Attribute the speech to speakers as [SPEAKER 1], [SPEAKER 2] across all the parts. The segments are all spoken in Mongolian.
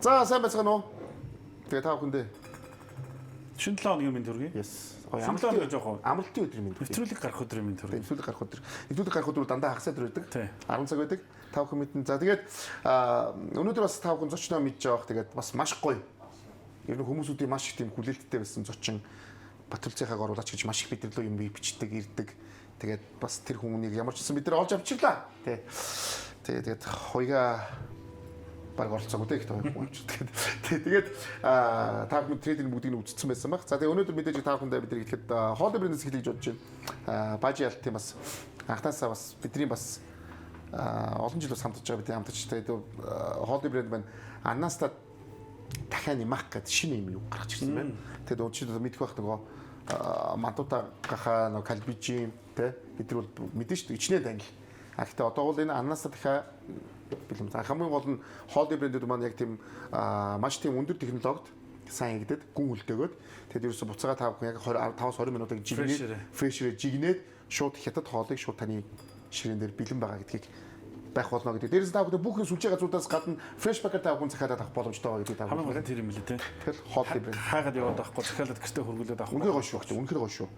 [SPEAKER 1] За сайн байцгаана уу? Тэгээ та бүхэндээ
[SPEAKER 2] шинэ 7 хоногийн минь төргий.
[SPEAKER 1] Yes.
[SPEAKER 2] Амралтын өдөр жоох.
[SPEAKER 1] Амралтын өдрийн минь.
[SPEAKER 2] Нэвтрүүлэг гарах өдрийн минь төргий.
[SPEAKER 1] Нэвтрүүлэг гарах өдөр. Нэвтрүүлэг гарах өдрүүд дандаа хагас өдөр байдаг. 10 цаг байдаг. Та бүхэн мэднэ. За тэгээд өнөөдөр бас та бүхэн зочноо мэдж байгаах. Тэгээд бас маш гоё. Ер нь хүмүүсүүдийн маш их тийм хүлээлттэй байсан зочин Батүлцийнхааг оруулаач гэж маш их бидэрлөө юм бичдэг, ирдэг. Тэгээд бас тэр хүмүүнийг ямар ч гэсэн бид нар олж авчирлаа. Тэгээд хоёга баг оролцоогүй их тоо юм авчирдаг. Тэгээд та бүхэн трейдинг бүгдийг нь үзсэн байсан баг. За тэгээд өнөөдөр мэдээж та бүхэндээ бид нар хэлэхэд хоолой брэндээс хэлж бодож байна. Бажи алтын бас анхнаасаа бас бидний бас олон жил бас хамтарч байгаа бидний хамтарч тэгээд хоолой брэнд маань аннааста дахиад нэмах гэдэг шинэ юм юу гаргаж ирсэн байна. Тэгээд өнөөдөр мэдэх байх нөгөө мантута гахаа нөгөө калбижим тэ бид нар бол мэдэн шүү дээ ичнээ данги. Гэхдээ одоо бол энэ аннааста дахиад бэлэм. Хамгийн гол нь хоолой брэндүүд маань яг тийм маш тийм өндөр технологид сайн хийгдэд гүн үлдээгөөд тэгээд ерөөсө буцаага та бүхэн яг 25-20 минутыг жигнээд фрешээр жигнээд шууд хятад хоолыг шууд таны ширээн дээр бэлэн байгаа гэдгийг байх болно гэдэг. Дээрээс та бүхэн бүх сүлжээ газруудаас гадна фреш пакет та бүхэн захиалаад авах боломжтой байгаа гэдэг та бүхэн.
[SPEAKER 2] Хамгийн гол тэр юм лээ те.
[SPEAKER 1] Тэгэхээр хоолой брэнд
[SPEAKER 2] хаагаад яваад байхгүй захиалаад гэртээ хөргүүлээд авах.
[SPEAKER 1] Үнэхээр гоё шүү гэж. Үнэхээр гоё шүү.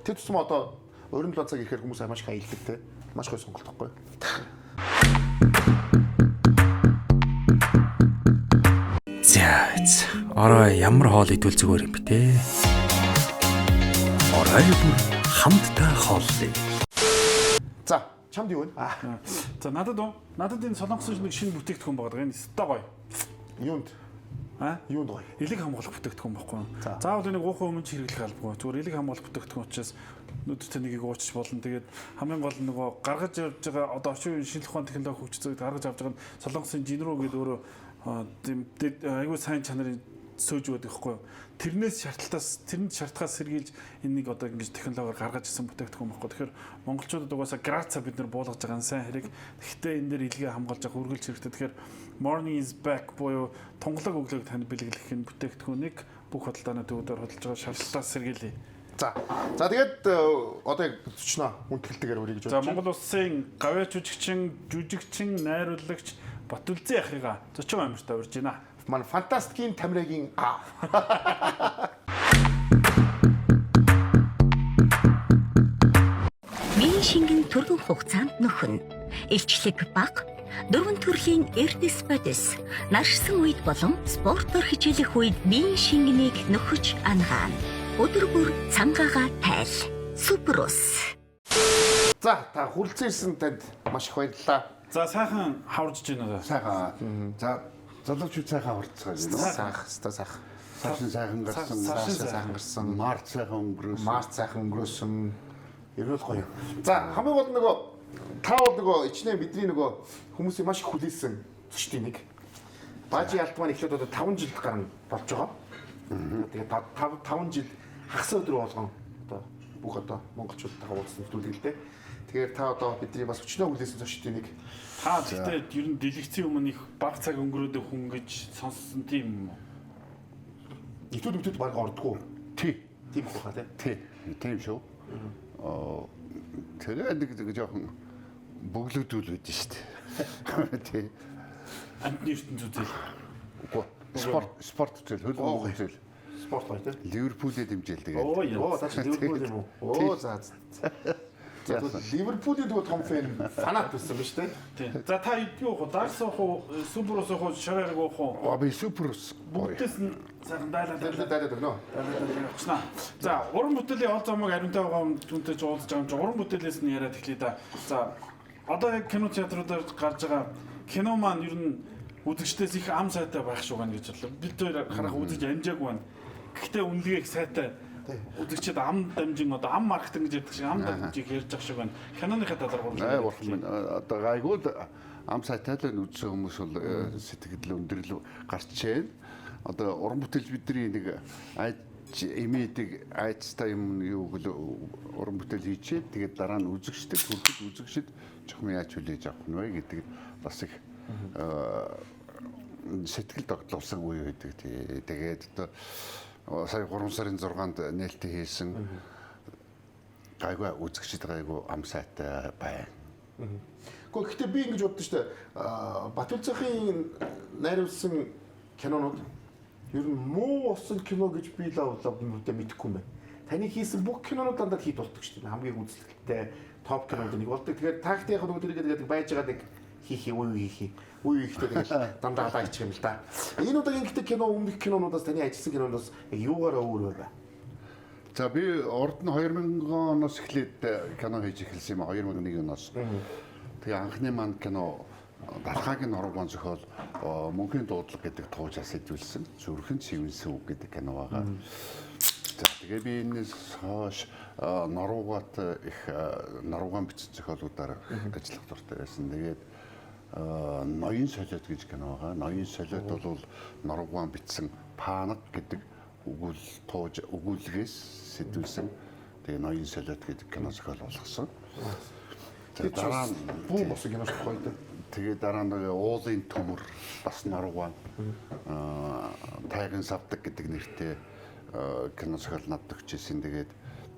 [SPEAKER 1] Тэр тусмаа одоо 27 цаг ирэхээр хүмүүс маш их аялдаг те. Маш гоё сонголт байхгүй.
[SPEAKER 3] Зяц. Орой ямар хоол идвэл зүгээр юм бэ те. Орой бүр хамтдаа хооллоо.
[SPEAKER 1] За, чамд юу вэ?
[SPEAKER 2] За надад энэ солонгосын нэг шинэ бүтээгдэхүүн байгаа. Энэ өстой гоё.
[SPEAKER 1] Юунд? Юунд гоё?
[SPEAKER 2] Элэг хамгаалах бүтээгдэхүүн байхгүй. Заавал энийг уухын өмнө хэрэглэх албагүй. Зүгээр элэг хамгаалах бүтээгдэхүүн учраас нүдтэй нэгийг уучих болно. Тэгээд хамгийн гол нөгөө гаргаж явж байгаа одоо орчин үеийн шинжлэх ухааны технологи хөгжиж гаргаж авч байгаа нь солонгосын жинрүү гэдэг өөрөө тийм айгүй сайн чанарын сөөж байдаг байхгүй. Тэрнээс шалтгаалаас сэргийлж энийг одоо ингэж технологиор гаргаж ирсэн бүтээгдэхүүн байхгүй. Тэгэхээр монголчуудад угаасаа граца бид нар буулгаж байгаа нь сайн хэрэг. Гэхдээ энэ дээр илгээ хамгаалж авах үргэлж хэрэгтэй. Тэгэхээр morning is back буюу тунгалаг өглөөг тань бэлгэлэх энэ бүтээгдэхүүнийг бүх хөдөлгөөний төвөөр хөдөлж байгаа шаардлагатаас сэргийлье.
[SPEAKER 1] За тэгээд одоо яг төчнөө үнэтгэлтэйгээр өрийг гэж
[SPEAKER 2] байна. За Монгол улсын гавьяа жүжигчин, найруулагч Батүлцэн ахыгаа зочин амиртаа урьж байна.
[SPEAKER 1] Манай фантастикийн тамирагийн
[SPEAKER 4] Миний шингэн түргэн хугацаанд нөхөн. Илчлэг баг, дөрвөн төрлийн эрдэс бодис, наршсан үед болон спортоор хичээлэх үед биеийн шингэнийг нөхөж ангаана. Өдөр бүр цангаагаа тайл. Суперус.
[SPEAKER 1] За та хүлцээрсэн танд маш их баярлалаа.
[SPEAKER 2] За сайхан хаварж байна.
[SPEAKER 5] Сайхан. За залуучууд сайхан хаварцгаа.
[SPEAKER 1] Сайх.
[SPEAKER 5] Сайхан гарсан. Март сайхан өнгөрөөсөн.
[SPEAKER 1] Ерөөл гоё. За хамгийн гол нөгөө та бол нөгөө ичнээ бидний нөгөө хүмүүсийг маш их хүлээсэн зочдын нэг. Бажи алт маань эхлээд одоо 5 жил гарна болж байгаа. Тэгээд 5 жил хагас өдөр болгон одоо бүх одоо монголчуудтайгаа уулзсан зүйлээ л дээ. Тэгэхээр та одоо бидний бас өчнөө хүлээсэн зочдын нэг.
[SPEAKER 2] Та гэхдээ ер нь дэлгэцийн өмнө их баг цаг өнгөрөөдөг хүн гэж сонссон тийм юм уу?
[SPEAKER 1] Нийтүүд баг ордгоо. Тийм хаа тий.
[SPEAKER 5] Тийм шүү. Тэгээ нэг жоохон бөглөгдүүл үүдэн шүү дээ. Тий.
[SPEAKER 2] Амтны ертөнц үзэл.
[SPEAKER 5] Үгүй. Спорт үзэл, хөлбөмбөг үзэл.
[SPEAKER 1] Спорт гоё тий.
[SPEAKER 5] Ливерпулээ дэмжээл тэгээд.
[SPEAKER 1] Цааш Ливерпул юм уу? За. Ливерпулийн дүү том фэн фанат байсан ба шүү дээ.
[SPEAKER 2] За та юу хоо Дарс уу Суперус уу Шарайг уу хоо?
[SPEAKER 5] Би Суперус.
[SPEAKER 2] Бүгдээс нь сайхан дайлаад
[SPEAKER 1] өгнө.
[SPEAKER 2] Явчихна. За уран бүтээлийн ол зомог ариунтай байгаа түнтэй ч уулзж байгаа юм чи уран бүтээлээс нь яриад эхлэе да. За одоо яг кино театруудаар гарч байгаа кино маань ер нь үзэгчдээс их ам сайтай байх шүү гэнэ гэж бодлоо. Бид хоёр харах үзэж амжаагүй байна. Гэхдээ үнэлгээ их сайтай. Үзэгчд ам дамжин одоо ам маркетинг гэж ярьдаг шиг ам дамжиг ярьж байгаа шиг байна. Киноныхаа талаар
[SPEAKER 5] одоо гайгүй ам сайтаалаа үзсэн хүмүүс бол сэтгэл өндөрлөв гарч байна. Одоо уран бүтээлч бидний нэг имэдэг айцтай юм юу гэл уран бүтээл хийчихэд тэгээд дараа нь үзэгчдэд хүртэл үзэгчд жоохон яаж хүлээж авах нь вэ гэдэг бас их сэтгэл тогтолцсон үе байдаг тий. Тэгээд одоо сая 3 сарын 6-нд нээлттэй хийсэн гайгүй үзэгчд гайгүй ам сайтай байна.
[SPEAKER 1] Гэхдээ би ингэж боддоо шүү дээ. Батүлцэнхийн найруулсан кинонууд ер нь муу болсон кино гэж би л мэдэхгүй юм байна. Таны хийсэн бүх кинонууд дандаа хит болдог шүү дээ. Хамгийн үзэлттэй топ кинонууд нэг болдог. Тэгэхээр тагт яг нөгөө тэгээд байж байгаа нэг хийхий үе ихтэй тэгээд дандаа алаачих юм л да. Энэ удаагийн гэдэг кино өмнөх кинонуудаас таны ажилласан киноноос юугаараа өөр вэ?
[SPEAKER 5] За би урд нь 2000 оноос эхлээд кино хийж эхэлсэн юм а 2001 оноос. Тэгээ анхны маань кино Далхаагийн нуруугаан зохиол мөнхийн дуудлага гэдэг туужаас идэвхжүүлсэн. Зүрхэн цэвэнсэн үг гэдэг кино байгаа. За тэгээ би энэс хойш нуруугаат их нуруугаан бичсэн зохиолуудаар ажиллах дуртай байсан. Тэгээд Ноён солиот гэж кино байгаа. Ноён солиот бол нуруугаан бичсэн Паанаг гэдэг өгүүлгээс сэтгүүлсэн. Тэгээ Ноён солиот гэдэг кино зохиол болгосон. Тэгээд дараа нь
[SPEAKER 1] бүү болсон киноч гоё.
[SPEAKER 5] Тэгээ дараа нь уулын төмөр бас нуруугаан тайган савдаг гэдэг нэртэй кино зохиол надад өгчээсэн. Тэгээд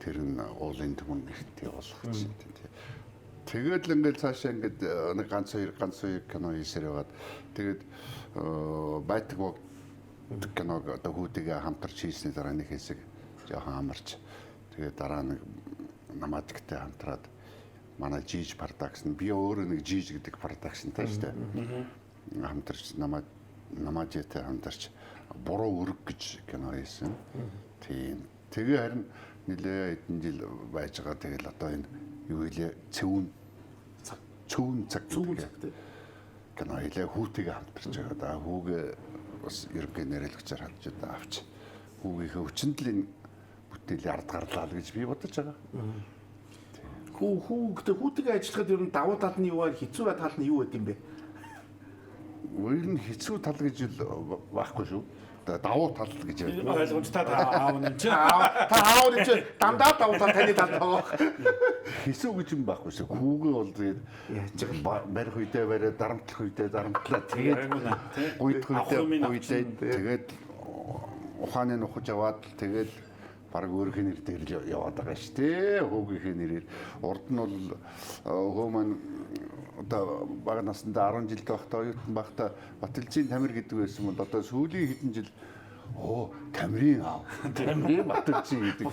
[SPEAKER 5] тэр нь уулын төмөр нэртэй болгочихсон. Тэгээд л ингээд цаашаа ингээд нэг ганц хоёр кино хийсээр байгаад тэгээд байтг киног одоо хүүтэйгээ хамтарч хийсний дараа нэг хэсэг жоохон амарч тэгээд дараа нэг намаадтай хамтраад манай Жиж продакшн би өөрөө нэг Жиж гэдэг продакшнтай шүү дээ. Хамтарч намаажтай хамтарч буруу өрг гэж кино хийсэн. Тийм. Тэгээ харин нэлээ хэдэн жил байж байгаа. Тэгэл одоо энэ юу хэлээ цөөн цаг кино хийлээ хүүтэйгээ хамтарч байгаа. Да хүүгээ бас ерөнхий нэрлэгчээр хандж авч хүүгийнхээ өчнөдлийн бүтээлийг ард гарлаа л гэж би бодож байгаа.
[SPEAKER 1] Хүүтэйгээ ажиллахад ер нь давуу тал нь юу вэ? Хэцүү тал нь юу вэ юм бэ?
[SPEAKER 5] Өөр нь хэцүү тал гэж байхгүй шүү. Давуу тал гэж
[SPEAKER 2] байна. Ойлгомжтой аав нь чи.
[SPEAKER 1] Та аав нь чи дандаа давуу тал таны тал байгаа.
[SPEAKER 5] Хэцүү гэж юм байхгүй шүү. Хүүгээ бол тэгээд барих үедээ бариад дарамтлах үедээ дарамтлаа. Тэгээд гуйдах үедээ тэгээд ухааны нухаж аваад тэгээд баг өөрийнхөө нэр дээр яваад байгаа шүү дээ. Хүүгийнхээ нэрээр урд нь бол хөө маань одоо бага насндаа 10 жил байхдаа оюутан байхдаа Батэлжийн Тамир гэдэг байсан бол одоо сүүлийн хэдэн жил Тамирын аав. Тамирын Батэлжийн гэдэг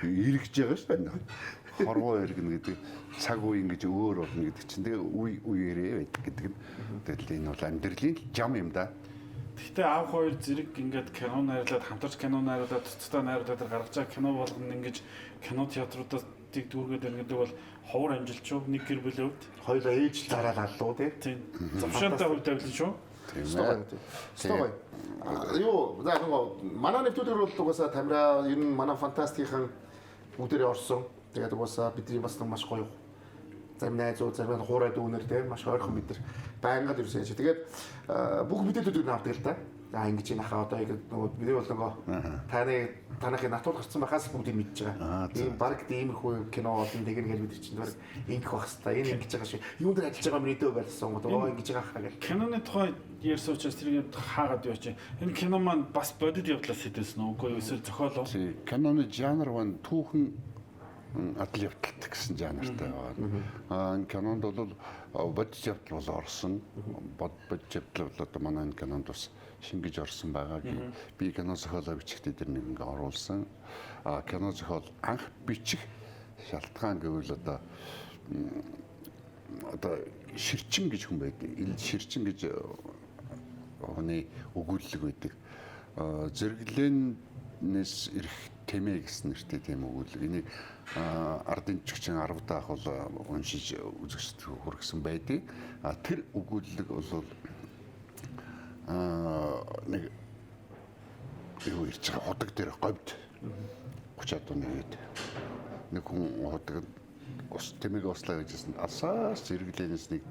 [SPEAKER 5] эргэж байгаа шүү дээ. Хорвоо эргэнэ гэдэг цаг үе ингэж өөр болно гэдэг чинь тэгээ үеэрээ байдаг гэдэг нь. Тэгэл энэ бол амьдралын жам юм да.
[SPEAKER 2] Гэхдээ аав хоёр зэрэг ингээд кино найруулад хамтарч кино найруулад цэцтэй найруулад гаргаж байгаа кино болгоно ингэж кино театруудаас дүүргээд байна гэдэг бол ховор амжилт шүү. Нэг гэр бүлийн хувьд
[SPEAKER 1] хоёулаа ээж зараад аллуу тийм.
[SPEAKER 2] Завшаантай хувьд тавилан шүү.
[SPEAKER 1] Тийм. Юу за нөгөө манай нэвтрүүлгээр бол угаасаа Тамира ер нь манай фантастикийн бүгдээрээ орсон. Тэгээд угаасаа бидний бас маш гоё. Зарим найзууд зарим хуурай дүүнэр тийм маш ойрхон бид нар байнгаад ирсэн чи. Тэгээд бүх мэдээлэлүүд нь авдаг л да. Ингэж энэ хаа одоо нөгөө бид бол нөгөө танахын натууд гарсан байхаас бүгдийг мэдж байгаа. Тийм баг тиймэрхүү кино олон тэгнэ гэж бид чинь баг ингэх байх хэвээр энэ ингэж байгаа шиг. Юунд дээр ажиллаж байгаа миний дөө байлсан гоо ингэж байгаа хаа гэх.
[SPEAKER 2] Киноны тухай ярьсан учраас тэрийг хаагаад яваач. Энэ кино маань бас бодит явдлаас идэвсэн үгүй юу? Эсвэл зохиолоо.
[SPEAKER 5] Киноны жанр маань түүхэн адил явдалт гэсэн жанртай байгаа. Энэ кинонд бол бодит явдал бол орсон. Бодит явдал бол одоо манай энэ кинонд бас шингэж орсон байгаа. Би кино зохиолоо бичихтэй тэр нэг ингээ оруулсан. Кино зохиол анх бичих шалтгаан гэвэл одоо ширчин гэж хүн байдаг. Ил ширчин гэж хүний өгүүлэлэг байдаг. Зэрэглэнээс ирэх тэмээ гэсэн нэртэй тийм өгүүлэг. Энийг ардын чигчин 10 даах бол уншиж үзэгчд хүргэсэн байдаг. Тэр өгүүлэлэг бол нэг юу ирж байгаа ходог дээр говьд 30 оны үед нэг хүн ходог ус тэмээг услаа гэжсэн асаас зэрэглэнээс нэг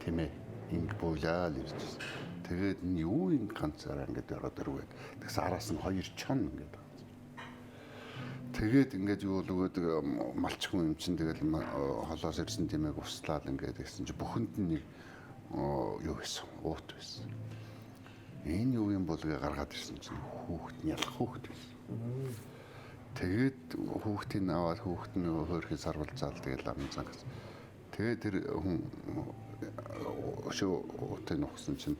[SPEAKER 5] тэмээ инг бойлаа л иржсэн. Тэгээд юу ин ганцаараа ингээд ороод ирвээ. Тэгээс араас нь 2 чон ингээд байна. Тэгээд ингээд юу л өгөөд малчхан юм чинь тэгэл холоос ирсэн тэмээг услаад ингээд гэсэн чи бүхэнд нь нэг юу байсан уут байсан. Энэ юу юм бол гаргаад ирсэн чинь хүүхэд нь ялах хүүхэд байсан. Тэгээд хүүхдийн аваад хүүхэд нь хөөрхий сарвалцаал тэгэл аман цангас. Тэгээд тэр хүн өшөө уутыг нухсан чинь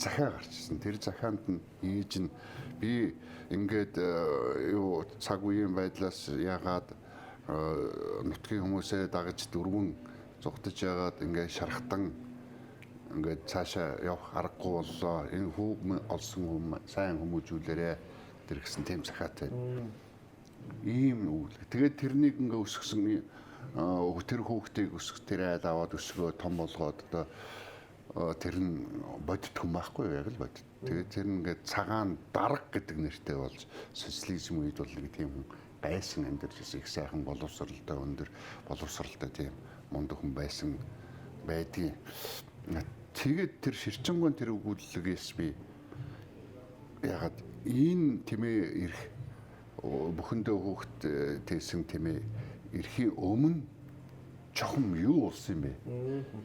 [SPEAKER 5] захиа гарч ирсэн. Тэр захианд нь ээж нь би ингээд юу цаг үеийн байдлаас яагаад нутгийн хүмүүсээ дагаж дөрвөн зугтаж яагаад ингээд шархтан ингээд цаашаа явах аргагүй боллоо. Энэ хүүг олсон хүм сайн хүмүүжүүлээрэ тэр гэсэн тийм захиатай. Ийм үйл. Тэгээд тэрнийг ингээд өсгсөн тэр хүүхдийг өсгөх тэр айл аваад өсгөө том болгоод одоо тэр нь бодит хүн байхгүй яг л бодит. Тэгээд тэр нь ингээд цагаан дарга гэдэг нэртэй болж социализм үед бол нэг тийм хүн байсан амьдарч ирсэн. Их сайхан боловсралтай өндөр боловсралтай тийм мундаг хүн байсан байдгийг. Тэгээд тэр ширчэнгуун тэр өгүүлэлгээс би ягаад энэ тэмээ ирэх бүхэндээ хүүхд тээсэн тэмээ ирэхийн өмнө чухам юу болсон юм бэ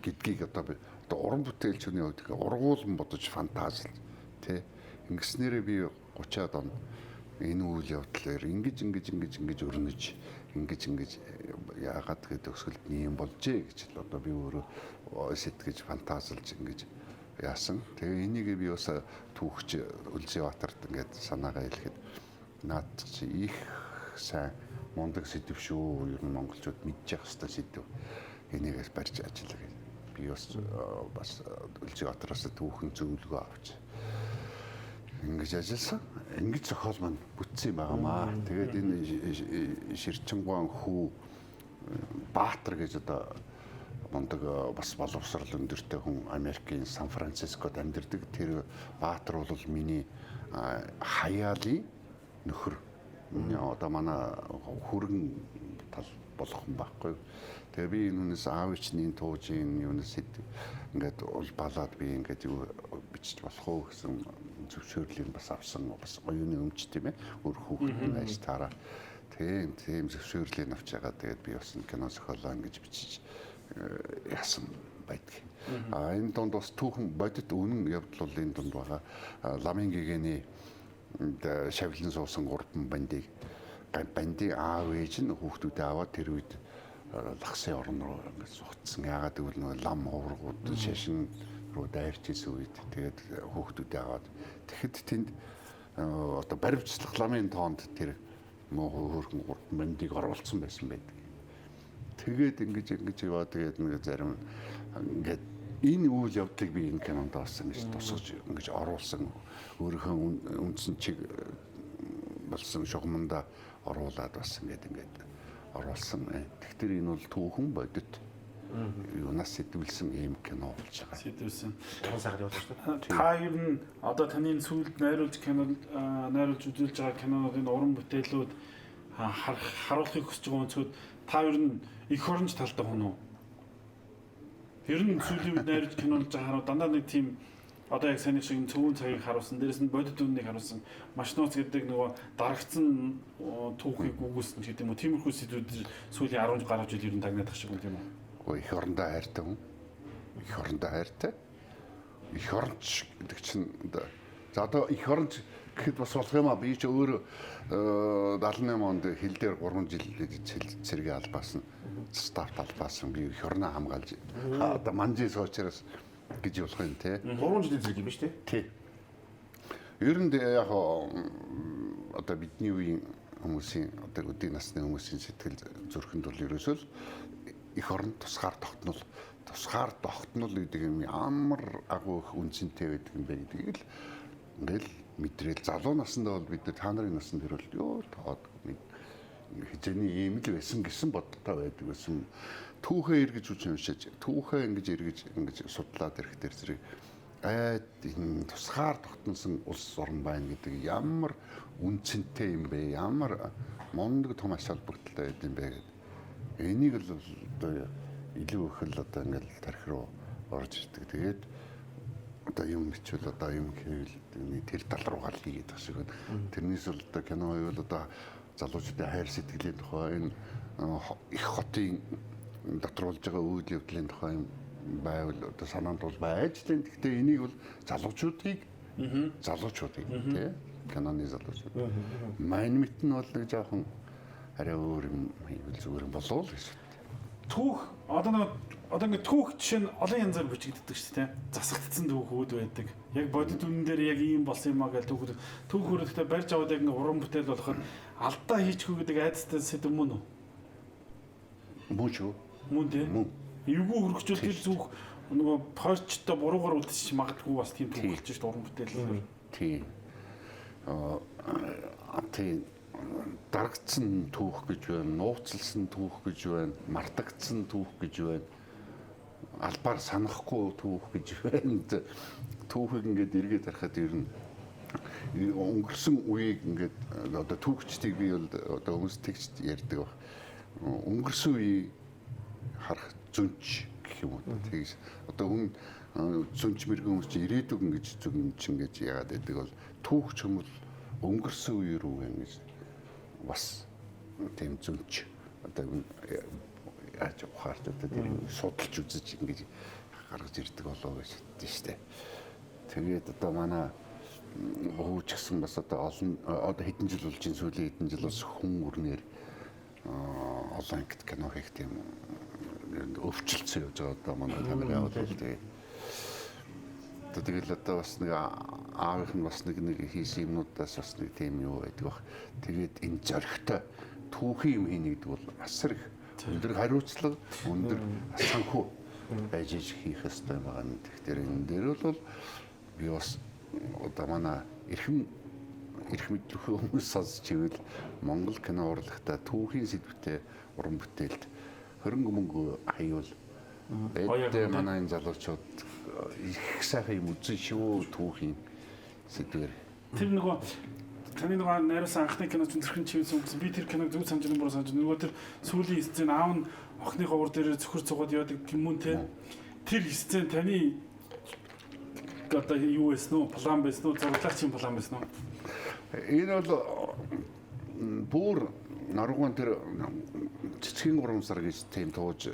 [SPEAKER 5] гэдгийг одоо уран бүтээлчний хувьд ургуулсан бодож фантазл тий ингэснээрээ би 30-аад он энэ үйл явдлаар ингэж өрнөж ингэж яагаад гэдэг өсгөлд ийм болжээ гэж л одоо би өөрөө сэтгэж фантазлж ингэж яасан. Тэгээ энийг би бас түүхч Үлзийбаатарт ингээд санаагаа хэлэхэд наад чи их сайн мундаг сэдв шүү. Ер нь монголчууд мэдчих хэвээр сэдв. Энийгээс барьж ажиллая. Би бас Үлзийбаатараас түүхэн зөвлөгөө авч ингэж ажилласан. Ингэж зохиол маань бүтсэн юм байнамаа. Тэгээд энэ ширчэнгуун хүү Баатар гэж одоо мундаг бас боловсрал өндөртэй хүн Америкийн Сан Францискод амьдардаг. Тэр Баатар бол миний хаяалын нөхөр. Одоо манай хүргэн тал болох юм байхгүй. Тэгээ би энэ хүнээс аавчны туужийн юунаас ингээд улбалаад би ингээд юу бичиж болох уу гэсэн зөвшөөрлийг бас авсан. Бас оюуны өмч тийм ээ. Өөр хүүхэд байж таараа. Тийм зөвшөөрлийг авч байгаа. Тэгээд би бас кино зохиолоо ингэж бичиж яасан байдаг. Энэ донд бас түүхэн бодит үнэн явдал энэ донд байгаа. Ламын гэгэний шавлан суусан 3 бандыг аав ээж нь хүүхдүүдээ аваад тэр үед лагсын орн руу ингэж сухацсан. Яагаад гэвэл нөгөө лам хуврагууд шашин руу дайрч исэн үед тэгээд хүүхдүүдээ аваад тэгэхэд тэнд одоо баримтчлах ламын тоонд тэр хөөрхөн 3 бандыг оруулсан байсан байдаг. Тэгээд ингэж яваа тэгээд нэг зарим ингээд энэ үйл явдлыг би энэ кинонд бас ингэж тусгаж ингэж оруулсан. Өөрийнхөө үндсэн чиг болсон шугамнда оруулаад бас ингэж оруулсан. Тэгэхээр энэ бол түүхэн бодит юунаас сэтгүүлсэн ийм кино болж байгаа.
[SPEAKER 2] Сэтгүүлсэн.
[SPEAKER 1] Сайхан явуулж шүү дээ.
[SPEAKER 2] Та ер нь одоо таны сүүлд найруулж үзүүлж байгаа кинонуудын уран бүтээлүүд харуулахыг хүсэж байгаа өнцгүүд та ер нь эх оронч талтай хүн үү? Ер нь сүүлийн үед найруулж кинолж байгаа хараа дандаа нэг тийм одоо яг саний шиг цөвөн цагийг харуулсан. Дээрээс нь бодит үннийг харуулсан. Маш нууц гэдэг нөгөө дарагдсан түүхийг үгүйсэн гэдэг юм уу? Тиймэрхүү сэдвүүд сүүлийн 10 гаруй жил ер нь тагнаад ах шиг юм тийм үү?
[SPEAKER 5] Эх орондоо хайртай хүн. Эх орондоо хайртай. Эх оронч гэдэг чинь за одоо эх оронч гэхэд бас болох юм аа. Би ч өөр 78 онд хил дээр 3 жил цэргийн албаасан. Стафт албаасан. Би эх орноо хамгаалж одоо манжи суучраас гэж болох юм те.
[SPEAKER 1] 3 жилийн зэрэг юм биш те.
[SPEAKER 5] Тий. Ер нь яг одоо бидний үеийн хүмүүсийн одоо өдний насны хүмүүсийн сэтгэл зүрхэнд бол ерөөсөө л эх орон тусгаар тогтнол гэдэг юм ямар агуу их үнцэнтэй байдаг юм бэ гэдгийг л ингээл мэдрээл залуу наснда бол бид та нарын наснд төрөл ёо тоод хизээний ийм л байсан гэсэн бодолтой байдаг байсан. Түүхээ эргэж уншиж түүхээ ингэж судлаад ирэх тэр зэрэг энэ тусгаар тогтносон улс орн байна гэдэг ямар үнцэнтэй юм бэ? Ямар мундаг том ач холбогдолтой байд юм бэ гэдэг. Энийг л одоо илүү их л одоо ингээл тарих руу орж ирдэг. Тэгээд одоо юм бичвэл одоо юм хийвэл тэр тал руугаа л хийгээд байгаа шиг байна. Тэрнээс бол одоо кино байвал одоо залуучуудын хайр сэтгэлийн тухай энэ их хотын доторуулж байгаа үйл явдлын тухай юм байвал одоо санаанд бол байж тэн. Гэхдээ энийг бол залуучуудыг тий киноны залуучууд. Мань мэт нь бол нэг жоохон арай өөр юм хийвэл зүгээр болов л гэж.
[SPEAKER 2] түүх одоо ингээд түүх жишээ нь олон янзаар бичигддэг шүү дээ. Засагдсан түүхүүд байдаг. Яг бодит үнэн дээр яг ийм болсон юм аа гэж түүхүүрээ барьж аваад яг ингээд уран бүтээл болохоор алдаа хийчихүү гэдэг айдастай сэдв мөн үү?
[SPEAKER 5] Мөн шүү.
[SPEAKER 2] Мөн тийм.
[SPEAKER 5] Мөн.
[SPEAKER 2] Эвгүй хөргөчөл тэр зүг нөгөө пойчтой буруугаар үлдчих магадгүй бас тийм түүх болж шүү дээ уран бүтээл.
[SPEAKER 5] Тийм. Тийм. Дарагдсан түүх гэж байна, нууцлсан түүх гэж байна, мартагдсан түүх гэж байна. Албаар санахгүй түүх гэж байна. Түүхийг ингээд эргээд харахад ер нь өнгөрсөн үеийг ингээд одоо түүхчдийг би бол одоо хүмүүс тэгж ярьдаг баг. Өнгөрсөн үеийг харах зүнч гэх юм уу. Тэгж одоо хүн зүнч мэрэгэн хүмүүс чи ирээдүг ингэж зүнч ингэж яагаад байдаг бол түүхч хүмүүс өнгөрсөн үе рүү ингэж бас тийм зүнч одоо яаж ухаарч одоо тэр судалж үзэж ингэж гаргаж ирдэг болоо гэж хэлдэг штэ. Тэгээд одоо манай хууч гэсэн бас одоо хэдэн жил болж энэ сүүлийн хэдэн жил бас хүн үрнээр олон ангит кино хийх тийм өвчлөлтсөн явж байгаа одоо манай камер явуулдаг. Тэгэл одоо бас нэг аавынх нь бас нэг хийсэн юмнуудаас бас нэг тийм юу байдаг баг. Тэгээд энэ зоригтой түүхийн юм хийх гэдэг бол асар их өндөр хариуцлага, өндөр санхүү байж хийх ёстой байгаа нь. Тэгэхээр энэ дээр бол би бас одоо манай эрх мэдлэхүй хүмүүс сонсч ивэл Монгол кино урлагта түүхийн сэдвтэй уран бүтээлд хөрөнгө мөнгө хаяул эдгээр манай энэ залуучууд их сайхан юм үзэн шүү түүхийн сэдвэр.
[SPEAKER 2] Тэр нөгөө таны нөгөө найруулсан анхны киноч өнөрхөн чивсэн гэсэн би тэр киног зөв санаж байгаа санаж нөгөө тэр сүүлийн сцен аав нь охиныхоо ур дээр зөвхөр цугаад явдаг юм уу те. Тэр сцен таны одоо юу байсан уу? План байсан уу? Зурглаач юм план байсан уу?
[SPEAKER 5] Энэ бол бүр наргуун тэр цэцгийн 3 сар гэж тийм тууж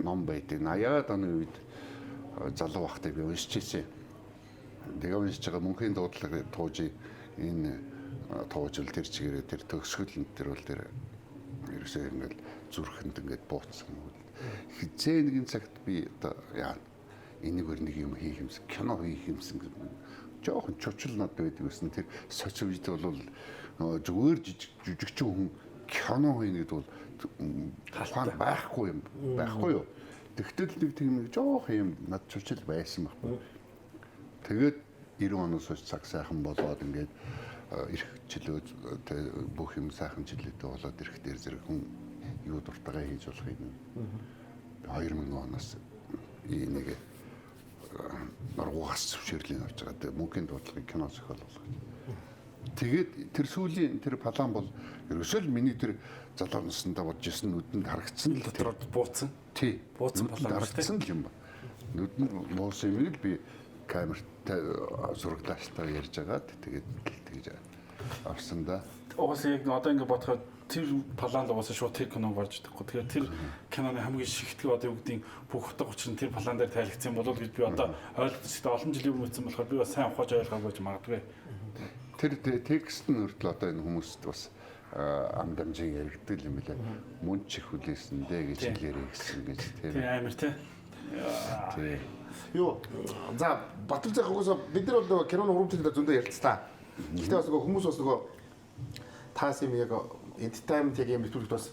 [SPEAKER 5] ном байдаг. 80-аад оны үед залуу багтаа би уншиж ирсэн. Тэгээ уншиж байгаа мөнхийн дуудлага тууж энэ туужл тэр чигээрээ тэр төгсгөл энэ тэр бол тэр ерөөсөө ингээл зүрхэнд ингээд бууцсан. Хизээ нэгэн цагт би одоо яа энийг нэг юм хийх юмсан кино хийх юмсан жоохон чучл над байдаг гэсэн тэр социо үед бол зүгээр жижигчин хүн кино хийнэ гэдэг бол хаан байхгүй юм байхгүй юу. Тэгтэл нэг тийм нэг жоохон юм над чучл байсан баг. Тэгээд 90 оноос хойш цаг сайхан болоод ингээд эрх чөлөө бүх юм сайхан чөлөөтэй болоод эрх дээр зэрэг хүн юу дуртайгаа хийж болох юм. 2000 оноос энийг наргуугаас зөвшөөрлийн авч байгаа. Тэгээ мөнхийн дуудлагыг кино зохиол болгож. Тэгээд тэр сүүлийн тэр палан бол ерөөсөө л миний тэр залуу наснда бодож исэн нүдэнд харагдсан л
[SPEAKER 2] дотор бууцсан.
[SPEAKER 5] Тий.
[SPEAKER 2] Бууцсан палан
[SPEAKER 5] харагдсан юм ба. Нүдэнд буусан юм л би камерт зурглаачтай ярьж агаад тэгээд тэгж авсан да.
[SPEAKER 2] Уус яг одоо ингэ бодоход тэр паланд уусаа шууд тэр кино гарч идэггүй. Тэгэхээр тэр киноны хамгийн шигтгэл одоо юу гэдгийг бүх утга учир нь тэр палан дээр тайлгдсан болов гэж би одоо ойлгоцтой олон жилийн өмнө үтсэн болохоор би бас сайн ухааж ойлгоогүй ч магадгүй.
[SPEAKER 5] Тэр текст нь хүртэл одоо энэ хүмүүст бас амдамжиг яригддаг юм билээ. Мөн ч их хүлээсэн дээ гэж хэлээрэй гэсэн гэж тийм.
[SPEAKER 2] Тийм амар тий.
[SPEAKER 5] Тий.
[SPEAKER 1] Юу за Батал зах угсаа бид нар бол киноны уран бүтээлээр зөндөө ярилцлаа. Гэхдээ бас нөгөө хүмүүс бас нөгөө таас юм яг entertainment яг юм төлөвт бас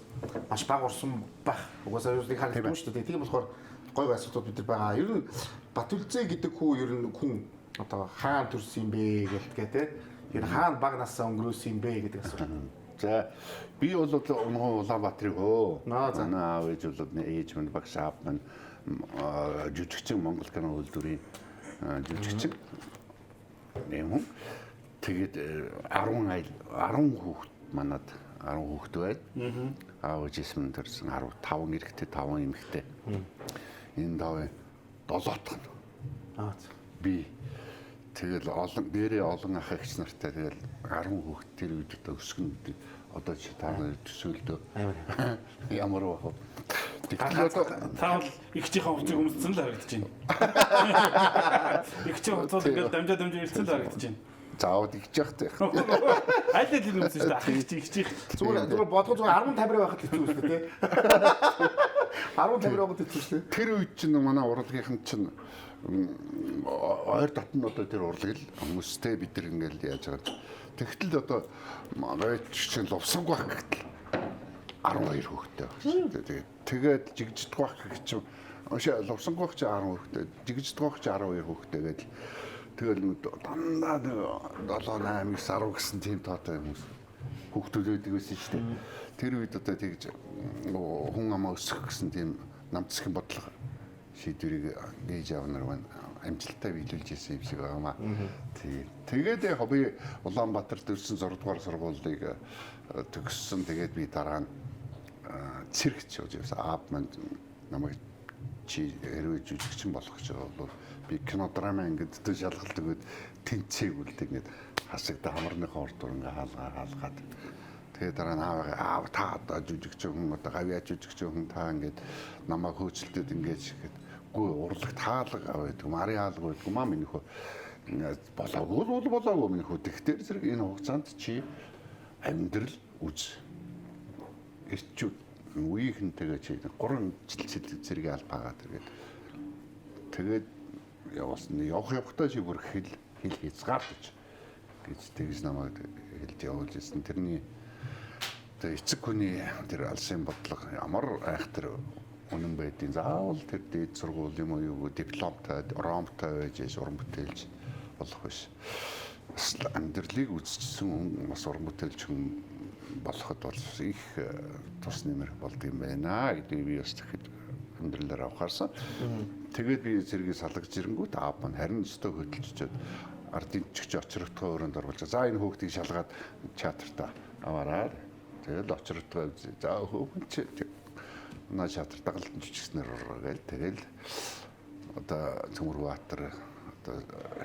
[SPEAKER 1] маш бага орсон байх. Угсаа юу нэг харагдсан шүү дээ. Тийм болохоор гой асуудал бид нар байгаа. Ер нь Батүлзээ гэдэг хүү ер нь хүн одоо хаана төрсөн юм бэ гэлтгээ те. Ер нь хаана баг насаа өнгөрөөсөн юм бэ гэдэг асуулт.
[SPEAKER 5] За би бол Улаанбаатарыг
[SPEAKER 1] за
[SPEAKER 5] аав ээж бол ээж минь багш аав минь жүжигчин Монгол кино үйлдвэрийн жүжигчин юм. Тэгээд 10 хүүхэд манад 10 хүүхэд байна. Аав ээжээс минь төрсэн 15 эрэгтэй 5 эмэгтэй. Энэ даваа 7 тань. Би тэгэл дээрээ олон ах эгч нартай тэгэл 10 хүүхэд тэр үед одоо өсгөн одоо чи та нар төсөөлдөө ямар бах.
[SPEAKER 2] Та бол ихчийн хувцсыг өмссөн л харагдаж байна. Ихчийн хувцууд ингээд дамжаа ирсэн л харагдаж байна.
[SPEAKER 5] заавал игж явах тех.
[SPEAKER 2] Аль аль нь үзсэн шүү дээ. Ах их.
[SPEAKER 1] Зүгээр бодгоо зүгээр 10-50 байхад хэцүү шүү дээ. 10-50 байхад хэцүү шүү дээ.
[SPEAKER 5] Тэр үед чинь манай урлагийнхан чинь ойр дотнодоо тэр урлагийг хүмүүстэй бид нар ингээл яаж байгаа. Тэгтэл одоо манай чинь лувсанг байх гэтэл 12 хүүхэдтэй байна. Тэгээд жигждэг байх гэх чинь лувсанг байх чинь 10 хүүхэдтэй, жигждэг байх чинь 12 хүүхэдтэй гэдэг. Тэгэл дандаа 7 8 9 10 гэсэн тийм тоотой хүмүүс хүүхдүүд байдаг байсан шүү дээ. Тэр үед одоо тэгж хүн амаа өсөх гэсэн тийм намцгийн бодлого шийдвэрийг нээж авнаар байна. Амжилттай биелүүлж ирсэн юм шиг байгаамаа. Тэгээд би Улаанбаатарт ирсэн 6 дугаар сургуулийг төгссөн. Тэгээд би дараа нь циркч явж байсан. Аав маань намайг чи хэрвээ жүжигчин болох гэж бол би кино драма ингээд төв шалгалт өгөөд тэнцээгүүл тэгээд хасагда хамарныхаа урд ингээ хаалгаад тэгээд дараа нь аав та одоо жүжигчин хүн одоо гавьяа жүжигчин хүн та ингээд намайг хөөцөлдөд ингээд шихэд гүй урлагт хаалга аваад мари хаалга байдаг маа минийхөө болоогүй минийхөө тэгтэр зэрэг энэ хугацаанд чи амьдрал үз эрчүүд үеийнхэнтэйгээ чи 3 жил зэрэг албагаа тэгээд явахдаа чи бүр хэл хязгаарлаж гэж тэгж намайг хэлж явуулж ирсэн. Тэрний эцэг хүний тэр алсын бодлого ямар айхтар үнэн байдیں۔ Заавал тэр дээд сургууль юм уу дипломтой, ромтой байж уран бүтээлч болох биш. Бас амьдралыг үзчихсэн хүн бас уран бүтээлч хүн болоход бол их тус нэмэр болдгийм байна гэдэг би бас тэгэхэд амьдралаар авахаарсан. Тэгээд би зэргийг салгаж ирэнгүүт аав маань харин өстөө хөдөлчихөд ардын чигч очрогтгоо өрөөнд оруулж за энэ хүүхдийг шалгаад театртаа аваарай. Тэгээд очрогтгоо за хүүхэн чи наа театр дагалдан жижигснэр оргоол тэгэл одоо Төмөрбаатар одоо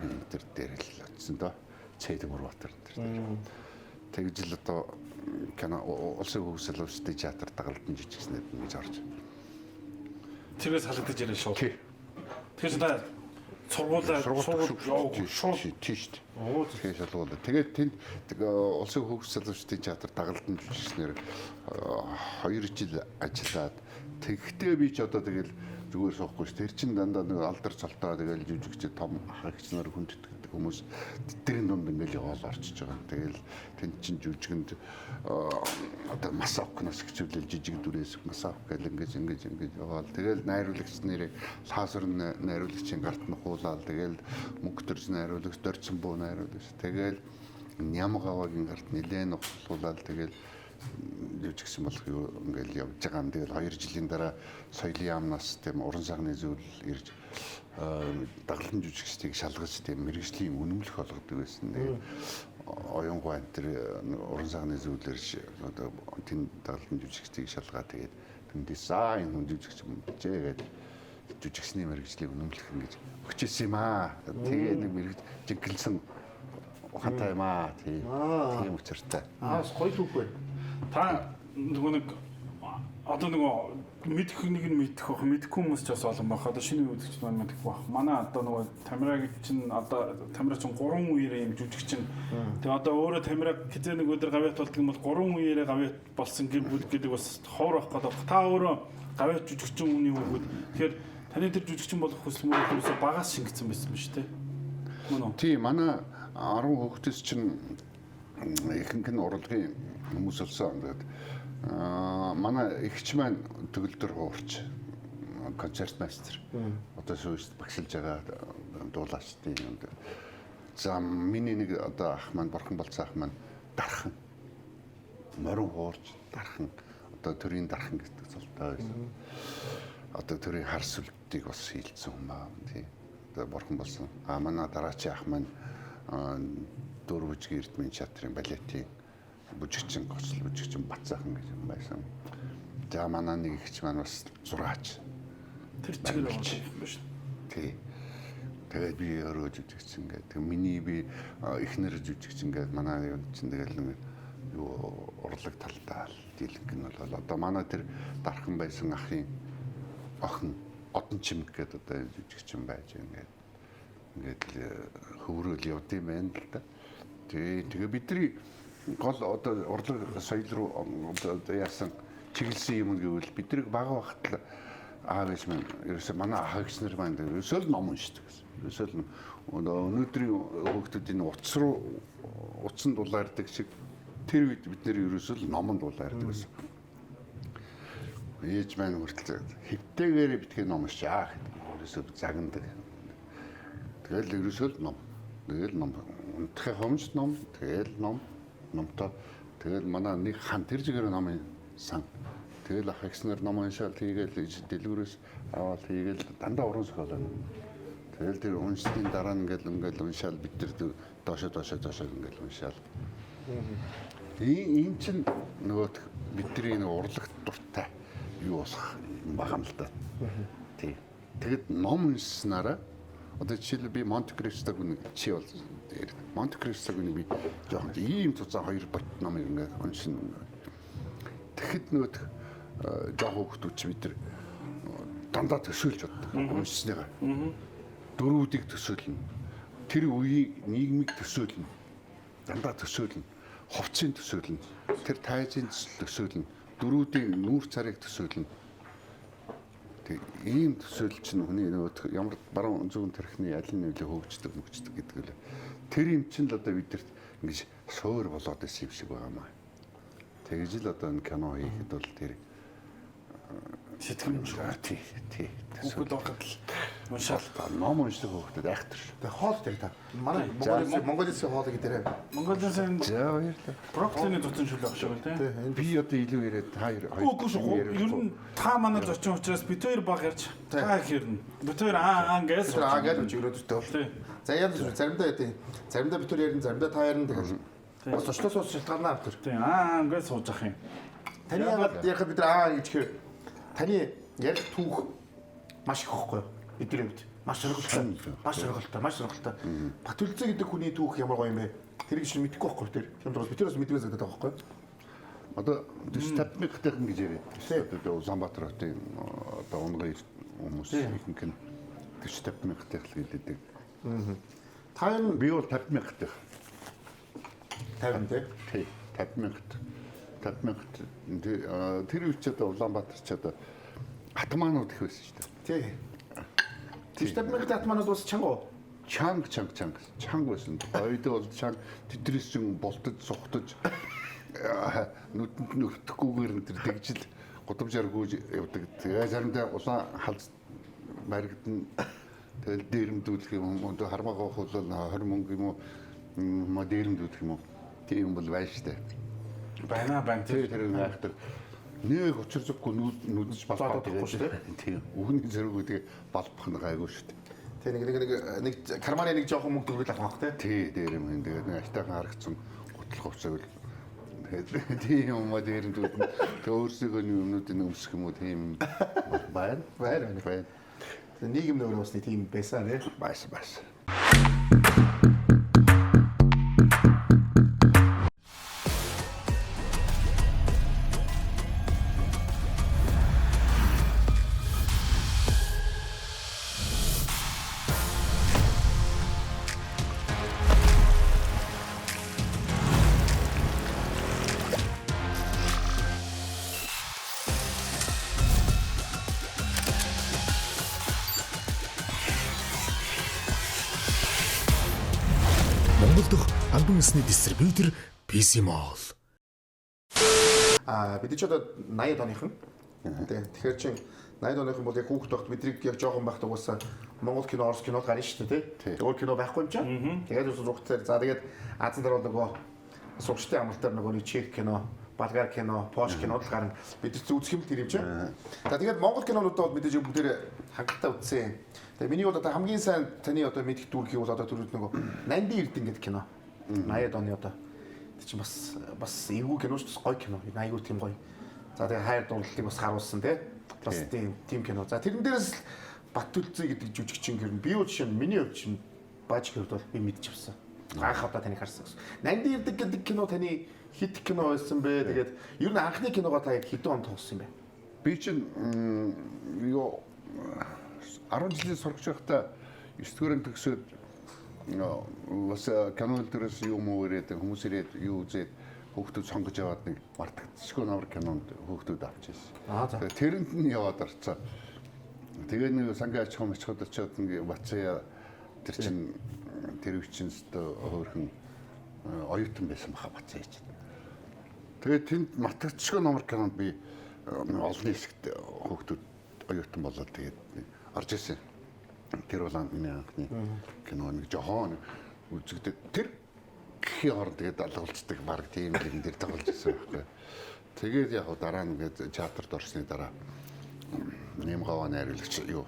[SPEAKER 5] энэ дээр л очсон доо Төмөрбаатар дээр. Тэгж л одоо кино улсын хөгжил өвчтэй театр дагалдан жижигснэр гэж орж.
[SPEAKER 2] Тэрээс халагдаж ирэн шууд. Тэгэхээр та сургуулаа шууд
[SPEAKER 5] тийш. Тэгэхээр шалгуулаа. Тэгээд тэнд улсын хөгжил салбарчдын театр дагалдан жүжигчнэр 2 жил ажиллаад тэгхдээ би ч одоо тэгэл зүгээр суухгүй ш. Тэр чин дандаа нэг алдар цолтоо тэгэл жүжигч том хагч нар хүндэтгэдэг хүмүүс тэрийн дунд ингээл яваал орчиж байгаа. Тэгэл тэн чин жүжигэнд одоо масавкнаас хичүүлэл жижиг дүрээс масавк гэл ингэж яваал. Тэгэл найруулагч нэрийг лазер найруулагчийн гарт нь хуулаад тэгэл мөнгө төрж найруулагч дөрцөн буу найруулагч. Тэгэл Нямгавагийн гарт нэлээд ухлуулаад тэгэл жүжигсэн болох юу ингээл явж байгаа юм. Тэгэл 2 жилийн дараа соёлын яамнаас тийм уран сайхны зүйл ирж дагалдан жүжигчдийг шалгаж тийм мэргэжлийн үнэмлэх болгодог байсан. Тэгээд оюунгай тэр уран сайхны зүйлээр одоо тийм дагалдан жүжигчдийг шалгаа тэгээд тэндээс энэ хүн жүжигч юм бижээ гэдэг жүжигчний мэргэжлийг үнэмлэх ингэж өгчээсэн юм аа. Тэгээ нэг мэргэж жинхэнэсэн ухаантай юм аа. Тийм учиртай.
[SPEAKER 1] Гоё түүх байна.
[SPEAKER 2] Та нөгөө нэг одоо нөгөө мэдэх нэг нь мэдэх байх мэдхгүй хүмүүс ч бас олон байх. Одоо шинэ үзэгч маань мэдэх байх. Манай одоо нөгөө Тамираг чинь одоо Тамираг чинь 3 үеэрээ юм жүжигч чинь. Тэгээ одоо өөрөө Тамираг хизээ нэг өдөр гавьяат болдог юм бол 3 үеэрээ гавьяат болсон гэр бүл гэдэг бас ховор байх гэдэг. Та өөрөө гавьяат жүжигчин үний хүүхэд. Тэгэхээр таны тэр жүжигчин болох хүсэл мөрөөдөөсөө багаас шингэсэн байсан юм шүү дээ. Мөн үү?
[SPEAKER 5] Тийм манай 10 хүүхдээс чинь ихэнх нь урлагийн хүмүүс болсон. Тэгээд манай эгч маань төгөлдөр хуурч концерт мастер. Одоо сүүст багшилж байгаа дуулаачдын юм. За миний нэг одоо ах маань бурхан болцсон ах маань дархан. Морин хуурч дархан. Одоо төрийн дархан гэдэг цолтой байсан. Одоо төрийн хар сүлтийг бас хийлцсэн юм байна. Тийм. Одоо бурхан болсон. Манай дараачийн ах маань дөрвөжгийн эрдмийн театрын балетийн бүжигчин гоцлол бүжигчин Бацаахан гэж юм байсан. За манай нэг ихч маань бас зураач.
[SPEAKER 2] Тэр чигээр болж юм ба шүү.
[SPEAKER 5] Тий. Тэгээд би өөрөө жүжигчин гэдэг. Миний би эхнэр жүжигчин гэдэг манай юм чинь тэгэл нэг юу урлаг талтай дийлэнх нь бол одоо манай тэр дархан байсан ахын охин Одон Чимэг гэдэг одоо жүжигчин байж ингээд хөврөөл явд юм байна л да. Тэгээ бидний гол одоо урлаг соёл руу одоо яасан чиглэсэн юм гэвэл бидний бага багт аав ээж маань ерөөсөө манай ах эгч нар маань ерөөсөө л ном уншдаг гэсэн. Ерөөсөө л өнөөдрийн хүүхдүүдийн утсан дулаардаг шиг тэр үед бид нэр ерөөсөө л номон дулаардаг гэсэн. Ээж маань хүртэл хэвтэйгээр битгий ном уншаа гэдэг. Ерөөсөө загнадаг. Тэгэл ерөөсөө л ном. Тэгэл ном. Унтахын хомж ном, тэгэл ном, номтой. Тэгэл манай нэг хан тэр жигээр номын сан. Тэгэл ах эгснэр ном уншаал хийгээл дэлгүүрээс аваад хийгээл дандаа уран зохиолоо. Тэгэл тэр уншдын дараа ингээл уншаал бид тэр доошоо ингээл уншаал. Энэ чинь нөгөө бидний нэг урлагт дуртай юу болох юм байгаа юм л да. Тий. Тэгэд ном уншсанараа одоо жишээл би Монте Кристог нэг чи бол Монте Кристог нэг би жоохон ийм цуцаа 2 бот номыг ингээд уншина. Тэгэхэд нөгөө жоохон хүмүүс бид нар дандаа төсөөлж боддог. Уншсныгаа. Дөрүүдийг төсөөлнө. Тэр үеийн нийгмийг төсөөлнө. Дандаа төсөөлнө. Хувцсыг төсөөлнө. Тэр тайзын төсөөлнө. Дөрүүдийн нүүр царыг төсөөлнө. Тэг ийм төсөөлөл чинь хүний нөгөө ямар баруун зүүн тархины аль нь нөлөө хөгждөг гэдэг л. Тэр юм чинь л одоо бидэрт ингэж суур болоод исэн юм шиг байгаамаа. Тэгж л одоо энэ кино хийхэд бол тэр
[SPEAKER 2] сэтгэмж
[SPEAKER 5] тий.
[SPEAKER 2] Хүүхэд ороход л уншаал
[SPEAKER 5] ном уншдаг хүүхдэд айхтар шүү.
[SPEAKER 1] Тэгээ хоол дээр та. Манай Монголын хоолыг дээрээ.
[SPEAKER 2] Монголын
[SPEAKER 5] За баярлалаа.
[SPEAKER 2] брокколины зутсан шүлэг авах шиг байна тийм.
[SPEAKER 5] Би одоо илүү яриад хоёр
[SPEAKER 2] Үгүй шүү. Ер нь та манай зочин учраас бид хоёр баг ярьж та хэрнэ. Бид хоёр ангээс
[SPEAKER 1] Тэр аагаар үж өрөөдөртэй бол. За яа заримдаа яа тийм. Заримдаа бид хоёр ярина, заримдаа та ярина тэгэл. Бас очлоос ус шалтгаанаа автар.
[SPEAKER 2] Тийм ангээс сууж ах юм.
[SPEAKER 1] Таны яхад бид гэж гэхээр таны ярих түүх маш их хөхгүй юу? Эдгээр үед маш сонирхолтой. Батүлцээ гэдэг хүний түүх ямар гоё юм бэ? Тэрийг чинь мэдэхгүй байхгүй тэр. Хямдрал бид тэрээс мэдвэ зэгдээд байгаа байхгүй юу?
[SPEAKER 5] Одоо статмиктэйхэн гэж яриад. Одоо Улаанбаатар хотын одоо унгын хүмүүс ихэнх нь статмиктэй л хэлдэг.
[SPEAKER 1] Та энэ
[SPEAKER 5] Би бол 50,000-тэй.
[SPEAKER 1] 50 тий.
[SPEAKER 5] 50,000. Тэр үед ч одоо Улаанбаатар ч одоо хатмаанууд их байсан шүү дээ.
[SPEAKER 1] Тий. Тэр 50,000 татманууд бас чанга.
[SPEAKER 5] Чанга байсан. Ойдоо бол чанга тэдрээс чинь болтож сухтаж нүдэнд нөртөхгүйгээр тэр дэгжил гудамжаар гүйж явдаг. Тэгээ заримдаа улаан халз баригдана. Тэгэл дээрэмдүүлэх юм уу? Хармаа гоох бол 20 мөнгө юм уу? Дээрэмдүүлэх юм уу? Тийм бол байна шүү дээ.
[SPEAKER 2] Байна
[SPEAKER 5] Тэр айхтар нэг учир зүггүй нүдж балбаад байгаа шүү дээ. Тийм. Үгний зэрэг тэгээ балбах нь гайгүй шүү дээ.
[SPEAKER 1] Тэ нэг карманы нэг жоохон мөнгө төгрөл авах тий.
[SPEAKER 5] Тий, дээр юм. Тэгээд нэг айтайхан харагдсан гутлах хувцаг л тийм юм аа дээрэмдүүд нь өөрсдөө юмнуудыг өмсөх юм уу тийм байна.
[SPEAKER 1] Нийгэм нөр бас нэг тийм байсан тий.
[SPEAKER 5] Бас.
[SPEAKER 3] Монгол дахь албан ёсны дистрибьютор PC Mall.
[SPEAKER 1] Бид ч одоо 80-ад оных нь. Тэгэхээр чин 80-ад оных нь бол яг хүүхд тогт бидрийг яг жоохон байхад угаасаа Монгол кино, Орос кинод гарна шүү дээ тий. Өөр кино байхгүй юм чинь. Тэгээд зургатаар за тэгээд Азийн дараа нөгөө сургалтын амралтаар нөгөө чек кино, болгар кино, пош кинод л гарна. Бид үзэх юм тэр юм чинь. За тэгээд Монгол кинонуудаа бол мэдээж бүгдээр хангалттай үзсэн. Тэгээ миний бол одоо хамгийн сайн таны одоо мэдих дүүрх юм бол одоо түрүүд нөгөө Нанди Эрдэнэ гэдэг кино. 80-ад оны одоо чи бас эвгүй кино шүү дээ, гоё кино. Айгүй тийм гоё. За тэгээ хайр дурлалыг бас харуулсан тий. Бас тийм кино. За тэрэн дээрээс Батүлцээ гэдэг жүжигчин гэр нь би юу жишээ нь миний хувьд чинь бааж гэрд бол би мэдчих авсан. Анх удаа таныг харсан гэсэн. Нанди Эрдэнэ гэдэг кино таны хит кино байсан бэ? Тэгээд ер нь анхны киногоо та яг хэдэн онд тоглосон юм бэ?
[SPEAKER 5] Би чинь юу 10 жилийн сурагч байхдаа 9 дугаар төгсөөд бас кино дээрээс юм уу ирээд хүмүүс ирээд юу үзээд хүүхдүүд сонгож яваад нэг мартагдчихгүй намар кинонд хүүхдүүд авч ирсэн. Тэгээ тэрэнд нь яваад орцоо. Тэгээ нэг сангийн аж ахуйн мочход очиод ингээ бацаа тэр чин тэр хүчинст хөөрхөн оюутан байсан баха бацаа хийж. Тэгээ тэнд мартагдчихгүй намар кинонд би олон хэсэгт хүүхдүүд оюутан болоод тэгээд орж ирсэн. Тэр бол миний анхны кино нэг жохон үзэгдээ тэр гэхийн орд тэгээд алгуулцдаг баг тийм л энэ дээр тоглож ирсэн байхгүй. Тэгээд яг дараа нь ингээд театрт орсны дараа Нэмгаваа найруулагч юу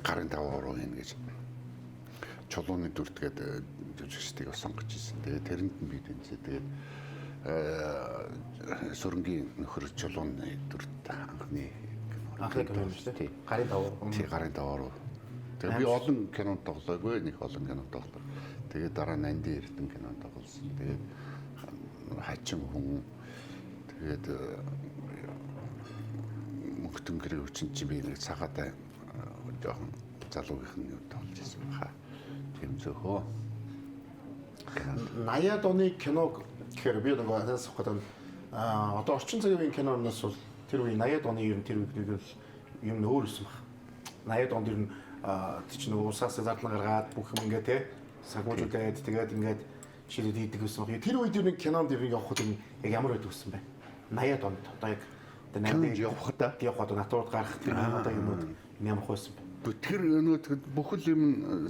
[SPEAKER 5] гарын даваа руу ийн гэж чулууны дүртгээд жүжигчдийг сонгож ирсэн. Тэгээд тэрэнд нь би тэнцээ. Тэгээд сүрэнгийн нөхөр чулууны дүрт анхны
[SPEAKER 1] кино шүү дээ. Гарын даваа.
[SPEAKER 5] Тий гарын даваа руу. Тэгээ би олон кинонд тоглоогүй, нэг олон кинонд тоглоо. Тэгээд дараа нь Анди Эрдэнэ кинонд тоглосон. Тэгээд хачин хүн тэгээд мөнгөтөн гэрээ хүчин чи би нэг цагаатай жоохон залуугийн юу тоглож ирсэн баха. Тийм зөөхөө.
[SPEAKER 1] 80-аад оны киног гэхээр би нэг анаас ухаад одоо орчин цагийн киноноос бол тэр үеийн 80-ад оны ер нь тэр үеийг л юм өөр өссөн баг. 80-ад онд ер нь тийч нэг усаас зардлан гаргаад бүх юм ингээ те сагуужуулаад тэгээд ингээд шилээд хийдэг гэсэн юм. Тэр үед ер нь кинонд ер нь явхад яг ямар байдаг гэсэн бэ? 80-ад онд одоо яг
[SPEAKER 5] кинонд
[SPEAKER 1] явхад натурд гарах тэр одоо юмуд ямар байсан бэ?
[SPEAKER 5] Тэр өнөөдөр бүхэл юм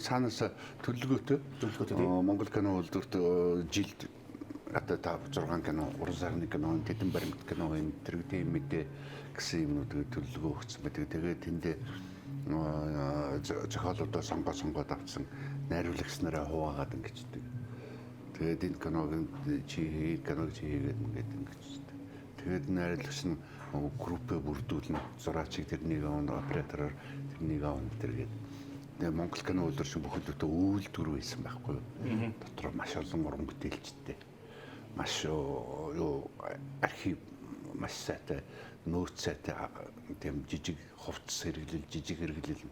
[SPEAKER 5] цаанаас төлөвлөгөөтэй. Монгол кино үйлдвэрт жилд одоо 5-6 кино, 3 сарын кино, тэдэн баримт кино энэ тэрэгтэй мэдээ гэсэн юмнуудыг төлөвлөгөө өгсөн байдаг. Тэгээд тэндээ зохиолуудаа сонгоод авсан найруулагч нараа хуваагаад ингэждэг. Тэгээд энэ киног чи хийгээд ингээд ингэждэг. Тэгээд найруулагч нь группээ бүрдүүлнэ. Зураачиг тэрнийг авна, оператороор тэрнийг авна тэргээд. Тэгээд Монгол кино үйлдвэр шиг бүхэлдээ үйлдвэр байсан байхгүй юу? Дотор маш олон уран бүтээлчтэй. Маш юу архив маш сайтай, нөөц сайтай тийм жижиг хувцас хэрэглэл, жижиг хэрэглэл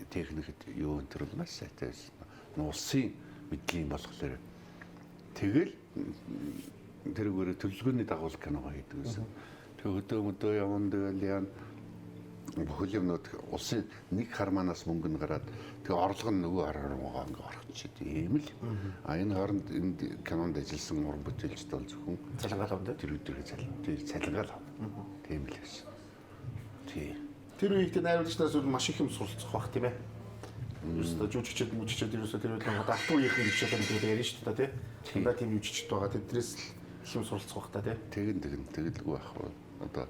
[SPEAKER 5] техникт юу энэ төр маш сайтай байсан. Улсын мэдлийн болохоор тэгэл тэрүүгээр төлөвлөгөөний дагуу кино хийдэг гэсэн. Тэгээ өдөө явна тэгэл яа бүхэл юмнууд улсын нэг харманаас мөнгө нь гараад тэгээ орлого нь нөгөө хараагаа ингээ орчиход ийм л. Энэ хооронд энд кинонд ажилласан уран бүтээлчд бол зөвхөн
[SPEAKER 1] цалингаал авна
[SPEAKER 5] тэр үдэрээ цалингаал авна. Тийм л байсан. Тий.
[SPEAKER 1] Тэр үед найруулагчнаас бол маш их юм суралцах бах тийм ээ. Юуста жүжигчд ерөөсөө тэр үед л алтан үеийнхэн гэж хэлээд ярьж шүү дээ тий. Тэндээ тийм жүжигчд байгаа. Тэдрээс их юм суралцах бах та тий.
[SPEAKER 5] Тэгэлгүй байх бол одоо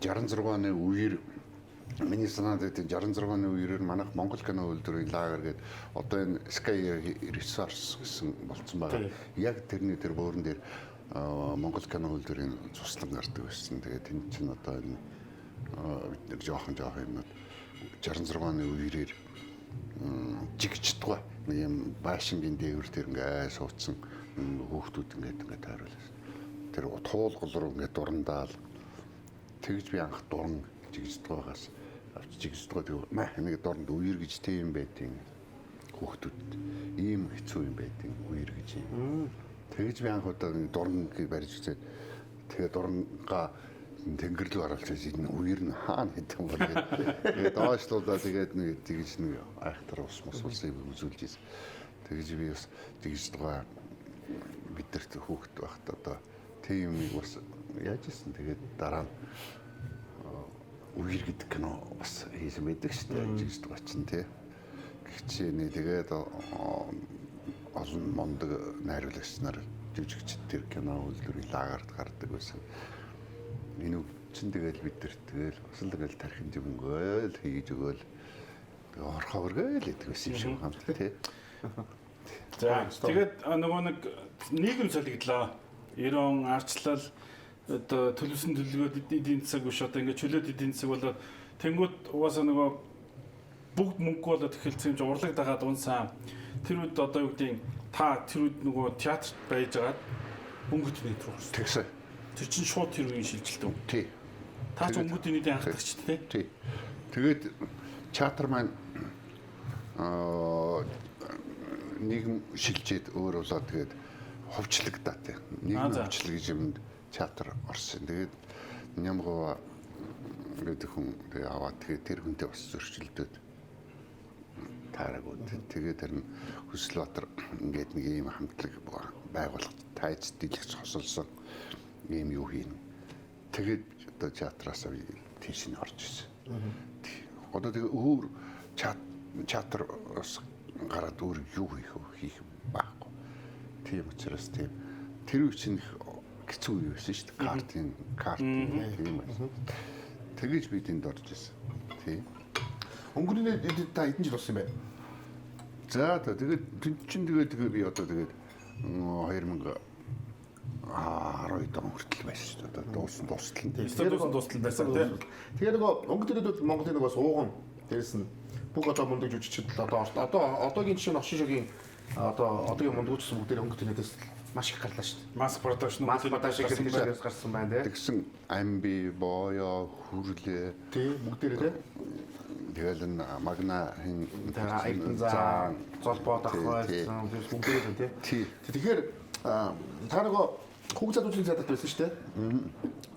[SPEAKER 5] 66 оны үеэр миний санаад байдаг 66 оны үеэр манайх Монгол кино үйлдвэрийн лагер гэдэг одоо энэ Sky Resource гэсэн болцсон байгаа. Яг тэрний тэр бөөрөн дээр Монгол кино үйлдвэрийн цуслан гардаг байсан. Тэгээд тэнд чинь одоо энэ бид жоохон юмнууд 66 оны үеэр жигчдгаа нэг юм баашингийн дээвэр дээр ингээ суудсан хүүхдүүд ингээ тааруулсан. Тэр туулгал руу ингээ дурандаал тэгж би анх дуран жигчдгаагаас авч жигчдгаа тэг нэг дорнд үер гэж тийм байдیں۔ Хүүхдүүд ийм хэцүү юм байдیں۔ Үер гэж юм. Тэгж би анх удаа дуран гэж барьж үзээд тэгээ дурангаа тэнгэр рүү оруулж энэ үер нь хаана гэдэг юм бол тэгээд доошлуулаад тэгээд нэг тэгж нэг айхтар ус мосулсан юм үзүүлж ийсэн. Тэгж би бас жигчдгаа бидэрт хүүхд байхад одоо тийм юмыг бас яаж ийсэн тэгээд дараа нь үер гэдэг кино бас хийсэн байдаг шүү дээ. Жигчдгаа чинь тий. Гэвч тэгээд олон мондөг найруулагч нар жүжигчд тэр кино үйлдвэрийн лагерт гардаг байсан. Энэ чинь тэгэл бид нар тэгэл бас л тэгэл тархин зөвнгөөл хийж өгөөл орхоо өргөөл гэдэг байсан юм шиг байна тий.
[SPEAKER 2] За тэгээд нөгөө нэг нийгэм солигдлоо. 90 арчлал одоо төлөвсөн төлөвлөгөөд эдийн засаг биш одоо ингээд чөлөөт эдийн засаг болоод тэнгууд угаасаа нөгөө бүгд мөнгө болоод эхэлсэн юм чи урлаг дагаад унсаа. Тэр үед одоо юу гэдэг та тэр үед нөгөө театрт байж байгаад өнгөт нийт рүү орсон.
[SPEAKER 5] Тэгсэн.
[SPEAKER 2] Тэр чинь шууд тэр үеийн шилжилт үү?
[SPEAKER 5] Тий.
[SPEAKER 2] Та ч өнгөт нийтийн анхдагч тий.
[SPEAKER 5] Тэгээд театр маань нийгэм шилжээд өөр болоод тэгээд ховчлогдаа тийм. Нийгэм ховчлог гэж юмд театр орсон. Тэгээд Нямгова гэдэг хүн тэгээ аваад тэгээд тэр хүнтэй бас зөрчилдөд таарагууд. Тэгээд тэр Хүслбаатар ингээд нэг ийм хамтлаг байгуулах тайц дэлгэц хосолсон ийм юу хийн. Тэгээд одоо театраас тийш нь орж ирсэн. Одоо тэгээ өөр театр гараад өөр юу хийх байхгүй. Тийм учраас тийм тэр үе чинь хэцүү үе байсан шүү дээ. Карт тийм байсан. Тэгэж би тэнд орж ирсэн. Тийм.
[SPEAKER 1] Өнгөрний та хэдэн жил болсон юм бэ?
[SPEAKER 5] За тэгээд тэнд чинь тэгээ би одоо тэгээд 2012 он хүртэл байсан шүү дээ. Дуустал нь.
[SPEAKER 2] Дуустал байсан тийм.
[SPEAKER 1] Тэгэхээр нөгөө өнгөрний үед Монголын нөгөө сууган дээрс нь бүх одоо мундаг жүжигчид одоо одоогийн жишээ нь Оршин шогийн одоогийн мундагчсан бүгдээр өнгөрний үедээс маш их гарлаа шүү дээ.
[SPEAKER 2] Масс продакшн
[SPEAKER 1] гэж гарсан байна тийм.
[SPEAKER 5] Тэгсэн амби, боёо, хүрлээ.
[SPEAKER 1] Тийм бүгдээр тийм.
[SPEAKER 5] Тэгэл н магна хин
[SPEAKER 1] Айдан заа золбоод авсан бүгдээр тийм. Тэгэхээр та нөгөө хүүг залуучны зайдад байсан шүү дээ.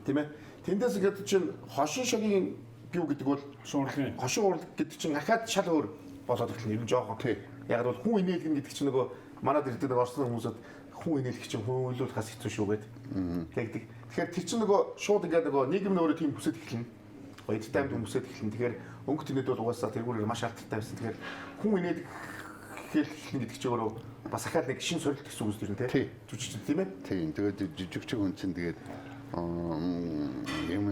[SPEAKER 1] Тийм ээ. Тэндээс гэдэг чинь хошин шогийн бив гэдэг бол
[SPEAKER 2] шуурлагын
[SPEAKER 1] хошин урлаг гэдэг чинь ахаад шал өөр болоод ирсэн юм жоохон. Яг бол хүн инээлгэн гэдэг чинь нөгөө манад ирдэг нэг орсон хүмүүсэд хүн инээлгэх чинь хүн үйлдэл хас хэцүү шүү гэдэг. Тэгдэг. Тэгэхээр тэр чинь нөгөө шууд ингээд нөгөө нийгэм нь өөрөө тийм хүсэж эхэлнэ. Баяртай амьд хүмүүсэд эхэлнэ. Тэгэхээр өнгө тэнэд бол угаасаа тэргүүрээр маш алдтай байсан. Тэгэхээр хүн инээлгэх гэдэг чинь өөрөө бас ахаад нэг шин сорилт гэсэн үг зүйл тийм. Жүжигч тийм ээ.
[SPEAKER 5] Тийм. Тэгээд жүжигч хүн чинь тэгээд юм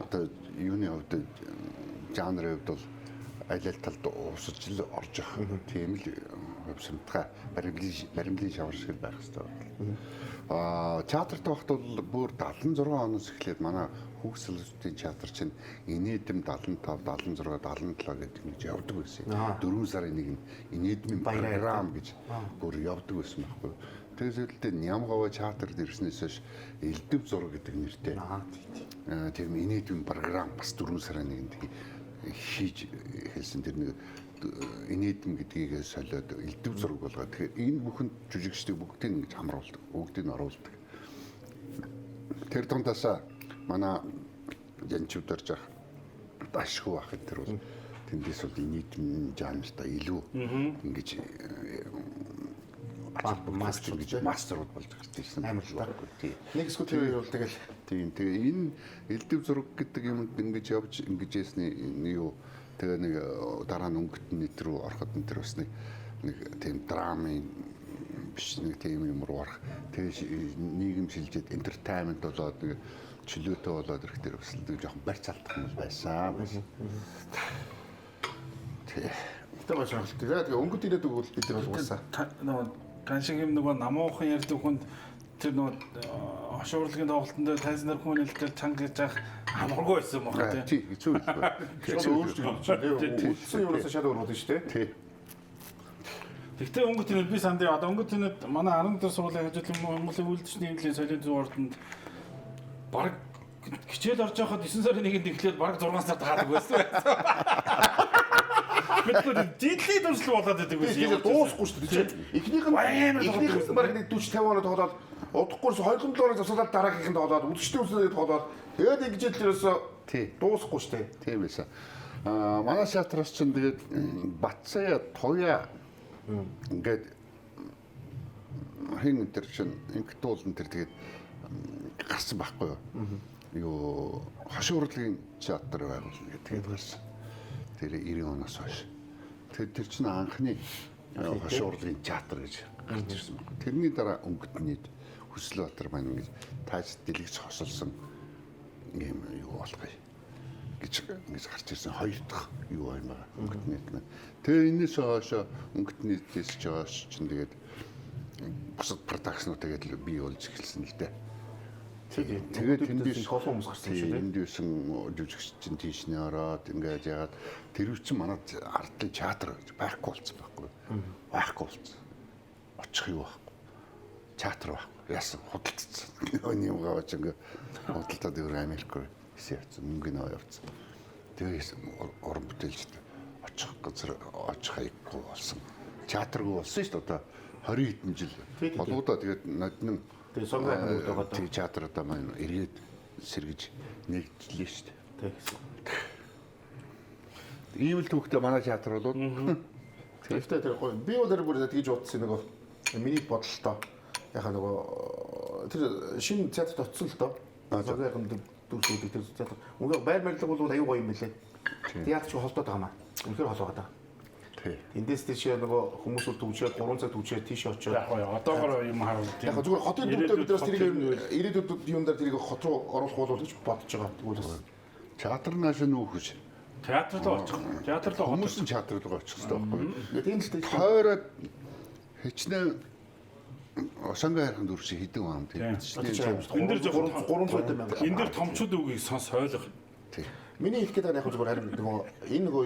[SPEAKER 5] одоо юуны хувьд жанрын хувьд бол аль талд уусаж л орж явах. Тийм л хөвсөнтгай баримлын шавар шиг байх хэрэгтэй. Театрт байхад бол бүр 76 оноос эхлээд манай хүүхэлдэйн театр чинь инээдэм 75, 76, 77 гэдэг ингэж явдаг байсан. 4 сарын нэг инээдмийн програм гэж бүр явдаг байсан байхгүй. Тэгээс үүдээ Нямгова театрт ирснээс хойш элдв зураг гэдэг нэртэй. Тийм инээдмийн програм бас 4 сарын нэгэнд хийж хэлсэн. Тэр нэг инээдэм гэдгийг солиод элдв зураг болгоод тэгэхээр энэ бүхэн жүжигчдийг бүгдийг ингэж хамруулдаг, бүгдийг нь оруулдаг. Тэр дундаас манай янчууд орж ах дашгүй ах тэр бол тэндээс бол инээдэм жанртай илүү ингэж мастерууд болж ирсэн.
[SPEAKER 1] Амар л байна. Нэг эсвэл тэр бол тэгэл
[SPEAKER 5] тийм. Тэгээ энэ элдв зураг гэдэг юм ингэж явж ингэж ясны юу тэгээ нэг дараа нь өнгөтн нийт рүү ороход энэ төр бас нэг тийм драмын биш нэг тийм юм руу орох. Тэгээ нийгэм шилжээд entertainment болоод нэг чөлөөтэй болоод ирэх тэр бас нэг жоохон барьц алдах юм байсан.
[SPEAKER 1] Тэгээ маш их. Тэгээ өнгөт ирээд өгвөл бид нар угаасаа
[SPEAKER 2] нөгөө ганшиг юм нөгөө намуухан ярьдаг хүнд тэр нөгөө хошуурлагын тоглолтын дээр тайзнаар хүн нэлтэл чанга гэж яах амаргүй байсан юм байна
[SPEAKER 5] тийм. Хэцүү байсан.
[SPEAKER 1] Үлдсэн юунаас шал өөр болно шүү дээ.
[SPEAKER 5] Тийм.
[SPEAKER 2] Тэгтээ өнгөт тэнэд би санд одоо өнгөт тэнэд манай 14 сургуулийн хажуудлын Монголын үйлдвэрчний эмнэлгийн соёлын зөв ордонд баг хичээл орж байхад 9 сарын 1-нд эхлээд баг 6 сард хаадаг байсан. Мэдгүй жилийн дурсал болоод байдаг байсан.
[SPEAKER 1] Тийм дуусахгүй шүү дээ. Эхнийх нь баг нэг 40 50 оноо тоглоод удахгүйс 2-7 оноо засуулаад дараагийнх нь тоглоод үлгчтэй үсnээд тоглоод тэгээд ингэж хэлээрээс дуусахгүй шүү дээ.
[SPEAKER 5] Тийм байсан. Манай театраас чинь тэгээд Батцаа Туяа ингээд хин энэ чинь инктуулн тэр тэгээд гарсан байхгүй юу? Юу хошин урлагийн театр байгуулна гэдэг гарсан. Тэр 90 оноос хойш. Тэр чинь анхны хошин урлагийн театр гэж гарч ирсэн байна. Тэрний дараа өнгөтний Хүслбаатар маань ингэж тааж дэлгэц хосолсон юм юу болгоё гэж гарч ирсэн хоёр дахь юу юм байна өнгөтний. Тэгээ энэс хойш өнгөтний дэс жоош чинь тэгээд бусад продакшнууд тэгээд бий болж эхэлсэн л дээ. Тэгээд тэндээс
[SPEAKER 1] толгой хүмүүс гарсан шүү дээ.
[SPEAKER 5] Эндээс жүжигчин тийш нь ороод ингээд ягаад тэр үчин манад ардын театр байхгүй болсон байхгүй. Байхгүй болсон. Очих юу байхгүй. Театр байхгүй. Яасан худалдсан. Өөний юм гавч ингээд худалдаад өөр Америк руу явсан. Мөнгөний явсан. Тэгээс уран бүтээлчд очих газар очих хайггүй болсон. театргүй болсон шүү дээ. Одоо 20 хэдэн жил болоодоо тэгээд нодны
[SPEAKER 1] Тэгээ сонгоо хүмүүс байгаа даа.
[SPEAKER 5] тэг театр одоо маань эргээд сэргэж нэгдлээ шүү дээ. Ийм л төвхтэй манай театр болоод
[SPEAKER 1] Тэгэхдээ тэр гоё. Би бол тэр бүр тэгж утсан нөгөө миний бодолтой. Яхаа нөгөө тэр шинэ театрт очсон л доо. Зогсоохон дүрсүүд тэр театр. Үнээр байр барилга бол аюу гоё юм билээ. Театр ч холдоод байгаа маа. Үнээр холоод байгаа.
[SPEAKER 5] тий.
[SPEAKER 1] Эндээс тийш нөгөө хүмүүсүүд төвчээд 3 цаг төвчээд тийш очиод.
[SPEAKER 2] Яг гоё одоогоор юм харуул.
[SPEAKER 1] Яг зүгээр хотын дүртэй бид нараас тэрийг ирээдүйд юун дээр тэрийг хот руу оруулах болов гэж бодож байгаа. Тэгвэл бас
[SPEAKER 5] Театр нааш нүүхэж.
[SPEAKER 2] Театр руу очих. Театр руу
[SPEAKER 5] Хүмүүс нь театр руу очих хэрэгтэй байхгүй.
[SPEAKER 1] тийм л тийм.
[SPEAKER 5] Тойроод хичнээн Осанга хайрхан дүр шиг хідэн вам тийм.
[SPEAKER 2] энэ дэр зөв
[SPEAKER 1] 300 мянга.
[SPEAKER 2] энэ дэр томчууд үгийг сонс ойлгох.
[SPEAKER 5] Тий.
[SPEAKER 1] Миний хэлэх гэдэг нь яг зүгээр харин нөгөө энэ нөгөө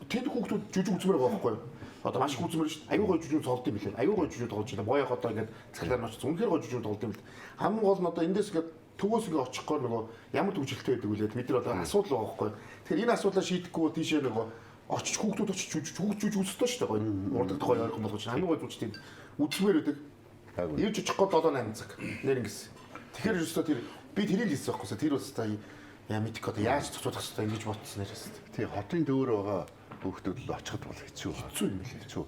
[SPEAKER 1] тэнд хүүхдүүд жүжиг үзмээр байгаа байхгүй юу? Одоо маш их үзмээр шүү дээ. Аюу гой жүжиг тоглолт юм билээ. Аюу гой жүжиг тоглож байна. Боёх одоо ингээд цаглаар маш үнэхээр гой жүжиг тоглолт юм бэл. Хамгийн гол нь одоо эндээс ингээд төгөөс ингээд очихгоор нөгөө ямар төвчлөлтэй байдаг үлээд бид нар одоо асуудал байгаа байхгүй юу? Тэгэхээр энэ асуудлаа шийдэхгүй тийшээ нөгөө очиж хүүхдүүд очиж жүжиг үздэг шүү дээ гоё. Урддаг гоё ойрхон болгож хамгийн гой зүйл тийм үзмээр байдаг. Ирж очих гол 7-8 цаг. Нэр ингэсэн. Тэгэхээр ерөөсөө тэр би тэрийг хэлсэн байхгүй юу? Тэр бас та яа мэдэх одоо яаж цуцуулах хэрэгтэй ингэж бодсон нэрээс.
[SPEAKER 5] Тий, хотын дөөр байгаа хүүхдүүд л очиход бол хэцүү.
[SPEAKER 1] Хэцүү юм билээ.
[SPEAKER 5] Хэцүү.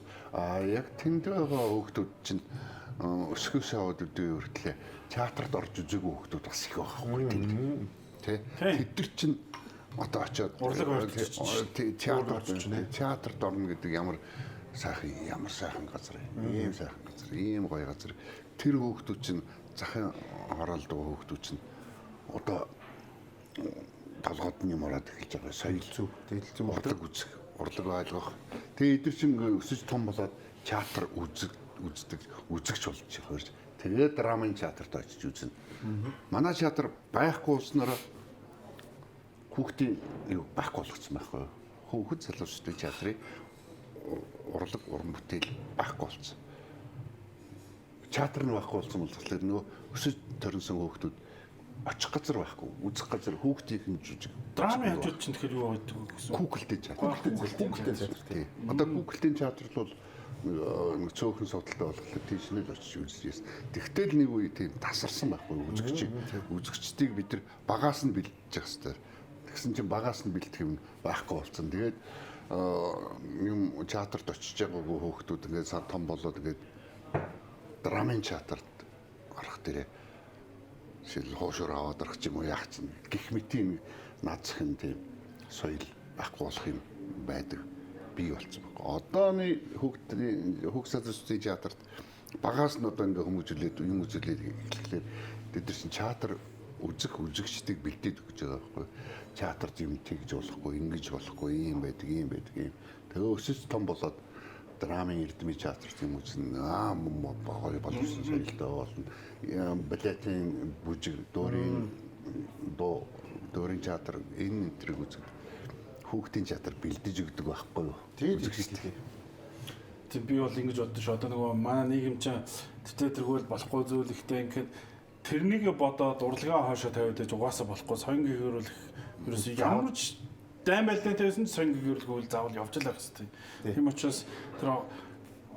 [SPEAKER 5] Яг тэнд байгаа хүүхдүүд чинь өсгөөсөө аваад өдөө өртлээ театрт орж үзээгүй хүүхдүүд бас их байгаа байхгүй тэнд. Тий. Тэд нар чинь одоо очиод театрт орно гэдэг ямар сайхан газар ийм сайхан газар ийм гоё газар тэр хүүхдүүд чинь захын хороолд байгаа хүүхдүүд чинь одоо толгойд нь юм ороод эхэлж байгаа соёл зүв тэгэл зүв урлаг ойлгох тэгээ эдгээр чинь өсөж том болоод театр үзэгч болж хөрж тэгээ драмын театрт очиж үзнэ. Манай театр байхгүй болсноор хүүхдийн юу байхгүй болгоцсон байхгүй юу? Хүүхэд залуучдын театрын урлаг уран бүтээл байхгүй болсон. Театр нь байхгүй болсон бол тэгэхээр нөгөө өсөж төрөнсөн хүүхдүүд очих газар байхгүй, үзэх газар хүүхдийн жүжиг.
[SPEAKER 2] Драмын хажууд чинь тэгэхээр юу байдаг вэ гэсэн?
[SPEAKER 5] Google-тэй театр. Google-тэй театр тий. Одоо Google-тэй театр бол нэг цөөхөн судалтай болохоор тийш нь л очиж үзчихсэн. Тэгтэл нэг үе тийм тасарсан байхгүй үзэгчдийг бид нар багаас нь бэлдэж явах хэрэгтэй. Тэгсэн чинь багаас нь бэлдэх юм байхгүй болсон. Тэгээд юм театрт очиж байгаагүй хүүхдүүд ингээд сар том болоод тэгээд драмын театрт орох дээрээ шил хоошор аваад арах юм уу яах чинь гих мэтийн наацх юм тийм соёл байхгүй болох юм байдаг бий болсон баг. Одооны хүүхд залуучдын театрт багаас нь одоо ингээ хүмүүжүүлээд юм үзүүлээд эхлэхээр тэд нар чинь театр үзэгчдийг бэлдээд өгч байгаа байхгүй. Театрт юм тэгж болохгүй, ингэж болохгүй, ийм байдаг. Тэгээ өсөж том болоод драмын эрдмийн театрт юм үзнэ. Гоё болсон соёлтой болно. Балетын бүжиг, дөрийн театр энэ энтриг үзэх. Хүүхдийн театр бэлдэж өгдөг байхгүй юу?
[SPEAKER 1] Тийм үү.
[SPEAKER 2] Тэг би бол ингэж боддоо одоо нөгөө манай нийгэм чинь театргүүл болохгүй зүйл ихтэй ингээд тэрнийг бодоод урлагаа хоошоо тавиад байж угаасаа болохгүй соён гэгэрүүлэх ерөөс ямар ч дайм байлдан тавьсан соён гэгэрүүлэхгүй заавал явж л байх хэрэгтэй. Тийм учраас тэр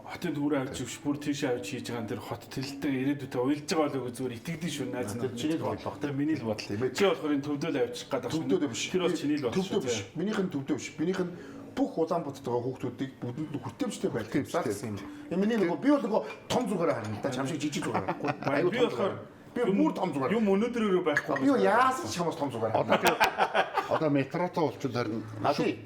[SPEAKER 2] хотын дүүрээ авч өвч бүр тийшээ авч хийж байгаа тэр хот тэлэлтэй ирээдүйдээ уйлж байгаа л үгүй зүгээр итгэдэж шүү найз нар.
[SPEAKER 1] Чиний бодлого
[SPEAKER 2] тэр миний л бодол. Чи болохоор энэ төвдөл авчих гэдэг
[SPEAKER 1] байна. Төвдөл биш.
[SPEAKER 2] Тэр бол чиний л бодлого.
[SPEAKER 1] Төвдөл биш. Минийх нь төвдөл биш. Минийх нь бүх Улаанбаатарт байгаа хүүхдүүдийг бүдэнд хүртээмжтэй байх гэсэн юм. Миний нөгөө би бол нөгөө том зүгээр харна. Та чам шиг жижиг зүгээр харахгүй.
[SPEAKER 2] Би болохоор би бүр том зүгээр. Юм өнөөдрөөрөө байхгүй.
[SPEAKER 1] Би яасан ч чамаас том зүгээр.
[SPEAKER 5] Одоо метрото болчихвол харин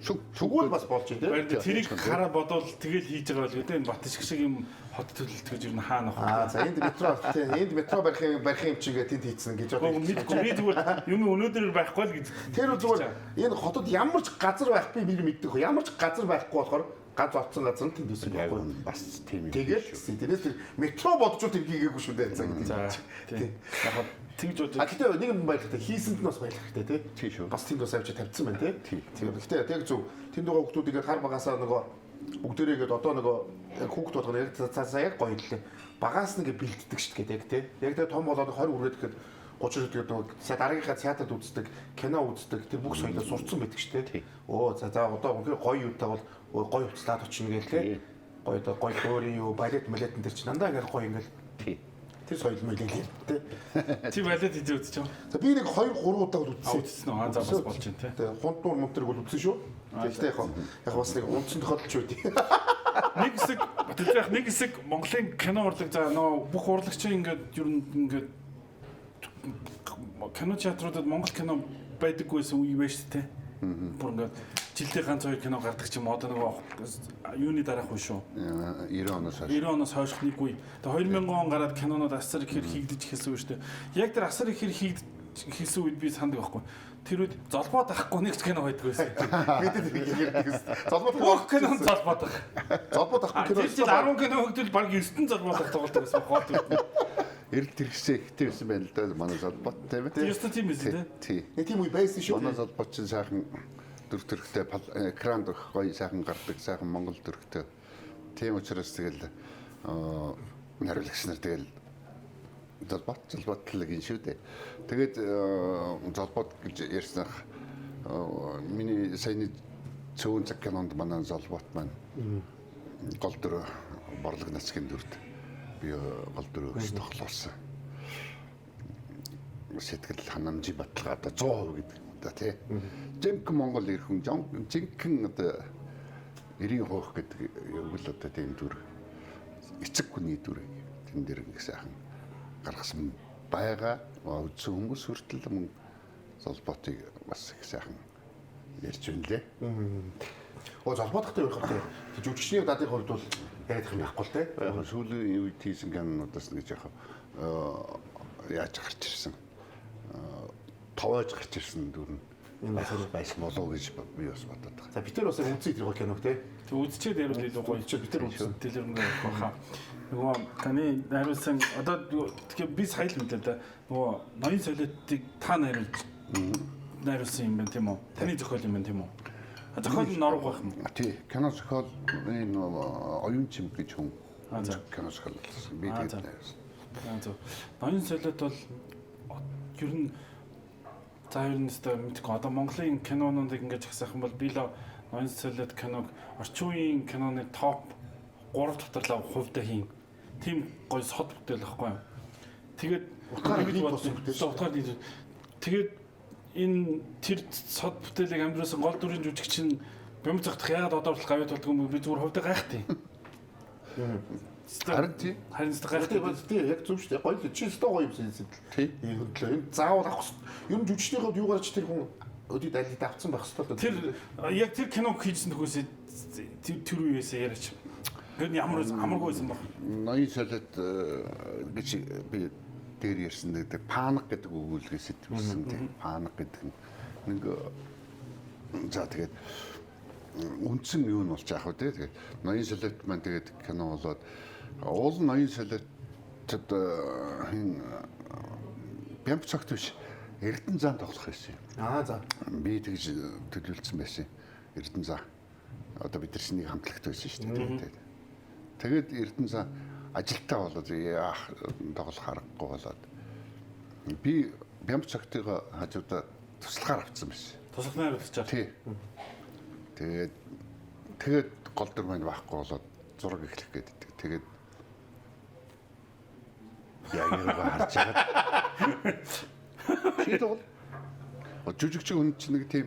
[SPEAKER 1] шүгүүл бас болж байна тийм.
[SPEAKER 2] Тэрийг хараа бодвол тэгэл хийж байгаа л гэдэг энэ бат шиг юм хот төлөлт гэж юу хаана авах.
[SPEAKER 1] За энд метро тийм энд метро барих юм чинь ингээд тэнд хийцэн гэж
[SPEAKER 2] бодож. Би зүгээр юм өнөөдөр байхгүй л гэж.
[SPEAKER 1] Тэр зүгээр энэ хотод ямар ч газар байхгүй би мэддэг хөө. Ямар ч газар байхгүй болохоор ганц оцсон газар нь тэнд үсэн байхгүй.
[SPEAKER 5] Бас тийм юм.
[SPEAKER 1] Тэгээд тэрнээс тэр метро бодож тэр хийгээгүй шүү дээ.
[SPEAKER 2] За тийм. Яг тэгж бодож.
[SPEAKER 1] Гэхдээ нэг юм баялагтай хийсэнд нь бас баялагтай
[SPEAKER 5] тий шүү.
[SPEAKER 1] Бас тэнд бас авчиж тавьсан байна тий. Гэхдээ яг зөв тэнд байгаа хүмүүсийг хар багасаа нөгөө бүгдээрээ гээд одоо нөгөө хүүхд болгоно яг цаасаа яг гоё хэллээ. Багаас нэг бэлддэг шүү дээ яг тий. Яг тэр том болоод 20 үргээд гэхэд 30 тэгээд нөгөө дараагийнхаа театрт үздэг, кино үздэг тэр бүх соёлоо сурцсан байдаг шүү дээ. За одоо үнэхээр гоё юутай бол гоё уцлаад очино гээл тий. гоё өөрийн юу балет малетэн дээр чи дандаа ингээд гоё ингээд
[SPEAKER 5] тий.
[SPEAKER 1] тэр соёл мэлээ тий.
[SPEAKER 2] Чи балет хийж үзэж байгаа.
[SPEAKER 1] За би нэг 2-3 удаа үзсэн.
[SPEAKER 2] Үзсэн үү? За бас болж байна тий.
[SPEAKER 1] Тэгээ хунтуур мунтарыг бол үзсэн шүү. Гэхдээ яг бас нэг унтсан тохиолдолч үү.
[SPEAKER 2] Нэг хэсэг Монголын кино урлаг за нөө бүх урлагчийн ингээд ер нь ингээд кино театруудад Монгол кино байдаггүйсэн үе байж тээ. Бүр ингээд жилдээ ганц хоёр кино гардаг ч юм одоо нэг юуны дараах үе шүү.
[SPEAKER 5] 90 оноос хойш.
[SPEAKER 2] 90 оноос хойш нэг үе. Тэгээ 2000 он гараад кинонууд асар их хийгдэж эхэлсэн үе шүү дээ. Яг тэр асар их хийгдэж эхэлсэн үед би санддаг байхгүй. Тэр үед золбоод авахгүй нэг кино байдаг байсан.
[SPEAKER 1] Мэдээд ирдэг гэсэн. Золбоод
[SPEAKER 2] бүх кино золбоод ах.
[SPEAKER 1] золбоод авахгүй кино.
[SPEAKER 2] Тэр жил 10 кино хөгдөл баг 9 золбоод ах тоглолдог байсан хот үед.
[SPEAKER 5] Эрд тэрхсээ ихтэйсэн байна л да манай залбат тийм ээ.
[SPEAKER 2] Ёстой тийм биз
[SPEAKER 5] тий.
[SPEAKER 1] Нэг тийм үе байсан шүү.
[SPEAKER 5] Манай залбат чинь сайхан дүр төрхтэй экран дөрөх гоё сайхан гардаг сайхан монгол төрхтэй. Тийм учраас тэгэл нариулагч нар тэгэл залбат л гин шүү дээ. Тэгээд залбат гэж ярьснах миний саяны цөөн цаг кинонд манай залбат маань гол дүр борлог нацгийн дүрд би гол дүрөөс тоглосон. Сэтгэл ханамжи баталгаа одоо 100% гэдэг юм да тий. Жинхэнэ Монгол ирэх хүн жинхэнэ одоо 90% гэдэг үг л одоо тийм дүр эцэг хүний дүр тэн дээр нэг сайхан гаргасан байгаа. Үзсэн хүмүүс хүртэл мөн золботыг бас их сайхан ярьж байна лээ.
[SPEAKER 1] Золбоодохтой байх хэрэгтэй. Жүжигчний дадын хувьд бол яриад их юм яахгүй л те.
[SPEAKER 5] Сүүлийн үед хийсэн кинонуудаас нэг яг яаж гарч ирсэн. Товоож гарч ирсэн дүр нь
[SPEAKER 1] Энэ бас
[SPEAKER 5] байсан болов гэж би бас бодоод байгаа.
[SPEAKER 1] За бид нар бас үзье тэр киног те.
[SPEAKER 2] Тэг үзчихэд ярил илүү гоё ч бид нар үзсэн дэлгэрэнгүй баха. Нөгөө таны найруулсан одоо тэгэхээр би сая л мэдлээ да. Нөгөө ноён солиотыг та найруулсан юм байна тийм үү? Таны зохиол юм байна тийм үү? Зохиол нь норог байх юм.
[SPEAKER 5] Тий, кино зохиол энэ оюун чим гэж хүн кино зохиол би тэгээд
[SPEAKER 2] найруулсан. Ноён солиот бол ер нь за ер нь мэдгүй одоо Монголын кинонуудыг ингэж хасах юм бол би л ноён солиот киног орчин үеийн киноны топ 3 дотор л хувьдаа хийн. Тим гоё сод бүтээл байхгүй юу? Тэгээд тэгээд энэ тэр сод бүтээлийг амжуулсан гол дүрийн жүжигч нь бямц захтах яагаад одоо хүртэл гавьяа толдог юм би зүгээр хувьдаа гайхтыг.
[SPEAKER 5] харин тий.
[SPEAKER 2] Харин гайхтыг
[SPEAKER 1] тий яг зөв шүү дээ. Гоё л чи өстой гоё юм сэтэл.
[SPEAKER 5] Тий.
[SPEAKER 1] Энэ хөдлөө. Энэ заавал авах хэрэгтэй. Ер нь жүжигчний хувьд юу гарч тэр хүн өдөрт аль хэд авцсан байх хэрэгтэй.
[SPEAKER 2] Тэр яг тэр киног хийсэн төхөөсөө тэр үеэсээ яриач. Тэр ямаргүй байсан баг.
[SPEAKER 5] Ноён солиот гэж би дээр ярьсан гэдэг паник гэдэг өгүүлгээс идэвсэн тийм паник гэдэг нэг за тэгээд үндсэн юу нь болж яах вэ тэгээд ноён солиот маань тэгээд кино болоод уул ноён солиотод хин бямц цагт биш Эрдэнэ заан тоглох байсан юм.
[SPEAKER 1] За.
[SPEAKER 5] Би тэгж төлөвлөсөн байсан. Эрдэнэ заа. Одоо бид нар шинийг хамтлагт байсан шүү дээ. Тэгээд Эрдэнэ заа ажилтаа болоод яах тоглох аргагүй болоод би бямц цагтыг хажуудаа туслахаар авсан байсан.
[SPEAKER 2] Туслах найруулагч.
[SPEAKER 5] Тий. Тэгээд гол дүр маань байхгүй болоод зураг эхлэх гэдэг. Тэгээд яг яагаад харж байгаа. Шийдэл жүжигч хүн чинь нэг тийм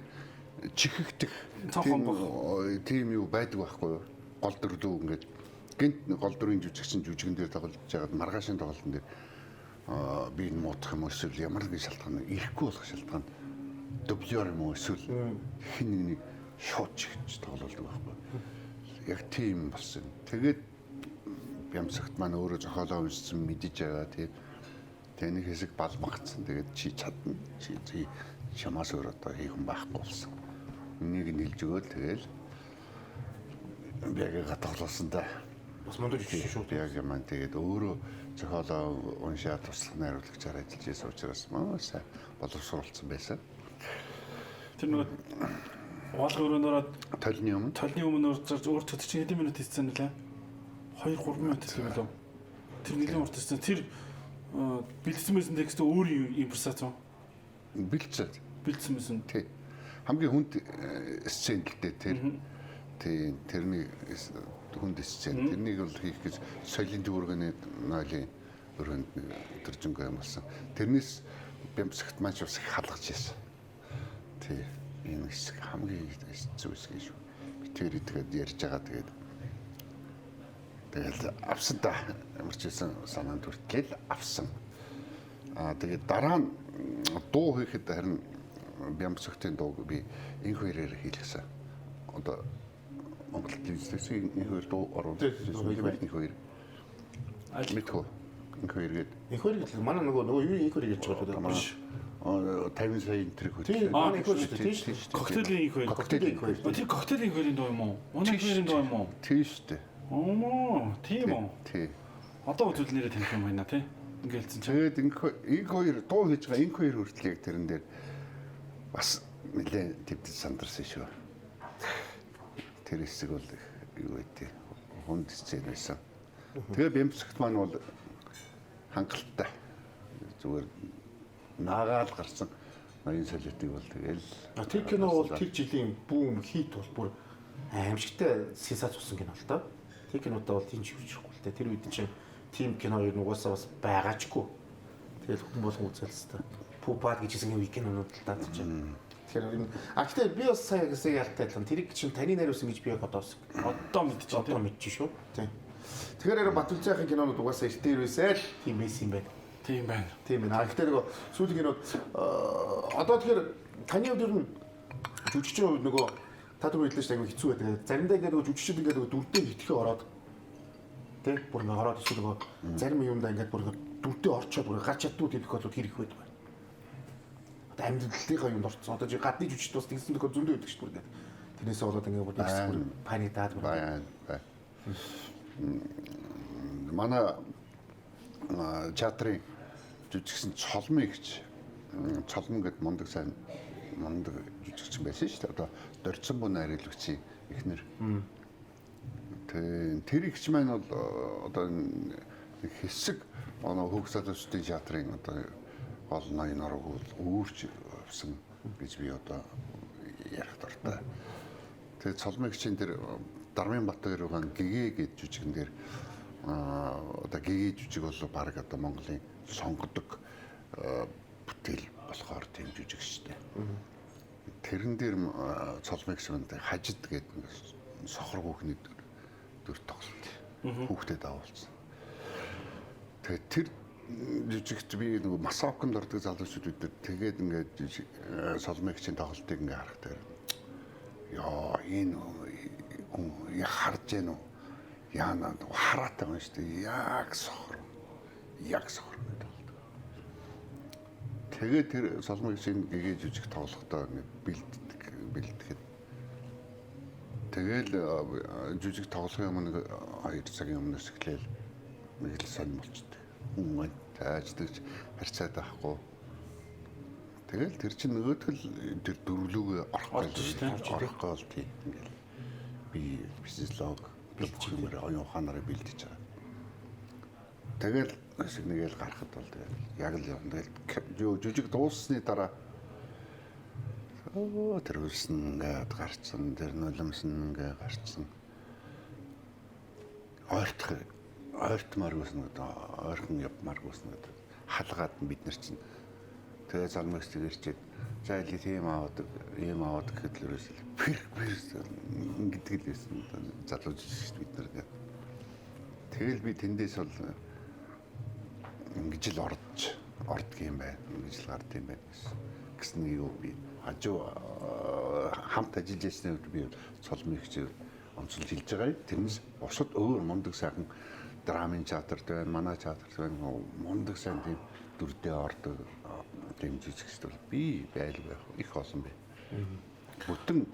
[SPEAKER 5] чихэгдэх тийм юу байдаг байхгүй юу? Гол дүрлүү ингээд гинт гол дүрийн жүжигчин жүжигэн дээр тоглож байгаад маргаашийн тоглолтын дээр би энэ муудах юм эсвэл ямар нэгэн шалтгаан ирэхгүй болох шалтгаан дублер юм уу эсвэл хин нэг шууд чихж тоглолдог байхгүй. Яг тийм болсон. Тэгээд бямцагт маань өөрөө зохиолоо уншсан мэдэж байгаа тийм тэнийг хэсэг балмагцсан. Тэгээд чи чадна. Чи чамаас өөр одоо хийх юм байхгүй болсон. Энийг нь хэлж өгөөл тэгэл би яг тоглосон да.
[SPEAKER 1] Бас мундаг жишээ шүү дээ.
[SPEAKER 5] Яг юм тэгээд өөрөө зохиолоо уншаад туслах найруулагчаар ажиллаж байсан учраас маа сайн боловсруулсан байсан.
[SPEAKER 2] Тэр нөгөө угаалгын өрөөнөөрөө
[SPEAKER 5] толны
[SPEAKER 2] өмнө өөр төд чинь хэдэн минут хийсэн нэлээ? 2-3 минут хийсэн байлоо. Тэр нэлийн урт хийсэн. Тэр бэлдсэн байсан текст өөр импровизац уу? Бэлдсэн байсан.
[SPEAKER 5] Тий. Хамгийн хүнд сцен л дээ тэр. Тий, тэрний хүндэсцэн. Тэрнийг бол хийх гэж соёлын төвөргөний нойлын өрөөнд төржингөө юм болсон. Тэрнээс Бямсагт маань бас их халгаж ирсэн. Тий. Энэ хэсэг хамгийн зөв хэсэг шүү. Би тэр идэхэд ярьж байгаа тэгээд авсан та ямар ч байсан санаанд хүртэл авсан. Тэгээд дараа нь дуу хийхэд харин Бямсагтын дууг би энэ хоёроор хийлгэсэн. Одоо Монгол телевизээс энэ хоёр дуу оруулсан. Энэ хоёр. Мэдхүү. Энэ хоёр гээд.
[SPEAKER 1] Энэ хоёр гэдэг манай нөгөө юу энэ хоёр гэж байгаа юм биш.
[SPEAKER 5] 50 сая энтриг хөтлөө.
[SPEAKER 1] Тийм манай их шүү дээ. Тийм шүү дээ.
[SPEAKER 2] Коктейлийн их хоёр.
[SPEAKER 1] Коктейлийн их хоёр.
[SPEAKER 2] Тэр коктейлийн хоёрын дуу юм уу? Манай хоёрын дуу юм уу?
[SPEAKER 5] Тийм шүү дээ.
[SPEAKER 2] Тийм үү?
[SPEAKER 5] Тий.
[SPEAKER 2] Одоо үйл нэрээ таних юм байна тий. Ингээл хэлсэн чинь.
[SPEAKER 5] Тэгээд энэ хоёр дуу хийж байгаа энэ хоёр хүртэл яг тэрэн дээр бас нэлээд төвдөж сандарсан шүү. Тэр хэсэг бол юу гэдэг хүнд сцен байсан. Тэгээ Бямсагт маань бол хангалттай. Зүгээр наагаал гарсан ноён солиотыг бол тэгэл
[SPEAKER 1] Тэр кино бол тэр жилийн бүүм хит бол бүр аимшигтай сенсац болсон кино л доо. Тэр кинодаа бол тийм ч хүчрэхгүй л дээ. Тэр үед чинь тим кино юу нугасаа бас байгаачгүй. Тэгэл хүн болгон үзэлстэй. Пупад гэж хэлсэн үе кинонууд л даа чинь. Тэгэхээр гэхдээ би бас сая гэсэн ялтай л тэр чинь таны найруулсан гэж би яг одоо мэдчихэж шүү. Тийм. Тэгэхээр Батүлзайхын кинонууд угаасаа эртээрвэсээ л тийм байсан юм байна.
[SPEAKER 2] Тийм байна.
[SPEAKER 1] Тийм байна. Гэхдээ нөгөө сүүлийн кинод одоо тэгэхээр таны хувьд ер нь жүжигчийн хувьд нөгөө та түр хэлсэн чинь аягүй хэцүү байдаг. Заримдаа ингээд нөгөө жүжигчид ингээд нөгөө дүрдээ итгэхээ ороод тий бүр ингээд ороод эсвэл нөгөө зарим юмдаа ингээд бүр дүрдээ орчоод бүр гарч чаддгүй тийм тохиолдол хэрэг байдаг байна. Одоо амьдралынхаа юмд орцсон. Одоо чи гадны жүжигчд бас тэгсэн тохиол зөндөө байдаг шүү дээ. Тэрнээсээ болоод ингээд бүр нэгс бүр паникдаад бүр.
[SPEAKER 5] Манай театрын жүжигчин Цолмын гэж Цолмон гэдэг мундаг сайн мундаг жүжигчин байсан шүү дээ. Одоо Дорцсон буу найруулагчийн эхнэр. Тэр ихч маань бол одоо хэсэг манай Хөвг залуучдын театрын одоо гол ноён орог өөрч авсан гэж би одоо ярих дуртай. Тэгээд Цолмын ихчийн тэр Дармын Баттайруугаан гэгээ гэж жүжигэн дээр одоо гэгээ жүжиг бол баг одоо Монголын сонгодог бүтээл болохоор тийм жүжиг шүү дээ. Тэрэн дээр Цолмын ихчэнд хажид гэдэг сохор хүүхний дүр тоглолт. Хүүхдэд давуулсан. Тэгээд тэр жүжигт би нэг масовконд ордог залуучууд бид тэгээд ингээд Цолмын ихчийн тоглолтыг ингээд харахтай. Яа энэ яг харж гэнэ үү? Яана хараатай байна шүү дээ. Яг сохор гэдэг. Тэгээд тэр Цолмын ихчийн гэгээ жүжиг тоглохдоо ингээд бэлтгэхэд тэгэл жүжиг тоглохын өмнө 2 цагийн өмнөөс эхлээл нэг л сонь болчтой. Хүн тааждагч харьцаад байхгүй. Тэгэл тэр чинь нөгөөдгөл тэр дөрвөлөөгөө орох гол тийм ингээл би физиолог бэлтгэх юмраа оюун ухаанаараа бэлдэж байгаа. Тэгэл шиг нэгэл гарахад бол тэгэл яг л юм. Тэгэл жүжиг дууссаны дараа тэр үлсэн ингээд гарцсан, тэр нулимсэн ингээд гарцсан. Ойртмаар үснэ одоо ойрхон явмаар үснэ гэдэг. Халгаад бид нар чинь тэгээ залмагч тэрчээд за или тийм аваад гэхэд л ерөөсөө пэр гэдэг л байсан залууч шүү бид нар. Тэгэл би тэндээс бол ингэж л ордгийн байна. Ингэж л гардыг байна гэсэн нэг юу би хажуу хамт ажиллаж байсны үед би Цолмын ихчээр онцолж хэлж байгаа юм. Тэрнээс бусад өөр мундаг сайхан драмын театрт байна, манай театрт байна. Мундаг сайн тийм дүрдээ ордог тийм жүжигчд бол би байлгүй их олон бай. Бүтэн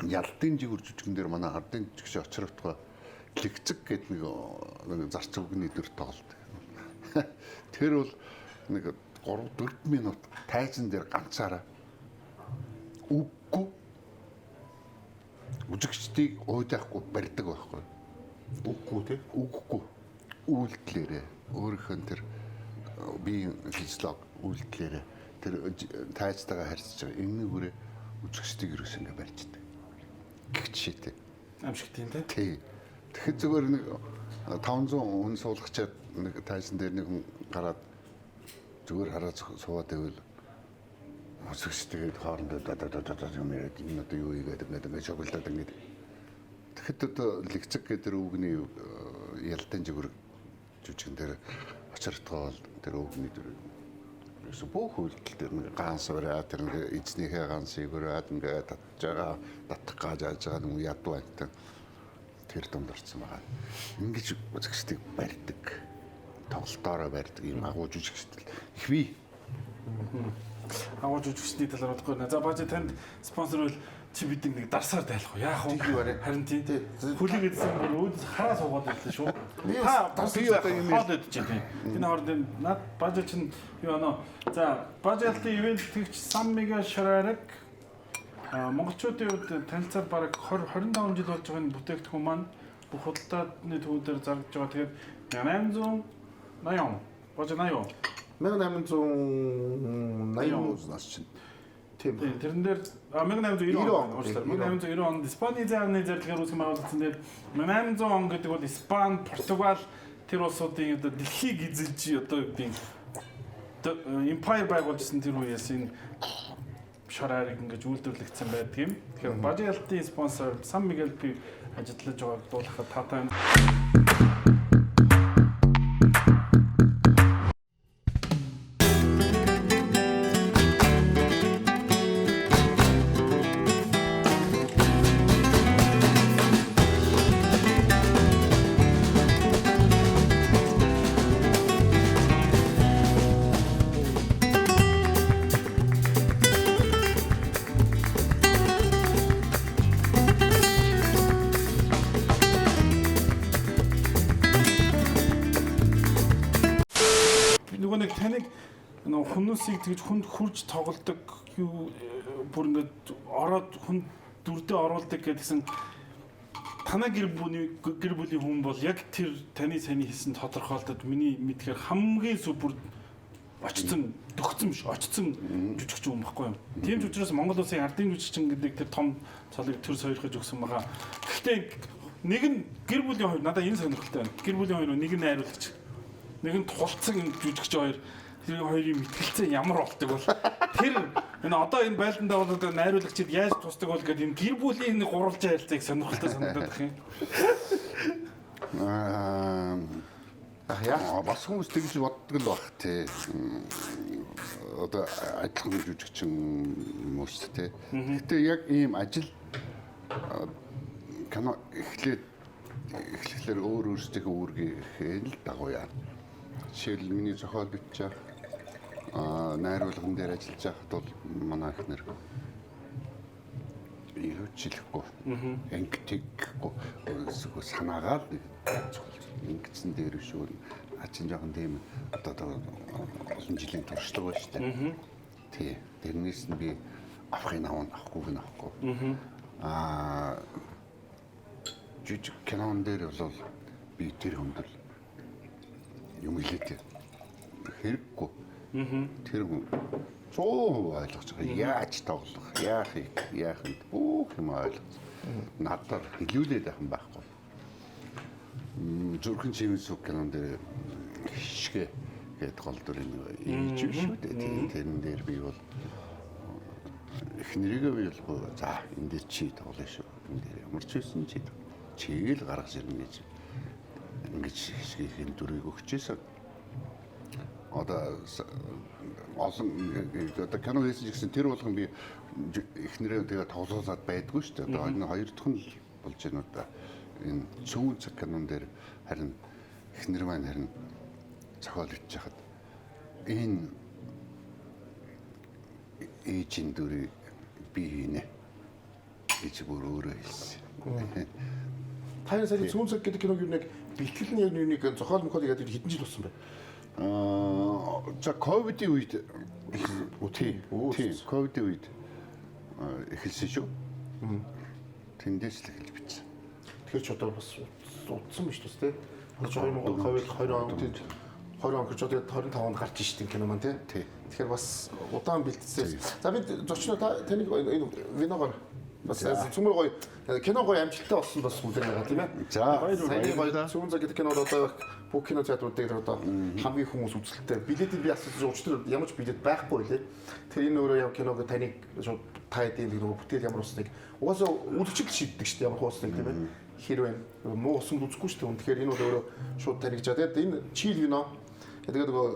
[SPEAKER 5] ялдын жигүр жүжигэн дээр манай ардын жүжигч очрогтгоо лэгцэг гэдэг нэг зарц үгний дүр тоглолт. Тэр бол нэг 3-4 минут тайзан дээр ганцаараа үггүй үжигчдийг уйдахгүй барьдаг байхгүй.
[SPEAKER 1] Үггүй тий.
[SPEAKER 5] Үггүй үйлдэлээрээ өөрийнхөө тэр биеийн физиолог үйлдэлээрээ тэр тайзтайгаа харьцаж байгаа энэ хүрээ үжигчдийг ерөөс ингэ барьждаг. Гэх жишээтэй.
[SPEAKER 2] Амшигтын тий.
[SPEAKER 5] Тий. Тэгэхээр зүгээр нэг 500 хүн суулгачаад нэг тайзан дээр нэг хүн гараад зүгээр хараад суугаад байвал өсөжтэйгээд хоорондоо юм яриад энэ одоо юу ийгээд ингээд шоглоод ингээд тэгэхэд одоо лекцэг гэдэг үгний ялтан зүгээр жүжигэн дээр очиртгоол тэр үгний дээр ерөөсө бүх үйлдэл дээр нэг ганц ураа тэр нэг эзнийхээ ганцыг ураад ингээд татж байгаа татах гэж яаж байгаа юм ядуу байт тэр донд орсон байгаа. Ингэж үзэгчдийг барьдаг. Тоглолтоороо барьдаг юм агуу жүжигчдэл их бий.
[SPEAKER 2] Агуу жүжигчдийн талаар бодохгүй нэ. За бажи танд спонсор бол чи бидийг нэг дарсаар тайлах уу? Яах вэ? Харин тийм. Хүлийг эдсэн бүр өөд хараа суугаад байлаа шүү. Та дарсыг одоо юм хоол идэж байна. Энэ хооронд над бажи чинь юу анаа. За бажиалтын ивент тэгч Сан Мигель Шарараг монголчуудын хувьд танилцаад бараг 25 жил болж байгаа энэ бүтээгдэхүүн маань бүх худалдааны төвүүдээр зарагдж байгаа. Тэгээд 880 бажи 80
[SPEAKER 1] 1880
[SPEAKER 5] нас чинь.
[SPEAKER 1] Тийм.
[SPEAKER 2] Тэрэн дээр 1890 онд Испаний зайны зарлагаар үүсгэн байгуулагдсан. Тэгээд 1800 он гэдэг бол Испани, Португал тэр улсуудын одоо дэлхийг эзэлж одоо гэдэг empire байгуулжсэн тэр үеэс энэ шараарыг ингэж үйлдвэрлэгдсэн байдаг юм. Тэгэхээр бажиалтын спонсор Сан Мигель би ажиллаж байгааг дуулахад таатай юм. Нөгөө нэг таныг хүмүүсийг тэгж хүнд хурж тоглодог юу бүр ингээд ороод хүнд дүрдээ оруулдаг гэдгсэн танай гэр бүлийн хүн бол яг тэр таны саний хийсэн тодорхойлолтод миний мэдхээр хамгийн супер очсон дөгцсөн биш очсон жүжигч юм баггүй юм. Тийм ч учраас Монгол улсын ардын жүжигчин гэдэг тэр том цолыг төр сойрхож өгсөн байгаа. Гэхдээ нэг нь гэр бүлийн хоёр надад энэ сонирхолтой байна. Гэр бүлийн хоёр нэг нь найруулагч нэг нь тулцсан жүжигч хоёр тэр хоёрын мэтгэлцээ ямар болдог бол тэр энэ одоо энэ байлдандаа бол найруулагчид яаж тусдаг бол гэдэг энэ гэр бүлийн нэг гурвалжин харилцааг сонирхолтой санагдаад байна.
[SPEAKER 5] Яа бас хүмүүс тэгж боддог л баг тий. Одоо адилхан жүжигчин хүмүүс тий. Гэтэ яг ийм ажил кино эхлэхээр өөр өөрсдийнхөө үүргийг л дагуу яа. Жишээл миний зохиол бичиж найруулган дээр ажиллаж байхад бол манай эхнэр юу ч хэлэхгүй ангитггүй санаагаар ингэсэн дээр шүү ачин жоохон тийм одоо олон жилийн туршлага байна шүү дээ. Тий. Тэрнээс нь би авахын авахгүйг нь авахгүй. Жижиг кинон дээр бол би тэр хүндэл юм хэлээд хэрэггүй. Тэр хүн 100% ойлгож байгаа. Яаж тоглох, яах нь бүх юм ойлгож. Надад хэлүүлээд байх юм байхгүй. Зүрхэн чимэн сүг кинон дээр хишгэ гэдэг гол дүрийн ийж шүү дээ. Тэрэн дээр би бол эхнэрийгээ би бол за энэ дээр чи тоглоё шүү. Энэ дээр ямар ч байсан чигээл гаргаж ирнэ гэж ингэж хишгийн дүрийг өгчээсэн. Одоо олон одоо кино хийсэн гэсэн тэр болгон би эхнэрээ тэгээ тоглоулаад байдгүй шүү дээ. Одоо энэ хоёр дахь нь болж байна уу да. Энэ цөөн цаг кинон дээр харин эхнэр маань харин зохиол бичиж хахад энэ ээжийн дүрийг би хийнэ гэж бүр өөрөө хэлсэн.
[SPEAKER 1] Таны сарын цөөн цаг гэдэг киног юу нэг бэлтгэл нь яг нэг зохиол мөхөл яагаад хэдэн жил болсон бэ?
[SPEAKER 5] За ковидын үед тийм ковидын үед эхэлсэн шүү. Тэндээс л эхэлж бичсэн.
[SPEAKER 1] Тэгэхээр ч одоо бас утсан биш үү те? 2020 онд 20 он гэж одоо 25 онд гарч ирсэн кино маань тий. Тэгэхээр бас удаан бэлтцсэн. За бид зочноо таныг виногоор бас цөмөр гоё кино гоё амжилттай болсон бас үлрээ байгаа тийм ээ.
[SPEAKER 5] За
[SPEAKER 1] саяны гоё зүүн цаг гэдэг кинод одоо бүх кино театруудыг одоо хамгийн хүмүүс үзэлттэй билетийн би асууж өчтөр ямар ч билет байхгүй лээ. Тэр энэ өөрөө яг киног таныг шууд та эдийн нөгөө бүтээл ямар усныг угаасаа үзэгчд шийддэг шүү дээ ямар хуусныг тийм ээ. Хэрвээ муу усан үзэхгүй шүү дээ. Тэгэхээр энэ бол өөрөө шууд таныг жаа. Тэгээд энэ чил вино тэгээд нөгөө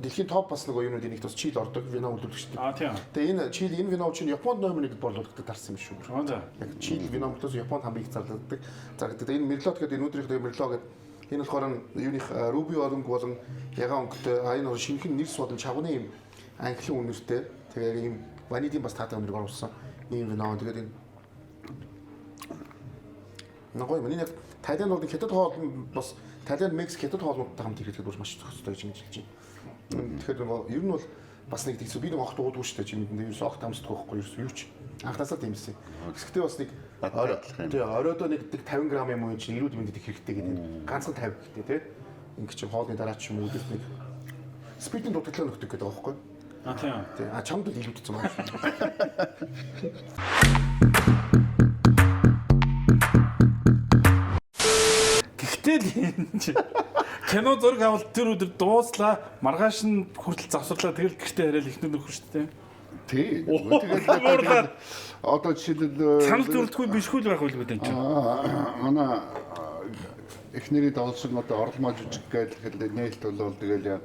[SPEAKER 1] дэлхийн топ бас нөгөө юунуудын нэгт бас чил ордог вино үлдүүлэгчтэй.
[SPEAKER 2] Тийм.
[SPEAKER 1] Тэгээ энэ чил энэ вино чинь Японд номер 1-д борлуулдаг тарсан юм шүү.
[SPEAKER 2] За.
[SPEAKER 1] Яг чил вино мөртөөс Японд хамгийн их зарлагдаг. Тэгээ энэ Мерлот гэдэг энэ өдрийнх Мерло гэдэг энэ болохоор юуных Руби өнгө болон ягаан өнгөтэй энэ бол шинхэн нэрс болон чавны юм англиан үнэртэй. Тэгээ ийм ванидийн бас таатай үнэрийг оруулсан ийм вино. Тэгээд энэ нөгөө юм энэ Тайланд бол хятад хоолнд бас Тайланд Мексик хятад хоолнуудтай хамт ирэхэд бол маш зохистой гэж хэлж байна. Тэгэхээр нөгөө ер нь бол бас нэг тийс би нэг огт уудгүй шүү дээ чи мэдэн ерөөс огт амсдаггүй байхгүй ерөөс юу ч анхнаасаа тийм эсэ. Гэхдээ бас нэг оройдоо нэг 50 г юм уу чи эрүүл мэндэд их хэрэгтэй гэдэг ганцхан 50 хэрэгтэй тий. Ингээ чи хоолны дараа ч юм уу үдээс нэг спиртийн дутагдлаа нөхдөг гэдэг байгаа байхгүй.
[SPEAKER 2] Тийм.
[SPEAKER 1] Тий. Чамд л илүүдсэн байна.
[SPEAKER 2] Гэхдээ л кино зураг авалт тэр өдөр дууслаа маргааш нь хүртэл завсарлаа тэгэл гэртээ хараал ихнэр нөхөр шүү дээ.
[SPEAKER 5] Тий. Тэгээд одоо жишээлбэл
[SPEAKER 2] санал зөвлөхгүй бишгүй л байх үл гэдэг чинь.
[SPEAKER 5] Манай эхнэрийн давлсан одоо орломоо жүжиг гэдэг нээлт болол тэгэл яг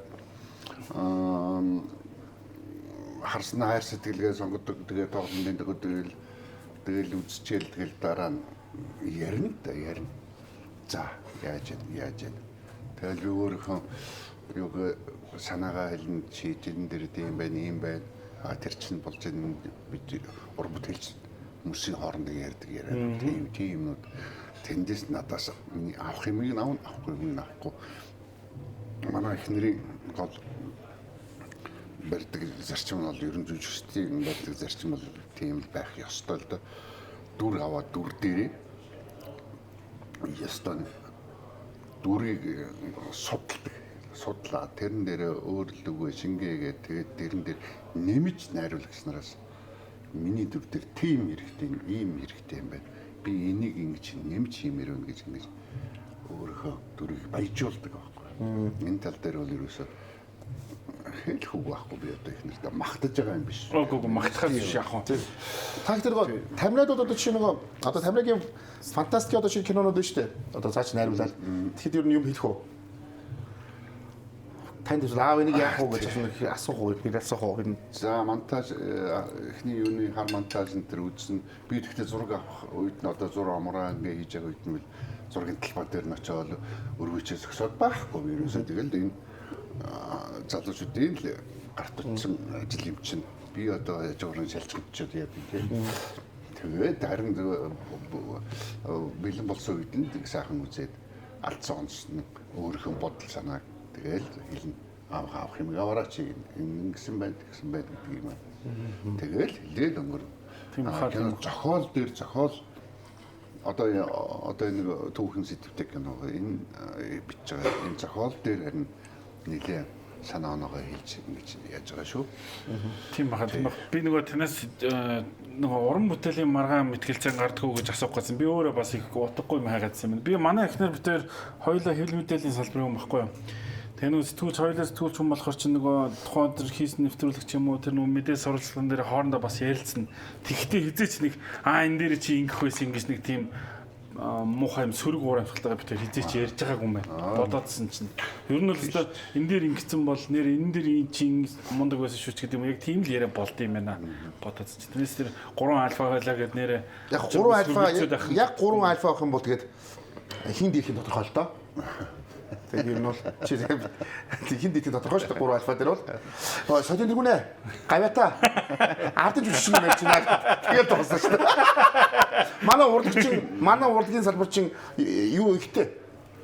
[SPEAKER 5] харсны хайр сэтгэлгээ сонгодог тэгээд тоглолтын дэгэл тэгэл үзчихэл тэгэл дараа нь ярина да ярина. За яаж тэгэл би өөрийнхөө юг санаагаа хэлнэ чи энэ дэр ийм байна ийм байна. А тэр чинь болж энэ бид уран бүтээлч хүмүүсийн хоорондоо ярьдаг яриад тийм юмнууд тэндээс надаас авах юмыг авахгүй юм авахгүй. Манай эхнэрийн гол барьдаг зарчим нь бол ерөн жүжигчдийн барьдаг зарчим бол тийм байх ёстой л доо. Дүр аваад дүр дээрээ ёстой дүрийг судлаа тэрэн дээр өөрлөгөө шингээгээ тэгээд тэрэн дээр нэмж найруулагч нараас миний дүр дээр тийм хэрэгтэй ийм хэрэгтэй юм байна. Би энийг ингэж нэмж хиймээр байна гэж ингэж өөрийнхөө дүрийг баяжуулдаг байхгүй. Энэ тал дээр бол ерөөсөө хэлэх үг байхгүй би одоо их нэртэй магтаж байгаа юм биш.
[SPEAKER 2] Үгүй магтахаас биш яг хөө.
[SPEAKER 1] Та ихтэй тамираад одоо чи нөгөө одоо тамирагийн фантастик одоо чи кинонууд байна шүү дээ. Одоо цаач найруулаад. Тэгэхэд ер нь юм хэлэх үү? Танд аав энийг яах вэ гэж асуух уу? Би асуух уу?
[SPEAKER 5] За монтаж эхний юуны хар монтаж энэ төр үзсэн. Би тэгтээ зураг авах үед нь одоо зураг амраа ингээ хийж байгаа үед нь зургийн талбай дээр нь очиод өргөчөө зөксөд байхгүй би ерөөсөө тэгэл энэ залуучуудын л гарт утсан ажил юм чинь би одоо яаж өөрөөр шалччиход яа би тийм. Тэгээд харин бэлэн болсон үед нь сайхан үзээд алдсан онцны өөрийнхөө бодол санааг тэгэл хэлнэ авах юм аваараач ингэсэн байна гэдэг юм. Тэгэл хэлээд өнгөр. Тийм хаа зохиол дээр зохиол одоо нэг түүхэн сэтгвтэй кино энэ бичиж байгаа энэ зохиол дээр харин нэлээ санаа оноогоо хийж ингэж яаж байгаа шүү.
[SPEAKER 2] Тийм бахад би нөгөө танаас нөгөө уран бүтээлийн маргаан мэтгэлцэн гардггүй гэж асуух гэсэн. Би өөрөө бас их утгагүй юм хайгаадсан юм. Би манай эхнэр битээр хоёулаа хэвлэл мэдээллийн салбарын хүн баггүй юу. Тэгээ нөгөө сэтгүүлч хоёулаа сэтгүүлч хүн болохоор чинь нөгөө тухайн өдөр хийсэн нэвтрүүлэг ч юм уу тэр нөгөө мэдээ сурвалжлагын дээр хоорондоо бас ярилцсан. Тэгхдээ хизээч нэг энэ дээр чи ингэх байсан ингэж нэг тийм муухай юм сөрөг уур амьсгалтайгаа битээ хизээч ярьж байгаагүй юм байна. Бодоодсэн чинь. Ер нь л өстой энэ дээр ингэсэн бол нэр энэ дээр чин мундаг байсан шүү ч гэдэг юм. Яг тийм л яриа болд юм байна. Бодоодсэн чинь. Тэрнээс тэр 3 альфа байлаа гэд нэрээ.
[SPEAKER 1] Яг 3 альфа авах юм бол тэгээд хин дийх нь тодорхой л доо. Тэгээд ер нь бол чи хин дийх нь тодорхой шүү дээ 3 альфа дээр бол. Содын дэргүнэ. Гавята. Ардж үчиг юм ярьж байна. Тэгээд дуусна шүү дээ. Манай урлагийн салбарчин юу ихтэй.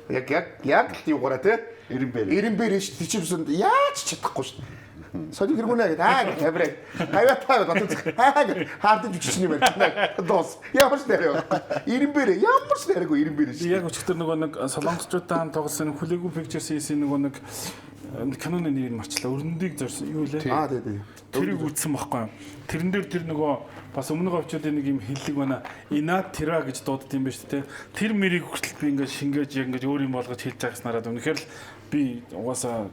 [SPEAKER 1] Яг л юу гараа те. Ирэмбэр ш тийчсэн яаж чадахгүй шүү дээ. Содын дэргүнэ гэдэг камерыг гавята бодож хардж үчиг юм ярьж дуус. Ямар ч нэрээ. Ирэмбэр ямар ч нэрээгүй ирэмбэр ш.
[SPEAKER 2] Яг өчигдөр нөгөө нэг солонгосчуудаа хамт тоглосон Хүлээгүй Pictures-ийн нөгөө нэг киноны нэрийг марчлаа. Өрнөдийг зорьсон юу лээ?
[SPEAKER 1] Тий.
[SPEAKER 2] Тэрийг үзсэн байхгүй юу? Тэрэн дээр тэр нөгөө бас өмнөх овчуудын нэг юм хиллэг байна. Инат тира гэж дууддаг юм байна шүү дээ. Тэр мэрийг хүртэл би ингээд шингээж яг ингээд өөр юм болгож хэлж байгааснараа үнэхээр л би угаасаа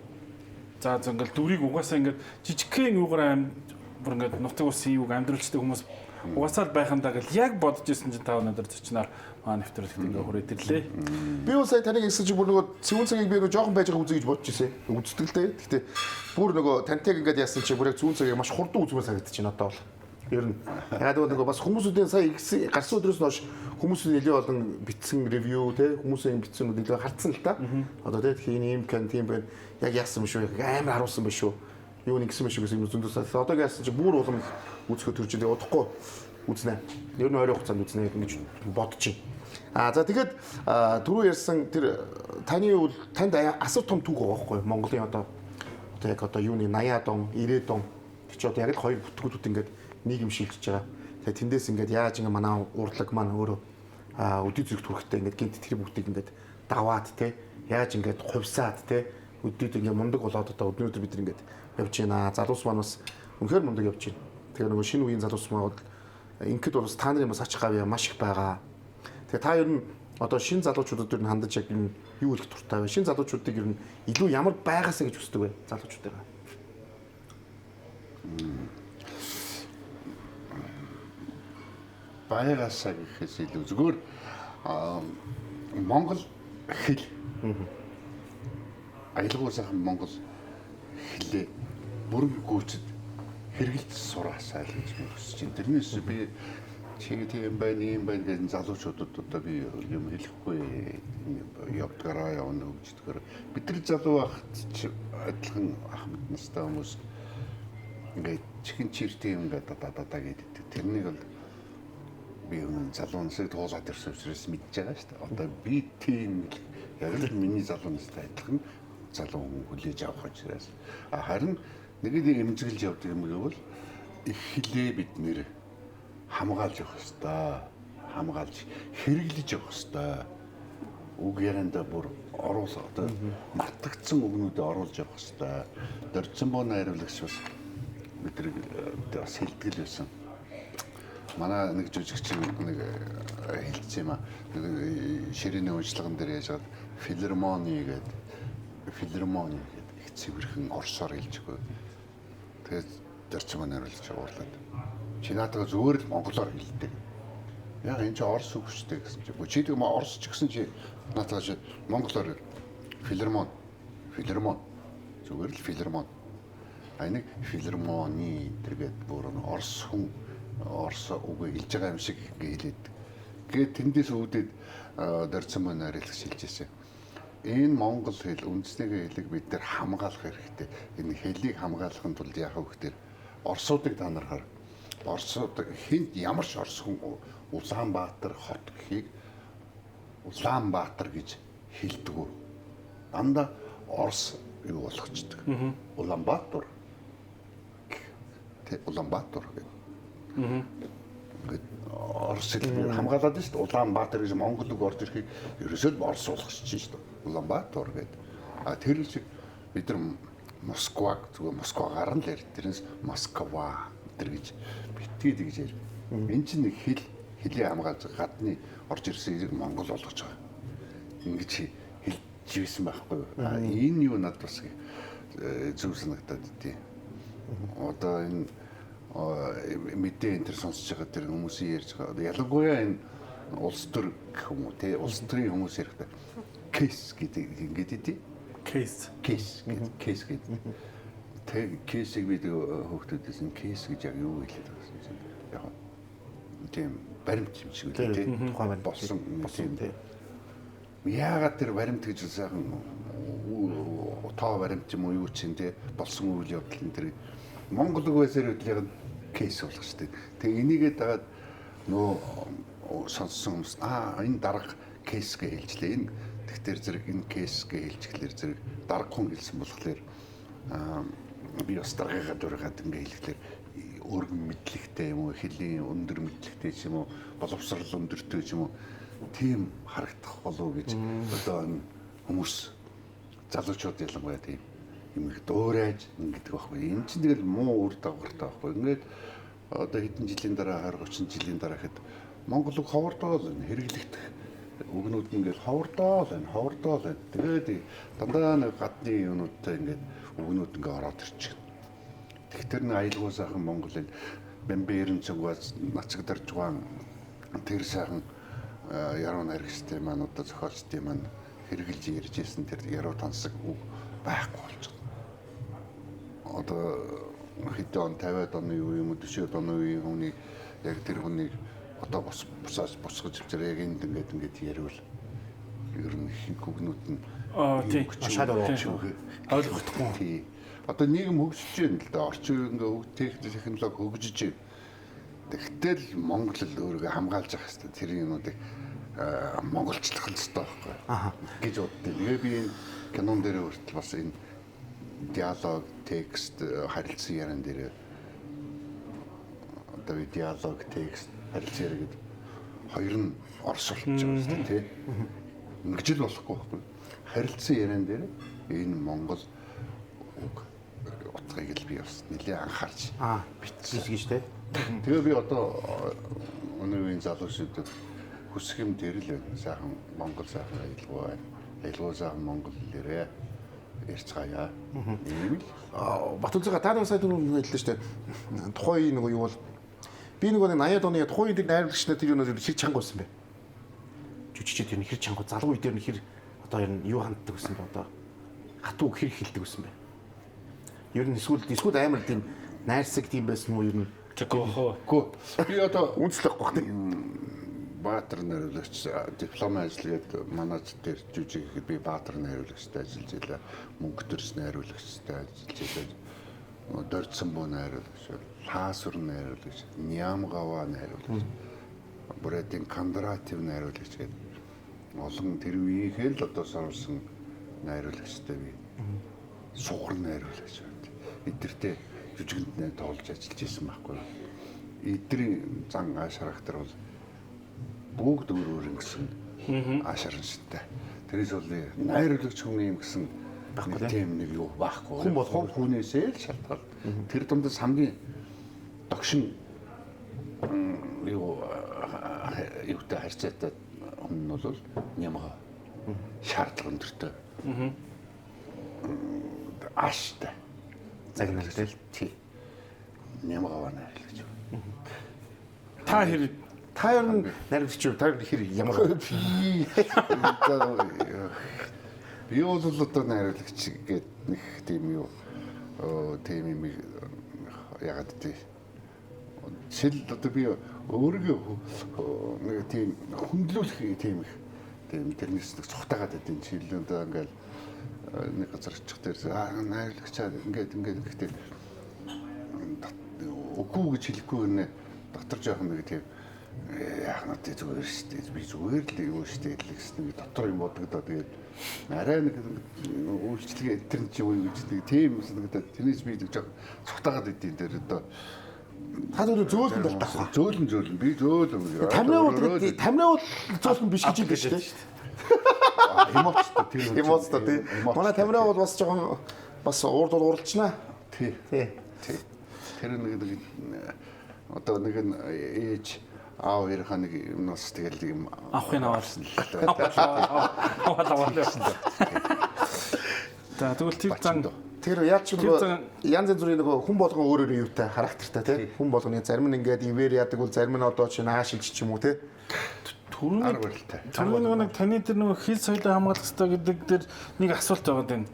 [SPEAKER 2] за зөнгөл дүрийг угаасаа ингээд жижигхэн юугаар аим бүр ингээд нутаг усын юуг амьдруулчдаг хүмүүс угаасаа л байхандаа гэл яг бодож ирсэн чинь тав надад зочноор маа нэвтрүүлэхэд ингээд хүрээд ирлээ.
[SPEAKER 1] Би бол сая таныг хэлсэн чи бүр нөгөө цэвэн цагийг би нөгөө жоохон байж байгаа үзье гэж бодож ирсэн. Үздэг л дээ. Гэхдээ бүр нөгөө тантайг ингээд яасан чи бүр яг цэвэн цагийг маш хурдан үзмээр санагдаж байна одоо бол. Ер нь яг нөгөө бас хүмүүсүүдийн сая гарсан өдрөөс нь хойш хүмүүсийн нэлээд олон битсэн ревю те хүмүүсийн битсэн нэлээд харцсан л та. Одоо те хин юм кан тийм байна. Яг яасан юм шүү. Амар харуулсан байх шүү. Юу нэгсэн байх шүү гэсэн юм зөндөөс. Одоо яасан чи бүр улам үзэхэд төрж байгаа удахгүй үзнэ. Ер нь ойрын хугацаанд үзнэ гэж бодож байна. За тэгээд түрүү ярьсан тэр таны бол танд асар том түүх байгаа байхгүй юу? Монголын одоо яг одоо юуны 80-аад он, 90-аад он чи одоо яг л хоёр бүтгэгүүд ингээд нийгэм шилжиж байгаа. Тэгээд тэндээс ингээд яаж ингээ манай урлаг маань өөрөө өдөө зүрх төрхтэй ингээд гинт тэр бүгдийг ингээд даваад те яаж ингээд хувьсаад те өдөөд ингээ мундаг болоод одоо өднөөдөр бид ингээд явж байна. Залуус маань бас үнэхээр мундаг явж байна. Тэгээ нөгөө шинэ үеийн залуус маань ингээд бас та нарын бас ач хавьяа маш их байгаа. Тэгээ та ер нь одоо шинэ залуучуудад ер нь хандаж яг юу хэлэх дуртай вэ? Шинэ залуучуудыг ер нь илүү ямар байгаасаа гэж хүсдэг вэ? Залуучуудаа.
[SPEAKER 5] Байгаасаа гэхээс илүү зүгээр Монгол хэл аялал сайхан Монгол хэлээ бүрэн гүйцэд хэрэгэлж сураасаа л гэж хүсэж байна. Тэрнээс би чи тийм байна, ийм байна гэсэн залуучуудад одоо би юм хэлэхгүй явдгараа явна өгчдгөр. Бид нар залуу байхад ч адилхан ах мэд настай хүмүүс ингээд чихэн чиртэй ингээд дадаа гэдэг. Тэрнийг бол би өнөө залуу насыг туулаад ирсэн учраас мэдж байгаа шүү дээ. Одоо би тийм яг л миний залуу настай адилхан залуу хүн хүлээж авах учраас харин нэгэд эмзэглэж явдаг юм гэвэл их хилээ бид нэр хамгаалж явах хэрэгтэй. Хамгаалж хэрэглэж явах хэрэгтэй. Үг ярианда бүр оруулах одоо мартагдсан үгнүүдэд оруулж явах хэрэгтэй. Дорцсон боо найруулагч бас бидний бас хэлтгэл байсан. Манай нэг жүжигч нэг хэлсэн юм аа. Ширээний уншлаган дээр яаж гад филармони гэдэг их цэвэрхэн орсоор хэлжгүй. Тэгээд дорцсон найруулагч уурлаад. Чи наадаа зүгээр л монголоор хэлдэг. Яг энэ чинь орс үг шүү дээ гэсэн чи. Чи тийм орс ч гэсэн чи наадаа чи монголоор филармон зүгээр л филармон. Нэг филармони тэргээд бүр орс хүн орс үгийг хэлж байгаа юм шиг хэлээд. Тэгээд тэндээс үүдээд дорцсон найруулагч хэлжсэн. Энэ монгол хэл үндэсний хэлийг бид нар хамгаалах хэрэгтэй. Энэ хэлийг хамгаалахын тулд яах вэ гэхээр орсуудыг та нар хар. Орсууд хинт ямар ч орс хүн Улаанбаатар хот гэхийг Улаанбаатар гэж хэлдэг. Дандаа орс юу болгочдөг. Улаанбаатар. Улаанбаатар гэдэг. Орс хэлээр хамгаалаад шүү дээ. Улаанбаатар гэж монгол үг орж ирэхийг ерөөсөө орс болгочих шүү дээ. Улаанбаатар гэдэг. Тэр шиг бид нар Москваг зүгээр Москвагаар нь л ярьд. Тэрнээс Москва тэр гэж битгий гэж ярь. Энэ чинь нэг хэлээ хамгаалж гадны орж ирсэн хэрэг монгол болгож байгаа. Ингэж хэлж ирсэн байхгүй юу? Энэ юу надад бас зөв санагдаад идэв. Одоо энэ мэдээ энэ төр сонсож байгаа тэр хүмүүсийн ярьж байгаа. Ялангуяа энэ улс төр гэх юм уу те улс төрийн хүмүүс ярьдаг. Кейс гэдэг ингэж идэв. Кейс гэдэг. Тэг кейсийг бид хөөхтүүдээс нь кейс гэж яг юу хэлээд байгаа юм бэ? Яг тийм баримт юм шиг үү те тухайн болсон тийм те. Яагаад тэр баримт гэж сайхан тоо баримт юм уу юу ч юм те болсон үйл явдал энэ тэр Монгол үг байсаар хөдлөг кейс болох шүү дээ. Тэгээ энийгээ дагаад нөө сонссон хүмүүс энэ дарга кейс гэж хэлжлээ. Энэ тэгтэр зэрэг энэ кейс гэж хэлчихлээр зэрэг дарга хүн хэлсэн болохоор би бас даргаагаа дургаад ингээ хэлэхлээр өргөн мэдлэгтэй юм уу хэлийн өндөр мэдлэгтэй ч юм уу боловсрал өндөртэй ч юм уу тийм харагдах болов гэж одоо энэ хүмүүс залуучууд ялангуяа тийм юм их дуурайж ингэдэг байхгүй. Энэ чинь тэгэл муу үр дагавартай байхгүй. Ингээд одоо хэдэн жилийн дараа 20 30 жилийн дараа хэд Монгол үг ховордоо л хэрэглэгдэх үгнүүд ингээл ховордоо л байна. Тэгээд дандаа нэг гадны юмнуудтай ингээд үгнүүд ингээ ороод ирчих. Тэгэхээр нэг аялгау сайхан Монгол хэл бэмбэрэн цугаас нацагдарж байгаа тэр сайхан яруу найрагчтай маань одоо зохиолчтой маань хэрэгжилж ярьж ирсэн тэр яруу тансаг үг байхгүй болж байна. Одоо хэдэн 50-аад оны үе юм уу 40-аад оны үеийн хүний яг тэр хүний одоо бусаас босгож авчираа яг энд ингээд яриул ер нь их үгнүүд нь
[SPEAKER 2] тийм
[SPEAKER 1] шал
[SPEAKER 2] ойлгохдохгүй.
[SPEAKER 5] тий. Одоо нийгэм хөгжиж байна л да. Орчин үеийн үг технологи хөгжиж байна. Тэгтэл Монгол л өөрийгөө хамгаалж явах хэрэгтэй. Тэр юмнуудыг монголчлох нь хэрэгтэй байхгүй гэж боддیں۔ Тэгээ би энэ кинон дээр хүртэл бас энэ диалог, текст, харилцан яриан дээр одоо диалог, текст, харилцан яриа гэдэг хоёр нь орсуулж байгаа юм тий. Ингэж л болохгүй байхгүй. Харилцан яриан дээр энэ Монгол үг утгыг л би бас нэлээд анхаарч
[SPEAKER 1] бичсэн гэж тий.
[SPEAKER 5] Тэгээ би одоо өнөө үеийн залуучуудад хүсэх юм дээр л байна. Сайхан Монгол сайхан аялгаа байна. Аялгаа сайхан Монгол хэлээрээ ярьцгаая. Ийм л.
[SPEAKER 1] Батүнцэга та нар сая түрүү хэллээ шүү дээ. Тухайн нэг юу бол би нэг 80-аад оны тухайн үед найруулагч нар тэр юунаас хэр чанга байсан бэ? Жүжигчид тэр хэр чанга, залуу үе дээр хэр одоо юу ханддаг гэсэн бэ одоо? Хатуу хэр хэлдэг гэсэн бэ? Ер нь эсвэл амар тийм найрсаг тийм байсан уу ер нь?
[SPEAKER 2] Гөө.
[SPEAKER 5] Би одоо
[SPEAKER 1] Үнслэхгүй тий.
[SPEAKER 5] Баатар найруулагч диплом ажиллагаад манайч дээр жүжиг ихэд би Баатар найруулагчтай ажиллаж байлаа. Мөнгө төрс найруулагчтай ажиллаж байлаа. Дордсон буу найруулагч, Хаасур найруулагч, Нямгава найруулагч, Бүрэтийн Кондратив найруулагч гэдэг олон тэр үеийнхээ л одоо сонирсон найруулагчтай би сугар найруулагч байна. Эдгэртэй жүжигэнд тоолж ажиллаж исэн байхгүй. Эдгэрийн зан ааш характер бол бүгд өөр ингэсэн ааш харанштай. Тэрээс бол найруулагч хүний юм гэсэн байхгүй тийм нэг юу байхгүй. Хүн бол хүнээсээ л шалтгаалт. Тэр дундаас хамгийн догшин юутай харьцаатай хүн нь бол Нямга шаардлага өндөртэй. Ааштай.
[SPEAKER 1] Загнартай л тий.
[SPEAKER 5] Нямгава найруулагч.
[SPEAKER 2] Та хэрэг
[SPEAKER 1] Та ер нь найруулагч юу? Та хэр ямар
[SPEAKER 5] би бол одоо найруулагч гэдэг нэг тийм юу тийм юм ягаад тий. Шил одоо би өөрийгөө нэг тийм хөндлүүлэх тийм их тийм тэрнээс нэг цухтаагаад байдیں۔ Шил одоо ингээл нэг газар очих дээр найруулагчаа ингээд гэхдээ үгүй гэж хэлэхгүй нэ дотор жоохон нэг тийм яах нь тий зүгээр шүү дээ. Би зүгээр л юу шүү дээ гэсэн нэг дотор юм бодогдоо тэгээд арай нэг үйлчлэгээ тэр чи юу гэж тийм санагдаад тэрнээс би жоохон цухтаагаад байдیں۔ Тэр одоо
[SPEAKER 1] та зөв зөөлөн бол тахгүй.
[SPEAKER 5] Зөөлөн би зөөлөн.
[SPEAKER 1] Тамираа бол зөөлөн биш гэж хэлдэг шүү дээ. Эмоцтой тий. Манай тамираа бол бас жоохон бас урд уралчнаа.
[SPEAKER 5] Тий. Тэр нэг одоо нэг ээж аав ярих нэг юмнаас тэгэл юм
[SPEAKER 2] авахын аваарсан л. Аваад. За тэгвэл тэр зан
[SPEAKER 1] тэр яаж ч янз бүрийн нэг хүн болгон өөрөөр юутай характертай тий. Хүн болгоны зарим нь ингээд ивэр яадаг бол зарим нь одоо чинь аашилж ч юм уу тий.
[SPEAKER 2] Түрүүний нэг таны тэр нэг хил соёлыг хамгаалах хэрэгтэй гэдэг дээр нэг асуулт байгаа юм.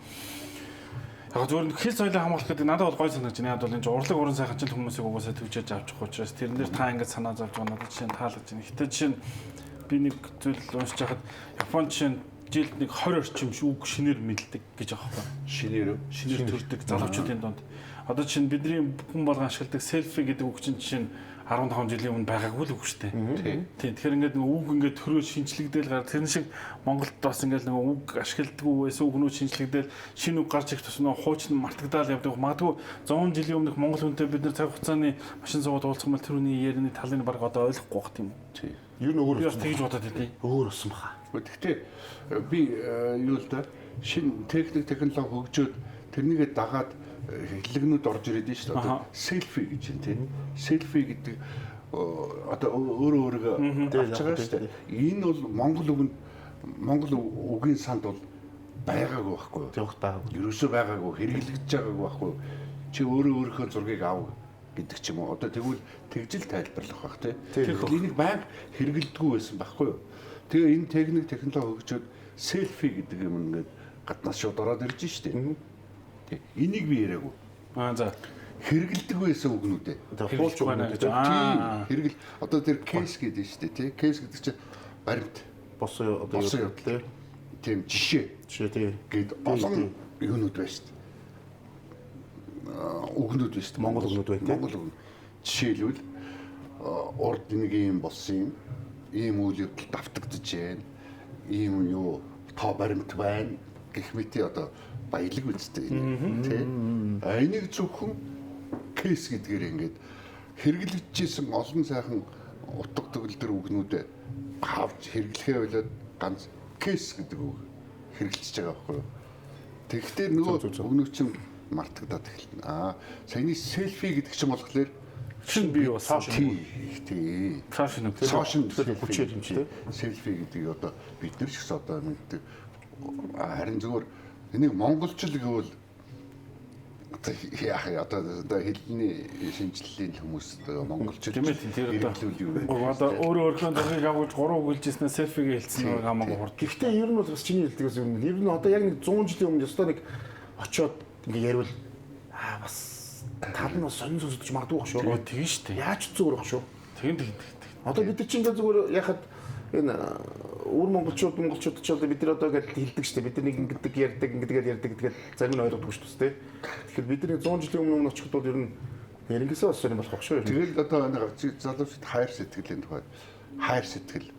[SPEAKER 2] Яг зөвхөн хил соёлыг хамгаалах гэдэг надад бол гой санагдаж байна. Яг бол энэ урлаг уран сайхан ч хүмүүсийг угаасаа төвчөөж авчих учраас тэрнээр та ингэж санаа зовж байгаа надад жишээ нь таалагдж байна. Гэтэ жишээ нь би нэг зүйл уншиж байхад Япон жишээ нь жилд нэг 20 орчим үг шинээр мэддэг гэж аахгүй. Шинээр төрдөг залуучуудын донд. Одоо чинь бидний хүн болгон ашигладаг селфи гэдэг үг чинь жишээ нь 15 жилийн өмнө байгаагүй л үг шүү дээ. Тийм. Тэгэхээр ингээд нэг үг ингээд төрөө шинжлэгдээл гараад тэр шиг Монголд бас ингээд нэг үг ашигладаг байсан үгнүүд шинжлэгдээл шинэ үг гарч ирэх тусмаа хуучин мартагдаал явдаг. Магадгүй 100 жилийн өмнөх монгол хүнтэй бид нар цаг хугацааны машин суугаад уулзах юм бол тэрүүний ярианы талын баг одоо ойлгохгүй бах тийм.
[SPEAKER 1] Юу нэг өөр
[SPEAKER 2] бас тэгж бодоод байдیں۔
[SPEAKER 1] Өөр болсон баха.
[SPEAKER 5] Гэхдээ би юу л да шинэ технологи хөгжөөд тэрнийгээ дагаад хэллэгнүүд орж ирээд шүү дээ. Одоо селфи гэж юм тийм. Селфи гэдэг одоо өөрөө өөрийгөө авч байгаа шүү дээ. Энэ бол Монгол үгийн санд бол байгаагүй байхгүй юу?
[SPEAKER 1] Тэгвэл байгаагүй.
[SPEAKER 5] Ерөөсөө байгаагүй, хэрэглэгдэж байгаагүй байхгүй юу? Чи өөрөө өөрийнхөө зургийг ав гэдэг ч юм уу. Одоо тэгвэл тэгжил тайлбарлах байх тийм. Тэгэхээр энийг байнга хэрэглэдэггүй байсан байхгүй юу? Тэгээ энэ техник технологи хөгжөөд селфи гэдэг юм ингээд гаднаас шууд ороод ирж штеп. Тэг. Энийг би яриаггүй.
[SPEAKER 2] За.
[SPEAKER 5] Хэрэгэлдэг байсан үгнүүд ээ.
[SPEAKER 1] Хуулж байгаа гэж.
[SPEAKER 5] Хэрэгэл одоо тэр кейс гэдэг нь штеп тий. Кейс гэдэг чинь баримт.
[SPEAKER 1] Босон одоо юу тий.
[SPEAKER 5] Тийм жишээ.
[SPEAKER 1] Жишээ тий.
[SPEAKER 5] Гэт олон юунууд байна штеп. Үгнүүд байна штеп.
[SPEAKER 1] Монгол үгнүүд байна тий.
[SPEAKER 5] Монгол үг. Жишээлбэл урд нэг юм болсон юм. Ийм үйл явдал давтагдаж байна. Ийм юу тоо баримт байна гэх мэт одоо баялаг үстэй тий. Энийг зөвхөн кейс гэдгээр ингээд хэрэглэгдэжсэн олон сайхан утга төгөлдөр үгнүүдэд авч хэрэглэхээ болоод ганц кейс гэдэг үг хэрэглэж байгаа байхгүй юу. Тэгэхдээ нөгөө үгнүүд чинь мартагдаад эхэлнэ. Саяны селфи гэдэг чинь болохоор
[SPEAKER 2] шин бий бас
[SPEAKER 5] тий.
[SPEAKER 2] Фашн
[SPEAKER 1] хүчээр юм чи тий.
[SPEAKER 5] Селфи гэдэг одоо бид нар ч гэсэн одоо мэддэг. Харин зүгээр энийг монголчл гэвэл одоо хэлний шинжилгээний хүмүүс монголчл
[SPEAKER 2] тийм ээ тэр одоо өөрөө өөрхөн зургийг авуулж 3 үгэлжсэнээ селфигээ хэлсэн хамаагүй хурд.
[SPEAKER 1] Гэхдээ ер нь бол бас чиний хэлдгээс ер нь одоо яг нэг 100 жилийн өмнө ёстой нэг очоод ингээ ярил бас тал нь сонин сонсож магадгүй байх шүү.
[SPEAKER 2] Тийм шүү дээ.
[SPEAKER 1] Яаж зүгээр байх шүү.
[SPEAKER 2] Тийм.
[SPEAKER 1] Одоо бид чинь ингээ зүгээр яхад энэ өвөр монголчууд ч одоо бид нар одоо ингээд хэлдэг шүү дээ. Бид нар нэг ярьдаг тэгээд зарим нь ойлгодгүй шүү дээ. Тэгэхээр бид нар 100 жилийн өмнө очиход бол ер нь ярингисаа бас сонирм болох байх шүү.
[SPEAKER 5] Тэгэл одоо залуучууд хайр сэтгэлийн тухай хайр сэтгэл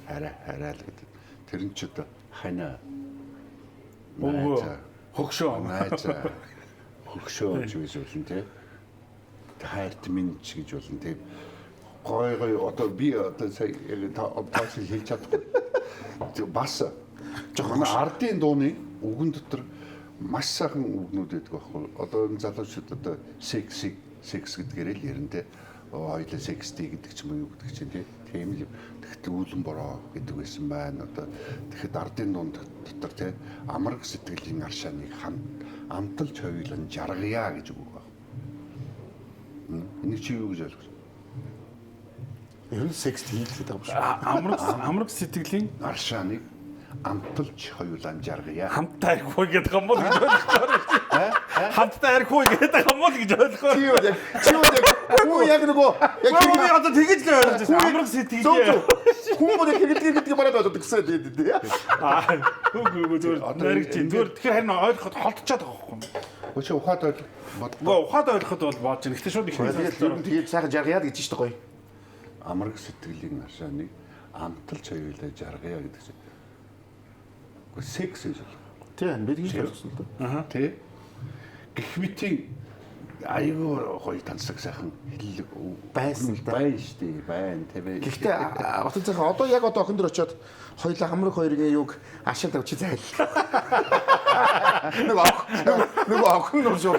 [SPEAKER 5] хараа л гэдэг. Тэр нь ч одоо хана
[SPEAKER 2] хөгшөө
[SPEAKER 5] ч гэж болно тий. Хайрт минь ч гэж болно тий. Гой одоо би одоо сая яг тааш хэлж чадахгүй. Бас жоохон ардын дууны үгэн дотор маш сайхан үгнүүд байдаг байхгүй. Одоо энэ залуучууд одоо секс гэдгээр л ярина тий. Хоёлаа сексти гэдэг ч юм уу гэдэг чинь тий. Тийм л тэгэхдээ үүлэн бороо гэдэг байсан байна. Одоо тэгэхэд ардын дунд дотор тий амраг сэтгэлийн аршааныг амталж хоёулан жаргая гэж үг байна. Энийг чи юу гэж ойлгож?
[SPEAKER 1] Ер нь секс хийх гэдэг юм шиг.
[SPEAKER 2] Амраг сэтгэлийн
[SPEAKER 5] аршааныг амталж хоёулан жаргая.
[SPEAKER 2] хамтдаа ирэхгүй гэдэг юм бол гэж ойлгохоор хамтдаа ирэхгүй гэдэг юм бол гэж ойлгохоор
[SPEAKER 1] Чи юу яг нөгөө
[SPEAKER 2] яг одоо тэгэж л ойлгож байна. Амраг сэтгэлийн
[SPEAKER 1] хүмүүс гэдэг бараад одоо гэсэн дээ тий.
[SPEAKER 2] Үгүй зүгээр наригч зүгээр тэгэхээр харин ойлгоход холдчиход байгаа байхгүй юу?
[SPEAKER 5] Өчигдөр ухаад
[SPEAKER 2] ухаад ойлгоход бол боож байна. Гэхдээ шууд их
[SPEAKER 1] Тэгээд сайхан жаргаяад гэж шүү дээ.
[SPEAKER 5] амраг сэтгэлийн аршааныг амталж хоёулаа жаргая гэдэг чинь. Гэхдээ секс гэж байна.
[SPEAKER 1] Тийм бид гэж ойлгосон л доо.
[SPEAKER 5] Тэ. Гэх мэтийн аюу гоё тансаг сайхан хэллэг
[SPEAKER 1] байсан л да.
[SPEAKER 5] Байна шүү дээ. Байна тийм.
[SPEAKER 1] Гэхдээ отон цайхан одоо яг одоо охин дөр очиод хоёлаа хамраг хоёрын юуг ашиг тавьчих зайл. Нөгөө охин нөр шүү.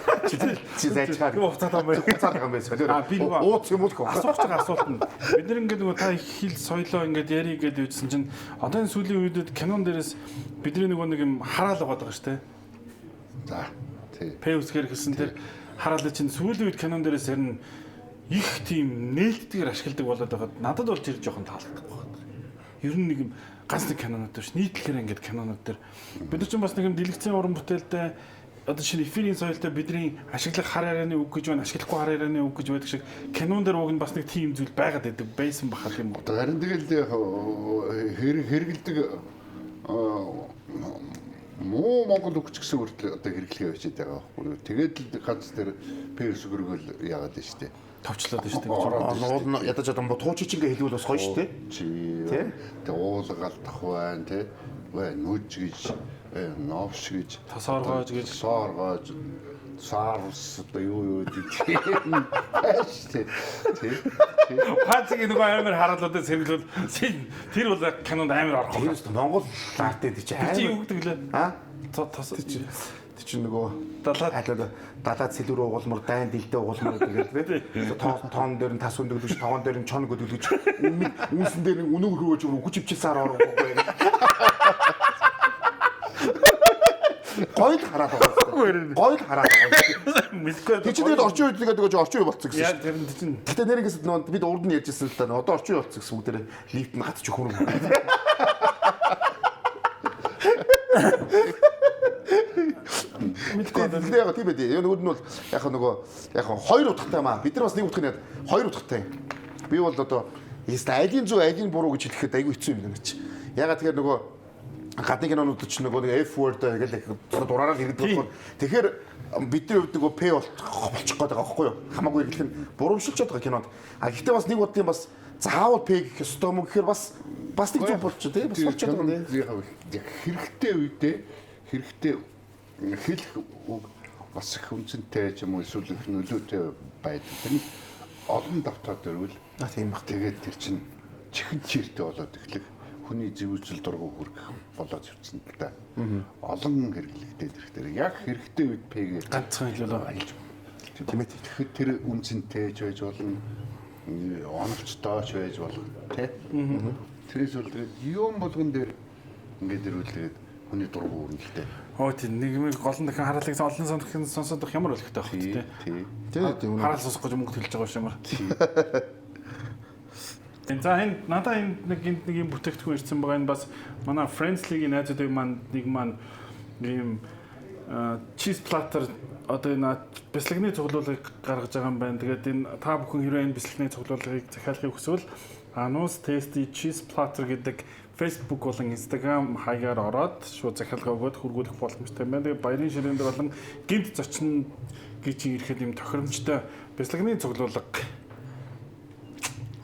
[SPEAKER 1] Чи зайлчгаа.
[SPEAKER 2] Нөгөө хуцаад байгаа юм
[SPEAKER 1] Хуцаад байгаа юм байна. Солиор.
[SPEAKER 2] Би нөгөө
[SPEAKER 1] ууц юм уу гэх.
[SPEAKER 2] асуух гэж байгаа асуулт нь бид нар ингээд нөгөө та хэл соёлоо ингээд ярий гэдэг үжсэн чинь одоо энэ сүүлийн үедэд кинон дээрээс бидний нөгөө нэг юм хараал байгаа шүү дээ.
[SPEAKER 5] За. Тий.
[SPEAKER 2] Пэусгээр хэлсэн тэр хараалаа чинь сүүлийн үед кинон дээрээс харин их тийм нээлтдгээр ашигладаг болоод байгаад надад бол тэр жоохон таалагддаг байна. Ер нь нэг юм ганц нэг кинонод биш нийтлэлээр ингээд кинонод дээр бид нар ч бас нэг юм дэлгэцийн уран бүтээлтэй одоо шинэ эфирийн соёлтой бидний ашиглах хар ярианы үг гэж байна ашиглахгүй хар ярианы үг гэж байдаг шиг кинон дээр уг нь бас нэг тийм зүйл байгаад байдаг байсан бахал юм уу.
[SPEAKER 5] Харин тэгэл хэрэгэлдэг муу монгол үг ч гэсэн хүртэл одоо хэрэглэхээ бичээд байгаа байхгүй юу. Тэгээд л ганц тэр пэс өргөл яагаад нь штэ.
[SPEAKER 2] Товчлоод шүү дээ.
[SPEAKER 1] Уул нь ядаж одоо туучич ингээ хэлвэл бас гоё шүү дээ.
[SPEAKER 5] Тий. Тэг уулгалтах байна тий. Нүж гэж новш гэж
[SPEAKER 2] тасааргоож гэж
[SPEAKER 5] сааргоож саарс одоо юу тийм тий.
[SPEAKER 2] Хацгийн нөгөө амар хараалуудад сэргэлвэл тэр бол кинонд амар орох.
[SPEAKER 1] Тэр нь Монгол артед чи
[SPEAKER 2] чи юу гэдэг лээ?
[SPEAKER 1] Тэг чи нөгөө далаад сэлүүр угуулмар дайн дэлдээ угуулмар гэдэг тоон дээр нь тас өндөгдөж тоон дээр нь чон өдөгдөж үнсэн дээр нь өнөг хөрөөж үгүй чивчээсээр ороогүй. Гойд хараад байгаа. Гойд хараад байгаа. Мэдгүй. Тэг чи тэгээд орчин үед тэгээд орчин үе болцсон гэсэн шүү. Гэтэ нэрээс нөө бид урд нь ярьжсэн л та одоо орчин үе болцсон гэсэн бүгдээ лифт нь гатчих хөрөв. Мэдгүй яг тийм ээ. Яг нөгөө нь бол яг хоёр утгатай маа. Бид нар бас нэг утганы хоёр утгатай. Би бол одоо айлын зөв айлын буруу гэж хэлэхэд айгүй хэцүү юм байна чи. Ягаад тэгэхээр нөгөө гадны кинонууд ч нөгөө нэг F word гэдэг дураараа хэрэгдэх бол тэгэхээр бидний хувьд нөгөө P болчих гээд байгаа байхгүй юу? Хамаагүй хэрэглэх нь буруумшилж байгаа кинонд. А гэхдээ бас нэг бодлын бас заавал P гэх ёстой юм гэхээр бас нэг зүйл болчих тийм бас болчиход байгаа юм.
[SPEAKER 5] Яг хэрэгтэй үедээ хэрэгтэй хэлэх үг бас их үнцэнтэй ч юм уу эсвэл их нөлөөтэй байдаг. Тэнийг олон давтаад ирвэл
[SPEAKER 1] тийм баг.
[SPEAKER 5] Тэгээд тэр чинь чихэн чиртэй болоод эхлэх хүний зэвүүцэл дургу хүрэх болоод явцсан л да. Олон хэрэглэгдээд ирэхээр яг хэрэгтэй үед P-гээ
[SPEAKER 2] ганцхан хэлээ
[SPEAKER 5] айлж. Тийм ээ. Тэгэхээр тэр үнцэнтэй ч байж болно. Оновчтой ч байж болно. Тэ? Тэрээс бол тэгээд юм болгон дээр ингээд ирүүлээд хүний дургу өрнөлтэй.
[SPEAKER 2] Оо тийм нийгмийн голон дахин хараалыг олон сонсох ямар өлегтэй байх вэ?
[SPEAKER 1] Тийм.
[SPEAKER 2] Хараал сонсох гэж мөнгө төлж байгаа юм шиг. За энэ надаа нэг юм бүтээгдэхүүн ирсэн байгаа энэ бас манай Friends-ийн найзуудын маань ийм cheese platter одоо энэ бяцлагны цуглуулгыг гаргаж байгаа юм байна. Тэгээд энэ та бүхэн хэрвээ энэ бяцлагны цуглуулгыг захиалахыг хүсвэл Anus Tasty Cheese Platter гэдэг Facebook болон Instagram хаягаар ороод шууд захиалга өгөөд хүргүүлэх боломжтой байна. Тэгээд баярын ширээнд болон гинт зочин гэж ирэхэд юм тохиромжтой бяцлагны цуглуулга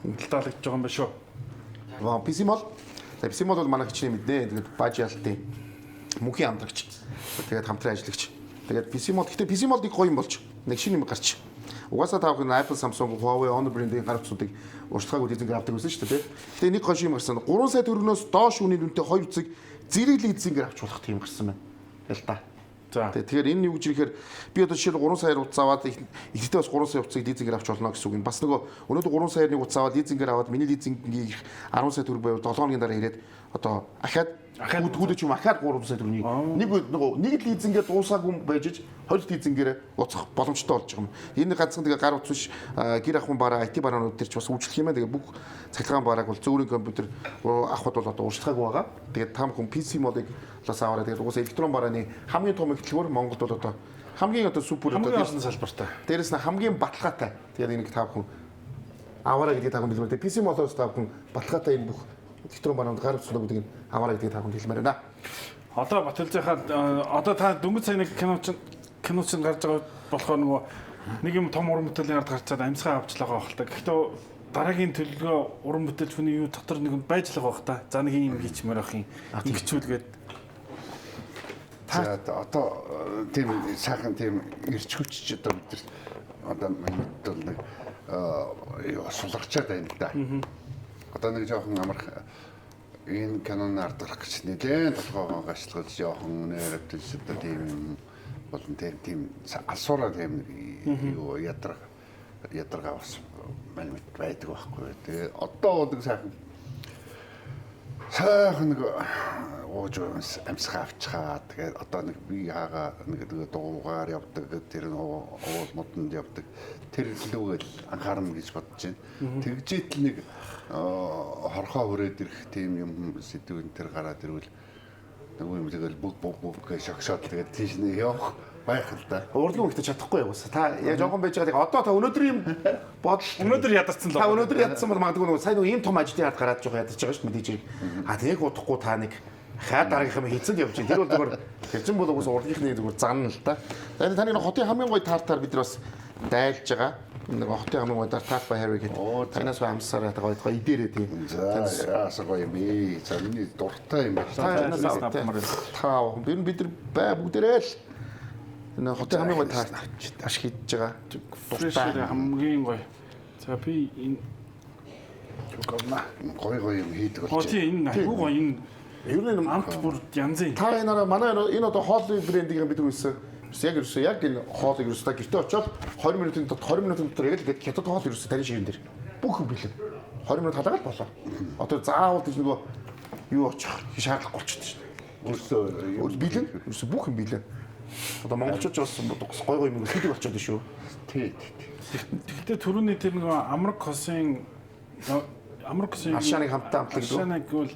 [SPEAKER 2] хөндлөлтөж байгаа юм байна шүү.
[SPEAKER 1] Писимол. Писимол бол манай хичнээн мэднэ. Тэгээд бажиалтын мөнхийн амдрагч. Тэгээд хамтран ажиллагч. Тэгээд писимол. Гэтэ писимол нэг гоё юм болж. Нэг шинэ юм гарч. Угаасаа таах нь Apple, Samsung, Huawei, Honor брендийн гарцуудыг урьдчилгаагүй лизинг авдаг байсан шүү дээ. Тэгээд нэг гоё юм гарсан. 3 сая төгрөгнөөс доош үнийн үнэтэй 2 цэг зэрэг лизингээр авч болох тийм гарсан байна. Ял та.
[SPEAKER 2] За.
[SPEAKER 1] Тэгэхээр энэ юу гэж ирэхээр би одоо жишээл 3 саяар утас аваад ихтэй бас 3 сая утсыг лизингээр авч болно гэсэн үг юм. Бас нөгөө өнөөдөр 3 саяар нэг утас аваад лизингээр аваад миний лизингийн 10 сая төгрөг байвал 7 хоногийн дараа ирээд одоо ахаад хүүдэж юм ахаад 3 сая төгрөгийг нэг лизингээр дуусаагүй байж хоёр лизингээр уцах боломжтой болж байгаа юм. Энэ ганцхан тэгээ гар утас биш гэр ахуйн бараа IT бараанууд төр ч бас үйлчлэх юм аа. Тэгээ бүх цахилгаан барааг бол зөөрийн компьютер авахд бол одоо урьдчилгаагүй байгаа. Тэгээд та бүхэн PC модыг лас аваараа тэгээд угаасаа электрон барааны хамгийн том ихтлгүүр Монголд бол одоо хамгийн одоо супер одоо
[SPEAKER 2] дээрс нь салбартай.
[SPEAKER 1] Дээрээс нь хамгийн баталгаатай. Тэгээд энийг та бүхэн аваараа гэдэг та бүхэн хэлмээр. PC модоос та бүхэн баталгаатай энэ бүх электрон бараанд гар утас гэдэг нь аваараа гэдэг та бүхэн хэлмээр байна.
[SPEAKER 2] Одоо Батөлзийнхаа одоо та дөнгөж сая нэг кино чинь гарч байгаа болохоор нөгөө нэг юм том уран бүтээлийн ард гарчаад амьсгаа авчлаа байгаа хэл та. Гэхдээ дараагийн төлөвлөгөө уран бүтээлч хүний юу дотор нэг байж л байгаа бах та. За нэг юм хийчмээр авах юм. Ингэчүүлгээд
[SPEAKER 5] за одоо тийм сайхан тийм ирчгүч одоо бид одоо манайд бол нэг сулгачаад байна л да. Одоо нэг жоохон амарх энэ киноны ард гарах гэж нэлээд толгоогоо гашлуулж жоохон нэрвдэж одоо тийм болон тийм алсуураа тийм юу ядарга бас манайд байдаг байхгүй. Тэгээ одоо нэг сайхан нэг ууж амьсгаа авчихаа. Тэгээд одоо нэг би хаагаа нэг дуугаар явдаг, тэр уул модонд явдаг. Тэр лүүгээл анхаарна гэж бодож байна. Тэгжээт л нэг хорхоо хүрээд ирэх тийм юм сэдвэн тэр гараад ирвэл нэг юм тэгэл бүг шогшоод тэгээд тийш нэг явах байх л да.
[SPEAKER 1] Урлуу ихтэй чадахгүй яваас. Та яг жоохон байж байгаа. Одоо та өнөөдрийн бодол
[SPEAKER 2] өнөөдөр ядарсан л
[SPEAKER 1] та өнөөдөр ядсан бол магадгүй нөгөө сайн нөгөө ийм том ажлын хад гараад жоохон ядарч байгаа шүү дээ мэдээж. А тэг удахгүй та нэг хаа дараагийнх юм хийцэн явж байна. Тэр бол зүгээр тэр чин бол уус урлагийнхны зүгээр зан л да. Тэгээд таны хотын хамгийн гоё таартаар бид нар бас дайлж байгаа. Нэг хотын хамгийн гоё тарт by Harry гэдэг. Танаас амсараа гоё идээрээ тийм.
[SPEAKER 5] За яасаа гоё юм бэ. За миний дуртай юм байна.
[SPEAKER 1] Та бид нар бай бүгдээрээ л энэ хотын хамгийн гоё тарт ашиг хийж байгаа.
[SPEAKER 2] Фрэшэр хамгийн гоё. За би энэ
[SPEAKER 5] гоё юм хийдэг
[SPEAKER 2] болж. Тийм энэ аюу гоё энэ
[SPEAKER 1] Ер нь
[SPEAKER 2] амт бүр янзын.
[SPEAKER 1] та энэ манай энэ одоо хоолны брендийг бид юу гэсэн яг энэ хоолыг ерөөсөө гэртээ очиод 20 минутын дотор яг л хятад хоол ерөөсөө таны ширэн дээр бүх бэлэн 20 минут халаагаад болоо. Одоо заавал тийч нөгөө юу очих шаардлагагүй болчихсон шүү дээ. Өөрсдөө бэлэн ерөөсөө бүх юм бэлэн. Одоо монголчууд бас гой юм хэлдэг болчиход шүү.
[SPEAKER 5] Тий.
[SPEAKER 2] Гэхдээ түрүүний тэр нэг амраг хосын
[SPEAKER 1] Аршааныг хамтаа амтлаг гэдэг.
[SPEAKER 2] Аршааныг гэвэл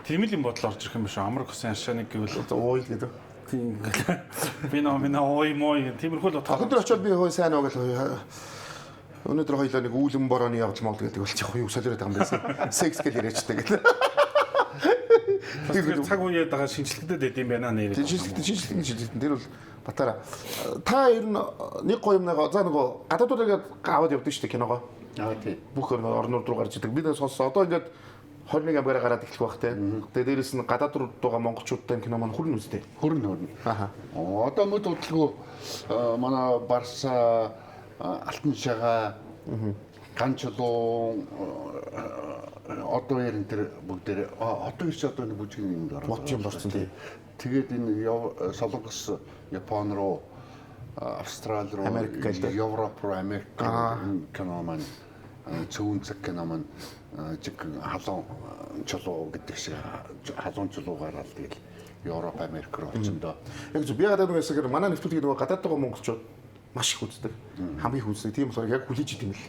[SPEAKER 2] тийм л юм бодол орж ирэх юм биш үү? Амраг хосын аршааныг гэвэл
[SPEAKER 1] Ууйл гэдэг.
[SPEAKER 2] тийм би ой мой тиймэрхүү л утгаар.
[SPEAKER 1] Өнөөдөр очиод би хөө сайн аа гэж өнөөдөр хоёлоо нэг үүлэн борооны явдал мод гэдэг болчих юу солиороод байгаа юм байсан. Секс гэж яриачтай гэдэг.
[SPEAKER 2] Тэгэхээр цаг үеэд байгаа шинжилгээтэй дэд юм байна нэр.
[SPEAKER 1] Шинжилгээ тэр бол батараа. Та ер нь нэг гоё юмнаа за нөгөө гадаадуудаа аваад явдаг шүү дээ киногоо.
[SPEAKER 5] Тий.
[SPEAKER 1] Бүх орнууд руу гарч идэг. Бид сонсоо одоо ингээд 21 амгаар гараад эхлэх бах те. Тэгээ дээрэс нь гадаад руу байгаа монголчуудтай кино маань хүрнэ үстэй.
[SPEAKER 5] Хүрнэ.
[SPEAKER 1] Аха.
[SPEAKER 5] Одоо мөд удалгүй манай Барса Алтан шагаа Ган чулуун одоо ярин тэр бүгдээр одоо ирч одоо нэг бүжгийн юмд ороод
[SPEAKER 1] Мод юм болсон тий.
[SPEAKER 5] Тэгээд энэ солонгос Япон руу Австрали руу
[SPEAKER 1] Америк гэдэг.
[SPEAKER 5] Европ руу Америк кино маань цөөн цаг кино маань жиг халуун чулуу гэдэг шиг халуун чулуу гараад тэгэл Европ Америк руу очиндоо
[SPEAKER 1] Яг зөв би гадаад байсаар манай нэвтрүүлгийг нөгөө гадаад байгаа монголчууд маш их үздэг. Хамгийн их үздэг. Тийм болохоор яг хүлээж идэм л.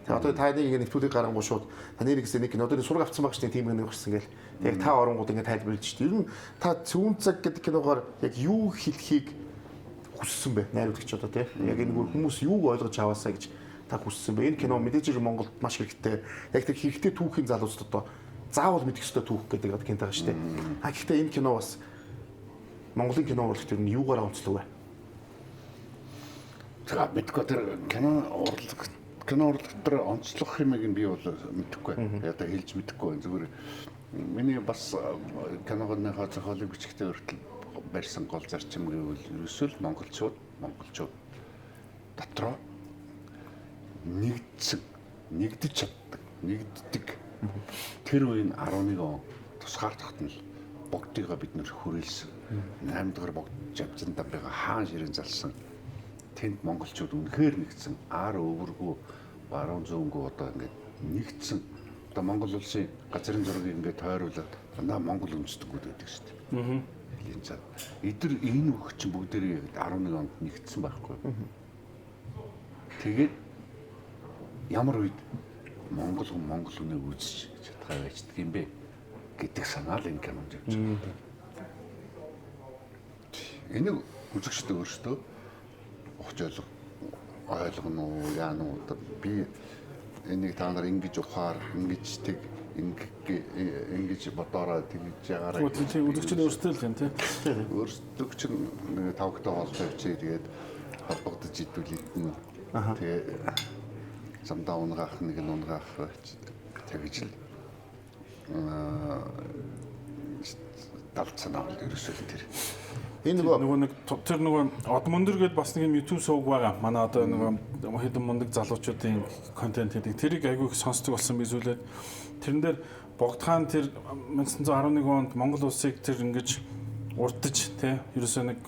[SPEAKER 1] Тэгээ одоо та нэг ингэ нэвтрүүлгийг гарангуй шууд таны нэг гэсэн нэг кино одоо сураг авцсан баг шүү дээ тийм нэг гарсан гээл. Тэгээ та оронгууд ингэ тайлбарлаж шүү дээ. Ер нь та цөөн цаг гэдэг киногоор яг юу хэлхийг хүссэн бэ? Найруулагч одоо тийм. Яг энэ хүмүүс юуг ойлгож аваасаа гэж та хүссэн бэ? Энэ кино мэдээж Монголд маш хэрэгтэй. Яг тэр хэрэгтэй түүхийн залуучууд одоо заавал мэдэх ёстой түүх гэдэг кино байгаа шүү дээ. Гэхдээ энэ кино бас Монголын кино урлаг тэр нь юугаараа онцлог вэ?
[SPEAKER 5] За мэдгүй тэр кино урлаг дээр онцлох хэмээг нь би бол мэдэхгүй. Одоо хэлж мэдэхгүй. Зүгээр миний бас киногийнхаа зохиолыг бичгтээ хүртэл барьсан гол зарчим гэвэл ерөөсөө л монголчууд дотроо нэгдэж чаддаг, нэгддэг. Тэр үеийн 11 он тусгаар тогтнол богдыгаа бид нэр хүрээлсэн. 8 дугаар богд Жавжин дамбыга хаан ширэн залсан. Тэнд монголчууд үнэхээр нэгдсэн. Ар өвөргөө баруун зүүнгөө одоо ингээд нэгдсэн. Одоо Монгол улсын газрын зургийг ингээд тойруулаад дандаа Монгол үндэстэгүүд байдаг шүү дээ. Хэлэн цаа. Эдгээр энэ бүх чинь бүгдээрээ 11 онд нэгдсэн байхгүй. Тэгээд ямар үед Монгол үнэ үзэж чадхаа байждаг юм бэ гэдэг санаал энэ кинонд явж байгаа. Энийг үзэгчдээ өөрсдөө ойлгоно уу яана уу би энийг та нар ингэж ухаар ингэж тэг ингэж бодороо тэгж ягаараа
[SPEAKER 2] үзэгчд өөрсдөө л юм тий.
[SPEAKER 5] Өөрсдөө ч нэг тавгтай холбоо явчих тэгээд холбогдож идүүлээд тэгээ замдаа унгаах нэг нь унгаах тэгж л далцсан аа ерөөсөө тэр
[SPEAKER 2] Энэ нөгөө од мөндөр гээд бас нэг юм YouTube сувг байгаа. Манай одоо нөгөө хэдэн мундаг залуучуудын контент хийдэг. Тэрийг айгүй их сонсдог болсон би зүйлээд тэрэн дээр Богдхан тэр 1911 онд Монгол улсыг тэр ингэж урдж тий ерөөсөө нэг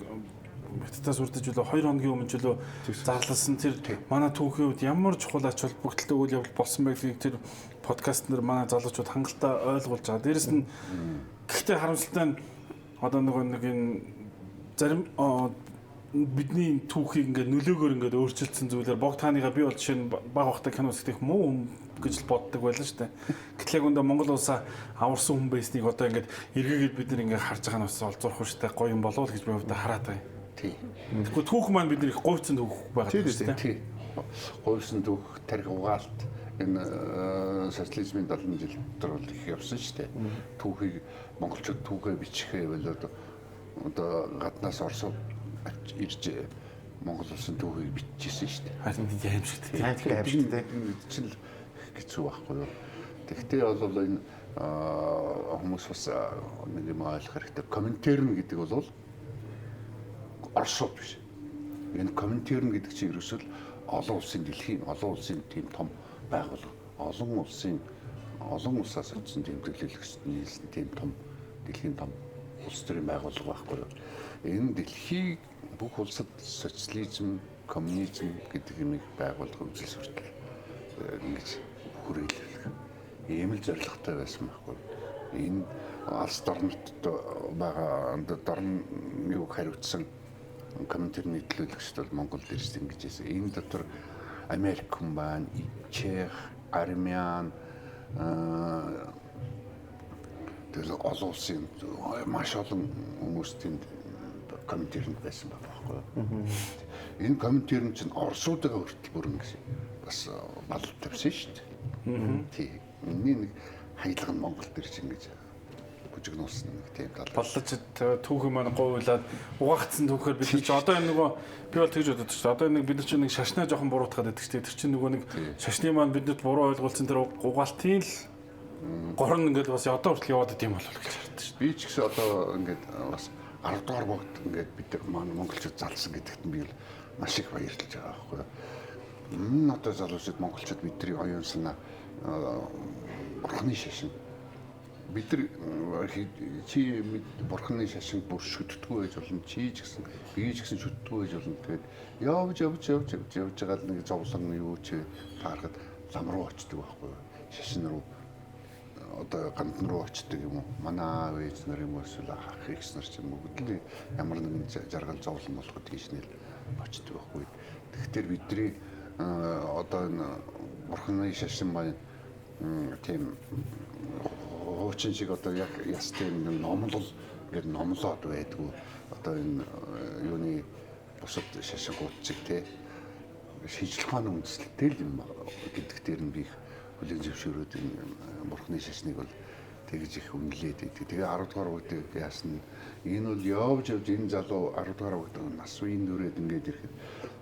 [SPEAKER 2] Хятадаас урдж үлээ 2 хоногийн өмнө ч үлээ зарласан тэр манай түүхийн үед ямар чухал ач холбогдолтой үйл явдал болсон байдгийг тэр подкаст нэр манай залуучууд хангалттай ойлгуулж байгаа. Дээрэс нь гэхдээ харамсалтай нь одоо нэг энэ зарим бидний түүхийг ингээд нөлөөгөөр ингээд өөрчилсөн зүйлээр Богдханыгаа би бол жишээ нь баг багтаа кино үзэх муу гэж л боддог байлаа шүү дээ. Гэтэл яг өндөө Монгол улсаа аварсан хүн байсныг одоо ингээд эргээгээд бид нэг ингээд харж байгаа нь бас олзуурах шүү дээ. Гоё юм болов гэж би өөртөө хараад байна.
[SPEAKER 5] Тий.
[SPEAKER 2] Тэгэхгүй түүх маань бидний их говьцсан түүх байгаа шүү дээ.
[SPEAKER 5] Тий. Говьцсан түүх тарих угаалт энэ социализмын 70 жил дотор бол их явсан шүү дээ. Түүхийг монголчууд түүхээ бичихээ болоод одоо гаднаас Оросууд ирж Монгол улсын түүхийг бичижсэн шүү дээ.
[SPEAKER 2] Харин тийм шиг тийм.
[SPEAKER 1] Аимшигтэй.
[SPEAKER 5] Чинь л хэцүү байхгүй юу. Тэгтээ бол энэ хүмүүс бас нэг юм ойлгох хэрэгтэй. Комментарн гэдэг бол Оросууд биш. Энэ комментарн гэдэг чинь ерөөсөө олон улсын дэлхийн олон улсын тийм том байгууллага. Олон улсаас очсон тийм төлөөлөгчдийн тийм том дэлхийн том улс төрийн байгууллага байхгүй юу. Энэ дэлхийг бүх улсад социализм, коммунизм гэдэг юмыг байгуулах үзэл суртал ингэж хүрээлүүлэх. Ийм л зорилготой байсан байхгүй юу. Энэ алс дорнод байгаа дорн юу хариуцсан комментарийн нийтлүүлэгчд бол Монголд ирж ингэж байсан. Энэ дотор Америк хүн байна, Чех, Армян, тэгэл олон улсын маш олон хүмүүсийн комментарийн байсан байхгүй юу. Энэ комментарийн чинь орсуудаа хүртэл бүрэн гэсэн бас балд тавьсан шүү дээ. Тийм. Нэг хаялга нь Монголд ирж ингэж бүжигнуулсан нэг тийм тал.
[SPEAKER 2] Боллож түүхэн маань говьлаад угаагдсан түүхээр бид нар чи одоо энэ нөгөө би бол тэгж бодож шүү. Одоо нэг бид нар чи нэг шашнаа жоохон буруутгаад байдаг шүү. Тэр чинь нөгөө нэг шашны маань биднэрт буруу ойлголцсон тэр угаалтын л горн ингээд бас одоо хүртэл яваад идэм болов гэж харагдаж шүү.
[SPEAKER 5] Би ч гэсэн одоо ингээд бас 10 дугаар багт ингээд бид нар маань монголчууд залсан гэдэгт нь би маш их баярлаж байгаа байхгүй юу. Энэ одоо залуучууд монголчууд бидний оюун санаа бурхны шашин бид нар чи бурхны шашин бүр шүтдэггүй байж болно, чи ч гэсэн би ч гэсэн шүтдэггүй байж болно. Тэгээд явж байгаа л нэг зовлон юу ч таарахад лам руу очдөг байхгүй юу. Шашин руу одоо гандан руу очдөг юм уу? Манай аав ээж нар юм уу эсвэл ах ихс нар ч юм уу хөдөлгөөн ямар нэгэн жаргал зовлон болоход тийш нэр очдөг байхгүй. Тэгэхээр бидний одоо энэ бурхны шашин маань тийм хуучин шиг одоо яг яс тийм номлол гэдэг номлоод байдгүй. Одоо энэ юуны бусад шашигууд чиг те шийдэл ухааны үндэслэлтэй л юм гэдэг дээр нь би хүлээн зөвшөөрөөд энэ бурхны шашныг бол тэгж их үнэлээд байдаг. Тэгээ 10 дугаар үедээ яасан энэ бол явж энэ залуу 10 дугаар үед нас үеийн дүрээд ингээд ирэхэд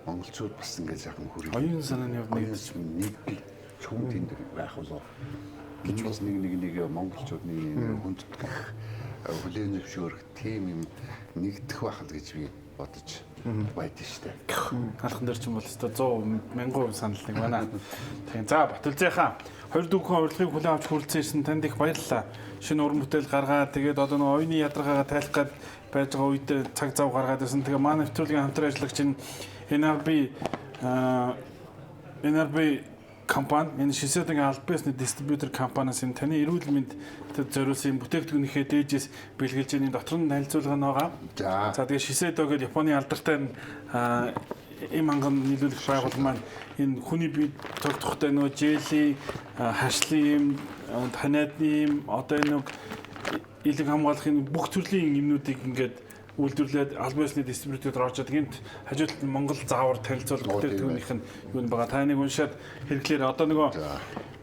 [SPEAKER 5] монголчууд бас ингээд сайхан хүрээ.
[SPEAKER 2] Оюун санааны явна
[SPEAKER 5] нэг чүн тэнд байх болов гэж бас нэг монголчуудны хүндэтгэх хүлээн зөвшөөрөх тийм юм нэгдэх байх л гэж би бодож байдаг шүү дээ.
[SPEAKER 2] Алхан дээр ч юм бол 100,000% санал нэг байна. Тийм. За Батүлзээ хаан 2 дүүхэн урилгыг хүлээн авч хүрэлцэн танд их баярлалаа. Шинэ уран бүтээл гаргаад тэгээд одоо нэг оюуны ядаргаагаа тайлах гээд байж байгаа үед цаг зав гаргаад ирсэн. Тэгээ манай нэвтрүүлгийн хамтран ажиллагч NRB компани энэ Шисэдийн аль биесний дистрибьютор компаниас энэ таны эрүүл мэндэд зориулсан бүтээгдэхүүнийхээ дээжээс бэлгэлж энэ дотор нь танилцуулга нь байгаа. За тэгээ Шисэдо гэдэг Японы алдартай им анган нийлүүлэх байгууллага маань энэ хүний бие тогтохтой нөгөө жели, хашлын юм, ханиадны юм, одоо энэ илэг хамгаалахын бүх төрлийн юмнуудыг ингээд үйлдвэрлээд аль биесний дистрибьютор орж ирдэг. Энд хажууд нь Монгол заавар танилцуулга бүтээгдэхүүнийх нь юу байгаа. Та нэг уншаад хэрэглээр одоо нөгөө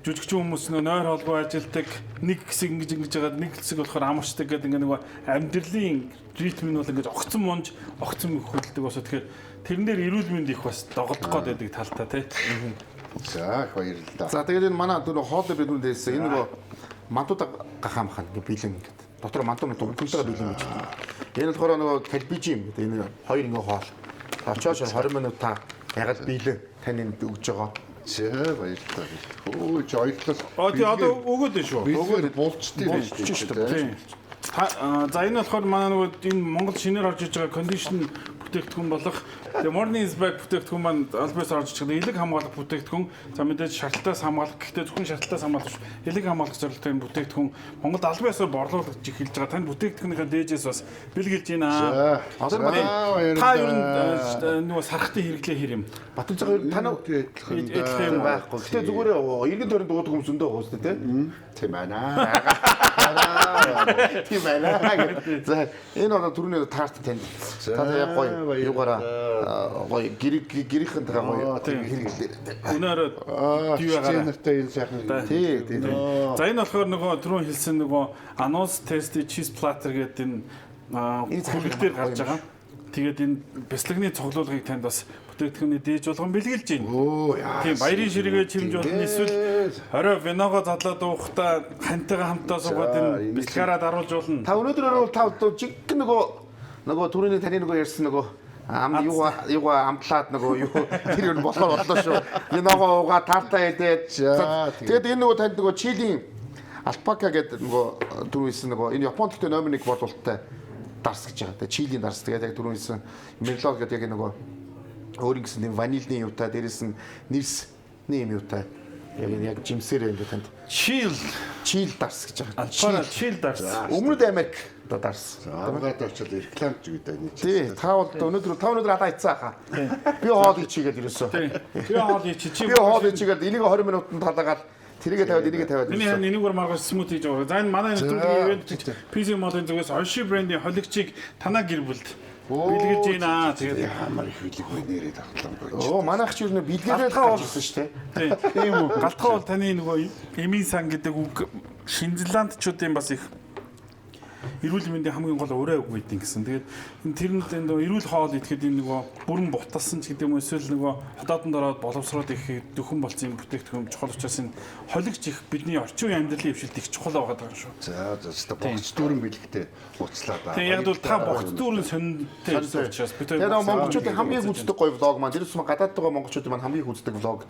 [SPEAKER 2] жүжигчин хүмүүс нойр холбоо ажилтдаг нэг хэсэг ингэж байгаа нэг хэсэг болохоор амарчдаг гэдэг ингээ нөгөө амьдралын ритм нь бол ингэж огцон мунж огцон хөдөлдөг басна. Тэгэхээр тэрэн дээр эрүүл мэнд их бас доголдох гээд байдаг талтай тий.
[SPEAKER 5] За их баярлалаа.
[SPEAKER 1] За тэгээд энэ манай нөгөө хоол бидүүнд дээсэн энэ нөгөө мантуудаа гахаамхан ингээ бэлэн ингээд дотор мантууд дүнтэйгээ бэлэн гэж байна. Энэ болохоор нөгөө калбиж юм гэдэг. Энэ хоёр ингээ хоол. Очоож 20 минут та ягаад бэлэн тань энд өгж байгаа.
[SPEAKER 5] За баярлалаа. Хөө ч ойлголоо.
[SPEAKER 2] Одоо өгөөд нь шүү.
[SPEAKER 5] Өгөөд булчтай байж шүү дээ.
[SPEAKER 2] За энэ болохоор манай нөгөө энэ Монгол шинээр орж иж байгаа кондишн бүтээгдэхүүн болох Morning is Back бүтээгдэхүүн маань албаас орж иж байгаа элэг хамгаалах бүтээгдэхүүн. За мэдээж шаардлагатаас хамгаалах гэхдээ зөвхөн шаардлагатаас хамгаалах элэг хамгаалах зорилготой энэ бүтээгдэхүүн Монгол албаасаар борлуулж эхэлж байгаа. Тань бүтээгдэхүүнийхээ дээжээс бас бэлгэлж байна. Та ер нь нөгөө сархтын хэрэглээ хэр юм?
[SPEAKER 1] Батүлзээ хоёр та
[SPEAKER 2] адилхан
[SPEAKER 1] байхгүй. Гэтэ зүгээр эргэн тойронд дуудаг хүмүүс өндөө байгаа үстэй тий.
[SPEAKER 5] Тийм байна.
[SPEAKER 1] Тийм байна. За энэ одоо түрүүний таарт танд. Та яг гоё юугаараа гоё гэрийнхэнтэйгээ гоё хэрэглээ.
[SPEAKER 2] Өнөөр диваагаа
[SPEAKER 5] нартай энэ сайхан.
[SPEAKER 1] Тий.
[SPEAKER 2] За энэ болохоор нөгөө түрүүн хэлсэн нөгөө анонс тест чиз платтер гэдэг энэ бүлэг дээр гарч байгаа. Тэгээд энэ бяцлагны цуглуулгыг танд бас бүтээгдэхүүний дээж болгон бэлгэлж байна. Тийм баярын ширээгээ чимж болно эсвэл орой виногоо задлаад уухта хантайгаа хамтаа суугаад энэ бэлгаараа даруулж болно.
[SPEAKER 1] Та өнөөдөр та жиг нөгөө түрүүний таны нөгөө ярьсан нөгөө юугаа амтлаад нөгөө юу тэр юм болохоор боллоо шүү. Виногоо уугаа тартаа идээд. Тэгээд энэ нөгөө танд нөгөө чилийн Alpaca гэдэг нөгөө түрүүсэн нөгөө энэ Японд гэхдээ номер 1 борлуулалттай дарс гэж байгаа. Тэгээ чилийн дарс тэгээд яг түрүүсэн Merlot гэдэг яг нөгөө өөр ингэсэн тийм ванильны юутай дээрэс нь нэрсний юм юутай. Яг жимсээр ингэ танд. Чил дарс гэж байгаа.
[SPEAKER 2] Alpara чил дарс.
[SPEAKER 1] Өмнөд Америк дарс.
[SPEAKER 5] Авгаад очил рекламч гэдэг нэг.
[SPEAKER 1] Тий, та бол өнөөдөр алаа ицсан хаа. Би хоол ичигээд ирсэн.
[SPEAKER 2] Би хоол ичиж чи.
[SPEAKER 1] Би хоол ичигээд энийг 20 минутанд талаагаад тэрийгэ тавиад энийг тавиад.
[SPEAKER 2] Миний хань энийгээр маргаж смути хийж байгаа. За энэ манай нэвтрүүлгийн ивент PC модын зүгээс Oshi брендийн холигчийг танаа гэр бүлд бэлгэлж байна. Тэгээд
[SPEAKER 5] Ямар их хөлөг вэ нэрээ тоглоом.
[SPEAKER 1] Оо манайх ч юу нэ бэлгээрээ гарчихсан шүү дээ.
[SPEAKER 2] тийм үү. Галтгаа бол таны нөгөө Эмийн сан гэдэг үг Шинзландчуудын бас их эрүүл мэндийн хамгийн гол өрөө үг гэдэг гэсэн. Тэгээд тэрэнд нөгөө эрүүл хоол идэхэд энэ нөгөө бүрэн буталсан ч гэдэг юм эсвэл нөгөө хотоодонд ороод боловсроод их дөхөн болсон юм бүтээгдэхүүн чухал учраас энэ холигч их бидний орчин үеийн амьдралын хвшилт их чухал байгаа даа шүү.
[SPEAKER 5] За богц дүүрэн бэлгтэй уцлаад байгаа.
[SPEAKER 2] Тэгээд яг бол та богц дүүрэн сонирхолтой учраас бид
[SPEAKER 1] Тэгээд монголчуудын хамгийн үздэг гоё влог маань дээрс гадаад байгаа монголчуудын маань хамгийн үздэг влог.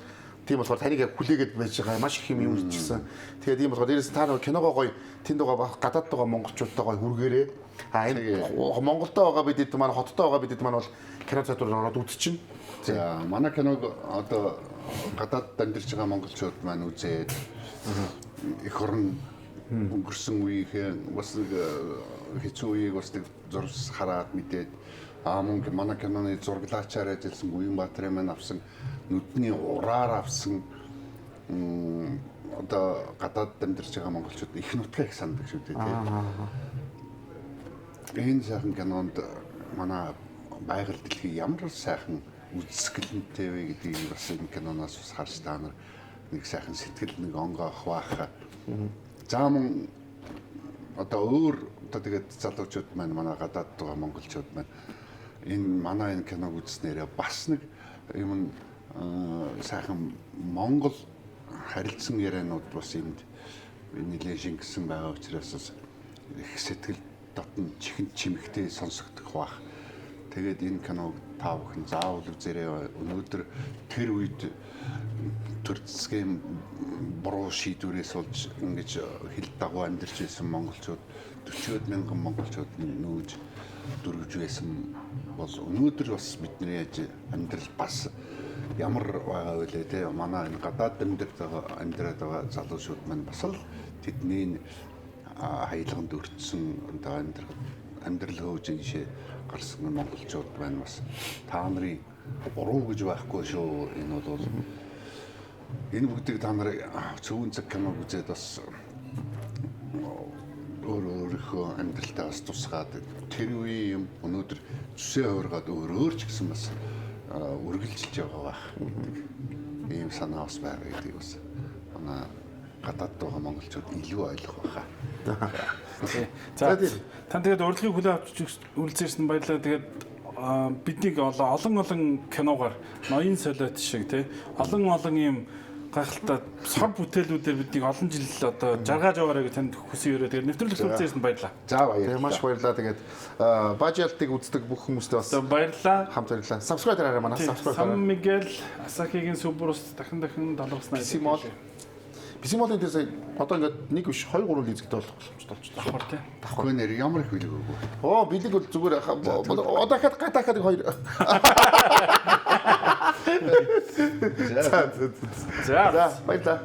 [SPEAKER 1] Тийм болохоор таныг яг хүлээгээд байж байгаа маш их юм үзчихсэн. Тэгээд ийм болохоор дээрээс та нэг киногоо гоё тэнд байгаа гадаад байгаа монголчуудтай гоё хүргээрээ. Энэ Монголдо байгаа бидэд маань хоттой байгаа бидэд маань бол кино театрт ороод үзчихнэ.
[SPEAKER 5] За манай киног одоо гадаад амьдарч байгаа монголчууд маань үзээд их орн өнгөрсөн үеийнхээ бас нэг хэцүү үеийг бас нэг зурс хараад мэдээд мөн манай киноны зураглаачаар ажилласан Буянбаатарын маань авсан нүдний ураар авсан одоо гадаад амьдарч байгаа монголчууд их нутгаа их санддаг шүү дээ тийм. Энэ сайхан кинонд манай байгаль дэлхий ямар сайхан үзэсгэлэнтэй вэ гэдгийг бас энэ киноноос бас харж та нар нэг сайхан сэтгэл нэг онгоо хаваах. За мөн одоо өөр одоо тэгээд залуучууд маань манай гадаад байгаа монголчууд маань энэ манай энэ киног үзснээрээ бас нэг юм сайхан монгол харилцан ярианууд бас энд нэлээд шингэсэн байгаа учраас их сэтгэл дотн чихэн чимэгтэй сонсогдох бах. Тэгээд энэ киног та бүхэн заавал үзээрэй. Өнөөдөр тэр үед төр засгийн буруу шийдвэрээс болж ингэж хил дагуу амьдарч байсан монголчууд 40 мянган монголчууд нүүж дөрвж байсан бол өнөөдөр бас бидний амьдрал бас ямар байгаа вэ те манай энэ гадаад амьдраад байгаа залуучууд маань бас л тэдний хаяглаганд өртсөн одоо амьдрал хөөж ийшээ гарсан монголчууд байна бас та нарын буруу гэж байхгүй шүү. Энэ бол энэ бүгдийг та нар цөвөн цаг киног үзээд бас өөрийнхөө амьдралтаа бас тусгаад тэр үеийн юм өнөөдөр зүсээ хуургаад өөр ч гэсэн бас үргэлжилж байгаа байх гэдэг ийм санаа бас байгаа гэдэг бас манай гадаад байгаа монголчууд илүү ойлгох байхаа.
[SPEAKER 2] За тань тэгээд урилгыг хүлээн авч үлдсэрсэн баярлалаа. Тэгээд биднийг олон киногоор ноён солиот шиг тий олон ийм гайхалтай сав бүтээлүүдээр биднийг олон жил одоо жаргаж яваарай гэж танд хүсэн өрөө. Тэгээд нэвтрүүлэгт үлдсэрсэн баярлалаа.
[SPEAKER 1] За баярлалаа. Маш баярлалаа. Тэгээд бажалтыг үздэг бүх хүмүүстээ бас
[SPEAKER 2] баярлалаа.
[SPEAKER 1] Хамт баярлалаа. Subscribe дараарай манай subscribe.
[SPEAKER 2] Сан Мигел Асакигийн Субрус дахин талбарснаа.
[SPEAKER 1] Бисимолын тэр сая одоо ингээд нэг биш 2 3 лизэгтэй болох боломжтой болчихсон.
[SPEAKER 2] Давхар тий.
[SPEAKER 5] Давхар нэр ямар их билэг өгөө.
[SPEAKER 1] Оо билег бол зүгээр одоо хад гадаахад 2. За баярлалаа.